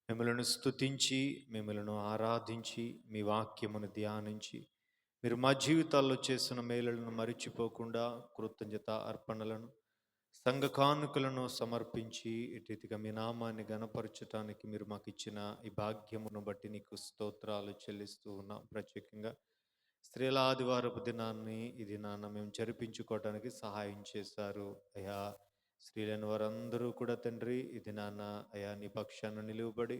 [SPEAKER 12] మిమ్మలను స్తుతించి, మిమ్మలను ఆరాధించి, మీ వాక్యమును ధ్యానించి, మీరు మా జీవితాల్లో చేసిన మేలులను మరిచిపోకుండా కృతజ్ఞత అర్పణలను, సంఘ కానుకలను సమర్పించి ఇటీగా మీ నామాన్ని గణపరచటానికి మీరు మాకు ఇచ్చిన ఈ భాగ్యమును బట్టి నీకు స్తోత్రాలు చెల్లిస్తూ ఉన్నాం. ప్రత్యేకంగా స్త్రీల ఆదివారపు దినాన్ని ఈ దినాన్ని మేము జరిపించుకోవడానికి సహాయం చేశారు అయా. స్త్రీలైన వారందరూ కూడా తండ్రి ఈ దినాన్న అయా నీ పక్షాన నిలువబడి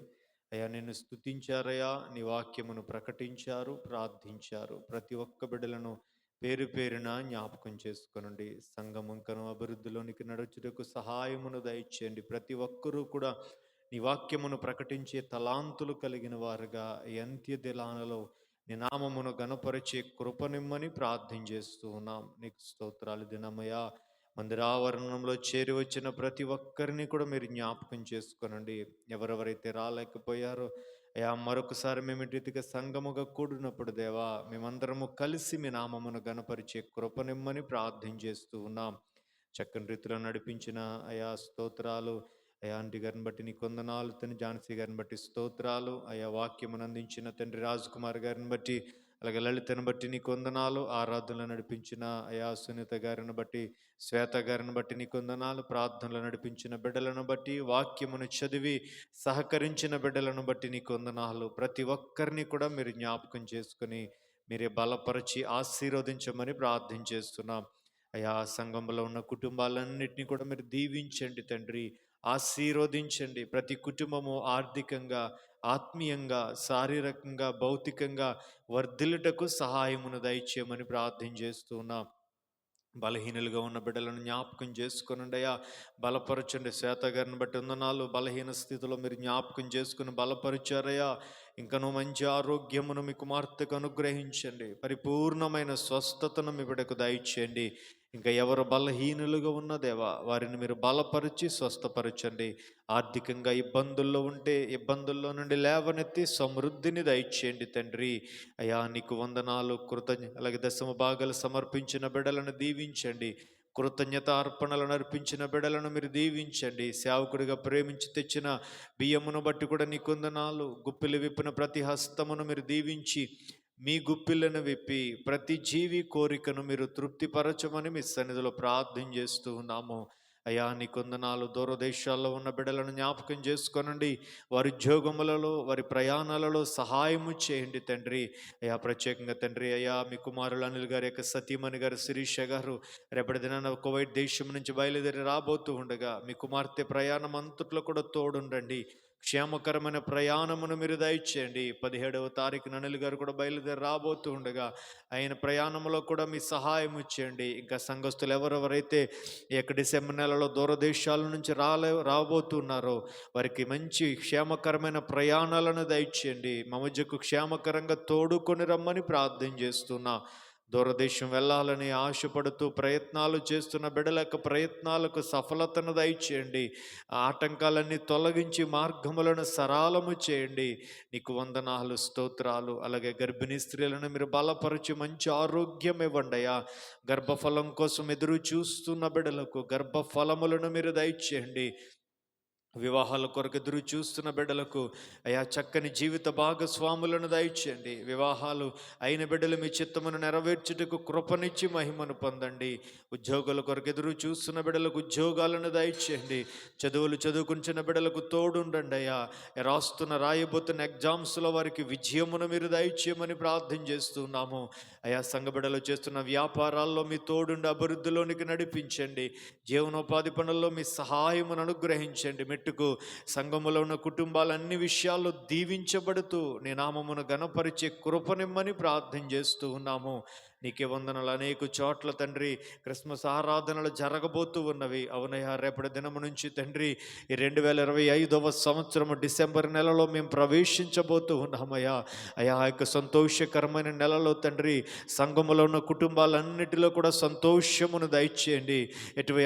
[SPEAKER 12] అయా నిన్ను స్తుతించారయా, నీ వాక్యమును ప్రకటించారు, ప్రార్థించారు. ప్రతి ఒక్క బిడ్డలను పేరు పేరున జ్ఞాపకం చేసుకొనండి. సంఘమంకను అభివృద్ధిలోనికి నడుచుటకు సహాయమును దయచేయండి. ప్రతి ఒక్కరూ కూడా నీ వాక్యమును ప్రకటించే తలాంతులు కలిగిన వారుగా ఈ అంత్య దినాలలో నీ నామమును గణపరిచే కృపనిమ్మని ప్రార్థన చేస్తూ ఉన్నాం. నీకు స్తోత్రాలు. దినమయ్యా, మందిరావరణంలో చేరి వచ్చిన ప్రతి ఒక్కరిని కూడా మీరు జ్ఞాపకం చేసుకొనండి. ఎవరెవరైతే రాలేకపోయారో అయా, మరొకసారి మేము రీతిగా సంఘముగా కూడినప్పుడు దేవా, మేమందరము కలిసి మీ నామమును గణపరిచే కృపనిమ్మని ప్రార్థన చేస్తూ ఉన్నాం. చక్కని రీతిలో నడిపించిన అయా స్తోత్రాలు. అయా ఆంటీ గారిని బట్టి నీ కొందనాలు, తండ్రి ఝాన్సీ గారిని బట్టి స్తోత్రాలు. అయా వాక్యమును అందించిన తండ్రి రాజ్ కుమార్ గారిని బట్టి, అలాగే లలితను బట్టి నీ కొందనాలు. ఆరాధనలు నడిపించిన అయా సునీత గారిని బట్టి, శ్వేత గారిని బట్టి నీ కొందనాలు. ప్రార్థనలు నడిపించిన బిడ్డలను బట్టి, వాక్యమును చదివి సహకరించిన బిడ్డలను బట్టి నీ కొందనాలు. ప్రతి ఒక్కరిని కూడా మీరు జ్ఞాపకం చేసుకుని మీరే బలపరిచి ఆశీర్వదించమని ప్రార్థన చేస్తున్నాం. అయా సంఘంలో ఉన్న కుటుంబాలన్నింటినీ కూడా మీరు దీవించండి తండ్రి, ఆశీర్వదించండి. ప్రతి కుటుంబము ఆర్థికంగా, ఆత్మీయంగా, శారీరకంగా, భౌతికంగా వర్ధిల్లుటకు సహాయమును దయచేయమని ప్రార్థన చేస్తున్నాం. బలహీనులుగా ఉన్న బిడ్డలను జ్ఞాపకం చేసుకునండి అయ్యా, బలపరచండి. శ్వేత గారిని బట్టి వందనాలు. బలహీన స్థితిలో మీరు జ్ఞాపకం చేసుకుని బలపరిచారయ్యా. ఇంకనూ మంచి ఆరోగ్యమును మీ కుమార్తెకు అనుగ్రహించండి. పరిపూర్ణమైన స్వస్థతను మీ బిడ్డకు దయచేయండి. ఇంకా ఎవరు బలహీనులుగా ఉన్నదేవా, వారిని మీరు బలపరిచి స్వస్థపరచండి. ఆర్థికంగా ఇబ్బందుల్లో ఉంటే ఇబ్బందుల్లో నుండి లేవనెత్తి సమృద్ధిని దయచేయండి తండ్రి. అయా నీకు వందనాలు. అలాగే దశమ భాగాలు సమర్పించిన బిడ్డలను దీవించండి. కృతజ్ఞత అర్పణలను అర్పించిన బిడ్డలను మీరు దీవించండి. సేవకుడిగా ప్రేమించి తెచ్చిన బియ్యమును బట్టి కూడా నీ కొందనాలు. గుప్పిలు విప్పిన ప్రతి హస్తమును మీరు దీవించి, మీ గుప్పిలను విప్పి ప్రతి జీవి కోరికను మీరు తృప్తిపరచమని మీ సన్నిధిలో ప్రార్థన చేస్తూ ఉన్నాము. అయా నీ కొందనాలు. దూరదేశాల్లో ఉన్న బిడ్డలను జ్ఞాపకం చేసుకొనండి. వారి ఉద్యోగములలో, వారి ప్రయాణాలలో సహాయము చేయండి తండ్రి. అయా ప్రత్యేకంగా తండ్రి అయా మీ కుమారులు అనిల్ గారి యొక్క సతీమణి గారు శిరీష గారు రేపటి దినాన కువైట్ దేశం నుంచి బయలుదేరి రాబోతూ ఉండగా మీ కుమార్తె ప్రయాణం అంతట్లో కూడా తోడుండండి. క్షేమకరమైన ప్రయాణమును మీరు దయచేయండి. 17వ తారీఖున అనిల్ గారు కూడా బయలుదేరి రాబోతూ ఉండగా ఆయన ప్రయాణంలో కూడా మీ సహాయం ఇచ్చేయండి. ఇంకా సంఘస్థులు ఎవరెవరైతే ఈ యొక్క డిసెంబర్ నెలలో దూరదేశాల నుంచి రాబోతున్నారో వారికి మంచి క్షేమకరమైన ప్రయాణాలను దయచేయండి. మా మధ్యకు క్షేమకరంగా తోడుకొని రమ్మని ప్రార్థన చేస్తున్నా. దూరదేశం వెళ్ళాలని ఆశపడుతూ ప్రయత్నాలు చేస్తున్న బిడ్డల యొక్క ప్రయత్నాలకు సఫలతను దయచేయండి. ఆటంకాలన్నీ తొలగించి మార్గములను సరళము చేయండి. నీకు వందనాలు, స్తోత్రాలు. అలాగే గర్భిణీ స్త్రీలను మీరు బలపరిచి మంచి ఆరోగ్యం ఇవ్వండి అయ్యా. గర్భఫలం కోసం ఎదురు చూస్తున్న బిడ్డలకు గర్భఫలములను మీరు దయచేయండి. వివాహాల కొరకు ఎదురు చూస్తున్న బిడ్డలకు అయా చక్కని జీవిత భాగస్వాములను దయచేయండి. వివాహాలు అయిన బిడ్డలు మీ చిత్తమును నెరవేర్చుటకు కృపనిచ్చి మహిమను పొందండి. ఉద్యోగుల కొరకు ఎదురు చూస్తున్న బిడ్డలకు ఉద్యోగాలను దయచేయండి. చదువులు చదువుకుంటున్న బిడ్డలకు తోడుండండి అయ్యా. రాయబోతున్న ఎగ్జామ్స్లో వారికి విజయమును మీరు దయచేయమని ప్రార్థన చేస్తున్నాము. అయా సంఘ బిడ్డలు చేస్తున్న వ్యాపారాల్లో మీ తోడుండి అభివృద్ధిలోనికి నడిపించండి. జీవనోపాధి పనుల్లో మీ సహాయమును అనుగ్రహించండి. మెట్టుకు సంఘములో ఉన్న కుటుంబాలు అన్ని విషయాల్లో దీవించబడుతూ నీ నామమును గణపరిచే కృపనిమ్మని ప్రార్థన చేస్తూ ఉన్నాము. నీకే వందనలు. అనేక చోట్ల తండ్రి క్రిస్మస్ ఆరాధనలు జరగబోతూ ఉన్నవి. అవునయ్యా, రేపటి దినము నుంచి తండ్రి ఈ 2025వ సంవత్సరము డిసెంబర్ నెలలో మేము ప్రవేశించబోతూ ఉన్నామయ్యా. అయా యొక్క సంతోషకరమైన నెలలో తండ్రి సంఘములో ఉన్న కుటుంబాలన్నిటిలో కూడా సంతోషమును దయచేయండి.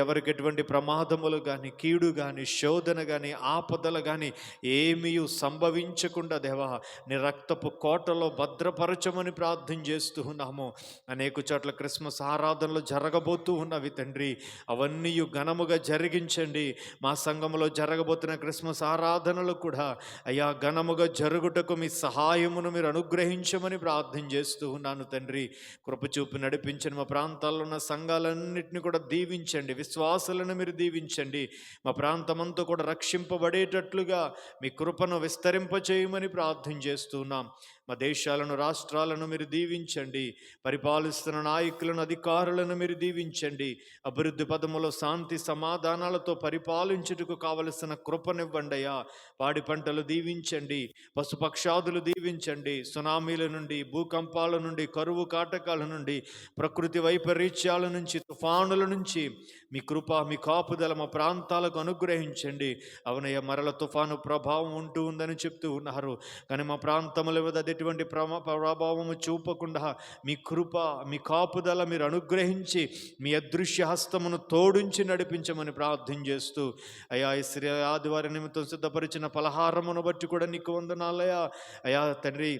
[SPEAKER 12] ఎవరికి ఎటువంటి ప్రమాదములు కానీ, కీడు కానీ, శోధన కానీ ఆపదలు కానీ ఏమీ సంభవించకుండా దేవా నీ రక్తపు కోటలో భద్రపరచమని ప్రార్థన చేస్తూ ఉన్నాము. అనేక చోట్ల క్రిస్మస్ ఆరాధనలు జరగబోతూ ఉన్నవి తండ్రి, అవన్నీ ఘనముగా జరిగించండి. మా సంఘంలో జరగబోతున్న క్రిస్మస్ ఆరాధనలు కూడా అయ్యా ఘనముగా జరుగుటకు మీ సహాయమును మీరు అనుగ్రహించమని ప్రార్థన చేస్తూ ఉన్నాను తండ్రి. కృపచూపు నడిపించండి. మా ప్రాంతాల్లో ఉన్న సంఘాలన్నింటినీ కూడా దీవించండి. విశ్వాసులను మీరు దీవించండి. మా ప్రాంతమంతా కూడా రక్షింపబడేటట్లుగా మీ కృపను విస్తరింపచేయమని ప్రార్థన చేస్తున్నాం. మా దేశాలను రాష్ట్రాలను మీరు దీవించండి. పరిపాలిస్తున్న నాయకులను అధికారులను మీరు దీవించండి. అభివృద్ధి పదములో శాంతి సమాధానాలతో పరిపాలించుటకు కావలసిన కృపనివ్వండి అయ్యా. పాడి పంటలు దీవించండి, పశుపక్షాదులు దీవించండి. సునామీల నుండి, భూకంపాల నుండి, కరువు కాటకాల నుండి, ప్రకృతి వైపరీత్యాల నుంచి, తుఫానుల నుంచి మీ కృప మీ కాపుదల మా ప్రాంతాలకు అనుగ్రహించండి. అవునయ్య, మరల తుఫాను ప్రభావం ఉంటూ ఉందని చెప్తూ ఉన్నారు, కానీ మా ప్రాంతంలో ఎటువంటి ప్రభావము చూపకుండా మీ కృప మీ కాపుదల మీరు అనుగ్రహించి మీ అదృశ్య హస్తమును తోడుంచి నడిపించమని ప్రార్థన చేస్తూ అయ్యా ఈ శ్రీ ఆదివారం నిమిత్తం సిద్ధపరిచిన పలహారమును బట్టి కూడా నీకు వందనాలయ్యా. అయ్యా తండ్రి,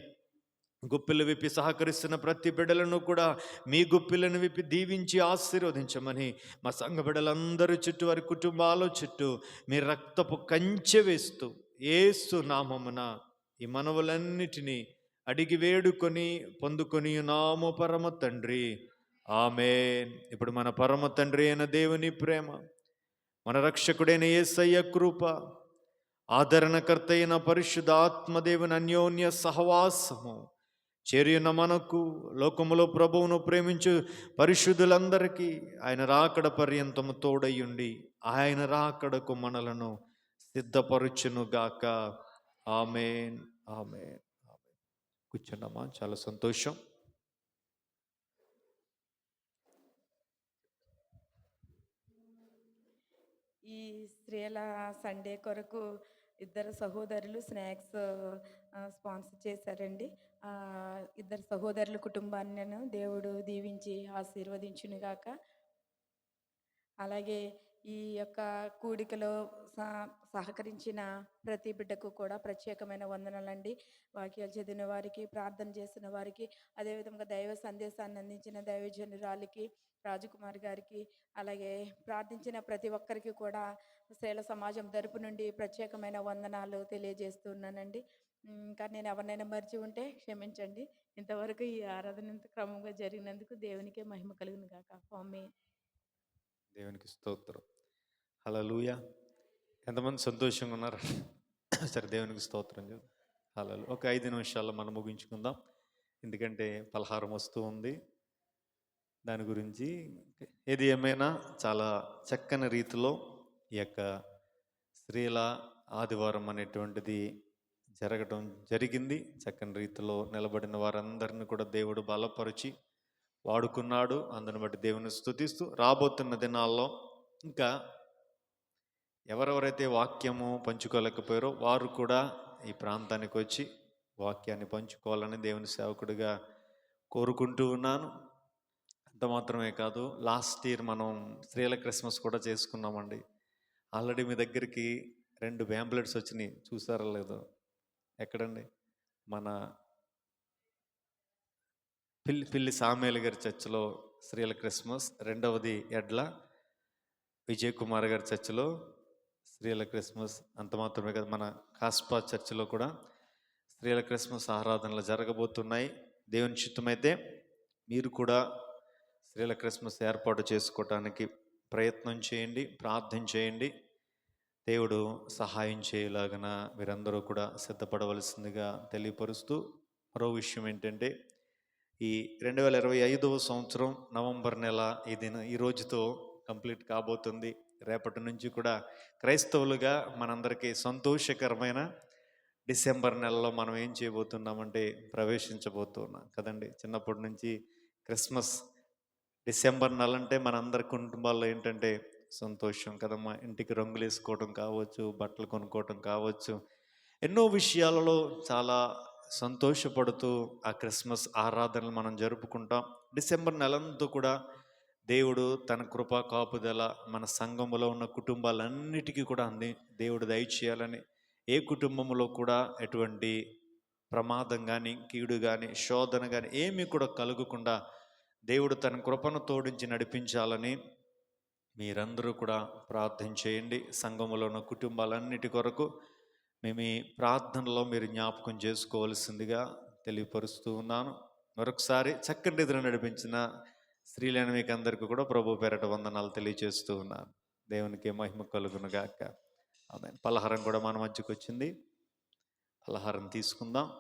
[SPEAKER 12] గుప్పిలు విప్పి సహకరిస్తున్న ప్రతి బిడ్డలను కూడా మీ గుప్పిలను విప్పి దీవించి ఆశీర్వదించమని, మా సంఘ బిడ్డలందరూ చుట్టూ వారి కుటుంబాల చుట్టూ మీ రక్తపు కంచె వేస్తూ యేసు నామమున ఈ మనవులన్నిటినీ అడిగి వేడుకొని పొందుకొని నాము పరమ తండ్రి, ఆమేన్. ఇప్పుడు మన పరమ తండ్రి అయిన దేవుని ప్రేమ, మన రక్షకుడైన యేసయ్య కృప, ఆదరణకర్త అయిన పరిశుద్ధ ఆత్మదేవుని అన్యోన్య సహవాసము చేరియున్న మనకు, లోకములో ప్రభువును ప్రేమించు పరిశుద్ధులందరికీ ఆయన రాకడ పర్యంతము తోడయ్యుండి ఆయన రాకడకు మనలను సిద్ధపరచునుగాక. ఆమేన్, ఆమేన్. కూర్చున్నామా? చాలా సంతోషం.
[SPEAKER 1] ఈ స్త్రీల సండే కొరకు ఇద్దరు సహోదరులు స్నాక్స్ స్పాన్సర్ చేశారండి. ఇద్దరు సహోదరుల కుటుంబాన్ని దేవుడు దీవించి ఆశీర్వదించునుగాక. అలాగే ఈ యొక్క కూడికలో సహకరించిన ప్రతి బిడ్డకు కూడా ప్రత్యేకమైన వందనాలండి. వాక్యాలు చదివిన వారికి, ప్రార్థన చేసిన వారికి, అదేవిధంగా దైవ సందేశాన్ని అందించిన దైవజనురాలికి, రాజకుమారి గారికి, అలాగే ప్రార్థించిన ప్రతి ఒక్కరికి కూడా స్త్రీల సమాజం తరపు నుండి ప్రత్యేకమైన వందనాలు తెలియజేస్తున్నానండి. ఇంకా నేను ఎవరినైనా మర్చి ఉంటే క్షమించండి. ఇంతవరకు ఈ ఆరాధన ఇంత క్రమంగా జరిగినందుకు దేవునికే మహిమ కలుగును గాక. ఆమేన్.
[SPEAKER 12] దేవునికి స్తోత్రం. హల్లెలూయా. ఎంతమంది సంతోషంగా ఉన్నారు? సరే, దేవునికి స్తోత్రం. హల్లెలూయా. ఒక 5 నిమిషాల్లో మనం ముగించుకుందాం, ఎందుకంటే పలహారం వస్తూ ఉంది. దాని గురించి ఏది ఏమైనా చాలా చక్కని రీతిలో ఈ యొక్క స్త్రీల ఆదివారం అనేటువంటిది జరగడం జరిగింది. చక్కని రీతిలో నిలబడిన వారందరిని కూడా దేవుడు బలపరిచి వాడుకున్నాడు. అందుని బట్టి దేవుని స్తుతిస్తూ రాబోతున్న దినాల్లో ఇంకా ఎవరెవరైతే వాక్యము పంచుకోలేకపోయారో వారు కూడా ఈ ప్రాంతానికి వచ్చి వాక్యాన్ని పంచుకోవాలని దేవుని సేవకుడిగా కోరుకుంటూ ఉన్నాను. అంత మాత్రమే కాదు, లాస్ట్ ఇయర్ మనం స్త్రీల క్రిస్మస్ కూడా చేసుకున్నామండి. ఆల్రెడీ మీ దగ్గరికి 2 ప్యాంప్లెట్స్ వచ్చినాయి, చూసారా లేదో? ఎక్కడండి? మన పిల్లి సామేలు గారి చర్చిలో స్త్రీల క్రిస్మస్, రెండవది ఎడ్ల విజయ్ కుమార్ గారి చర్చిలో స్త్రీల క్రిస్మస్. అంత మాత్రమే కాదు, మన కాస్పా చర్చిలో కూడా స్త్రీల క్రిస్మస్ ఆరాధనలు జరగబోతున్నాయి. దేవుని చిత్తమైతే మీరు కూడా స్త్రీల క్రిస్మస్ ఏర్పాటు చేసుకోవటానికి ప్రయత్నం చేయండి, ప్రార్థన చేయండి. దేవుడు సహాయం చేయలాగన మీరందరూ కూడా సిద్ధపడవలసిందిగా తెలియపరుస్తూ, మరో విషయం ఏంటంటే ఈ 2025వ సంవత్సరం నవంబర్ నెల ఈ రోజుతో కంప్లీట్ కాబోతుంది. రేపటి నుంచి కూడా క్రైస్తవులుగా మనందరికీ సంతోషకరమైన డిసెంబర్ నెలలో మనం ఏం చేయబోతున్నామంటే ప్రవేశించబోతున్నాం కదండి. చిన్నప్పటి నుంచి క్రిస్మస్ డిసెంబర్ నెల అంటే మనందరి కుటుంబాల్లో ఏంటంటే సంతోషం కదమ్మా. ఇంటికి రంగులు వేసుకోవడం కావచ్చు, బట్టలు కొనుక్కోవటం కావచ్చు, ఎన్నో విషయాలలో చాలా సంతోషపడుతూ ఆ క్రిస్మస్ ఆరాధనలు మనం జరుపుకుంటాం. డిసెంబర్ నెలంతా కూడా దేవుడు తన కృపా కాపుదల మన సంఘములో ఉన్న కుటుంబాలన్నిటికీ కూడా దేవుడు దయచేయాలని, ఏ కుటుంబంలో కూడా ఎటువంటి ప్రమాదం కానీ, కీడు కానీ, శోధన కానీ ఏమీ కూడా కలగకుండా దేవుడు తన కృపను తోడించి నడిపించాలని మీరందరూ కూడా ప్రార్థన చేయండి. సంఘములో ఉన్న కుటుంబాలన్నిటి కొరకు మేము ఈ ప్రార్థనలో మీరు జ్ఞాపకం చేసుకోవాల్సిందిగా తెలియపరుస్తూ ఉన్నాను. మరొకసారి చక్కటి నిద్ర నడిపించిన స్త్రీలైన మీకు అందరికీ కూడా ప్రభు పేరట వందనాలు తెలియజేస్తూ ఉన్నాను. దేవునికి మహిమ కలుగును గాక. ఆమేన్. పలహారం కూడా మన మధ్యకు వచ్చింది. పలహారం తీసుకుందాం.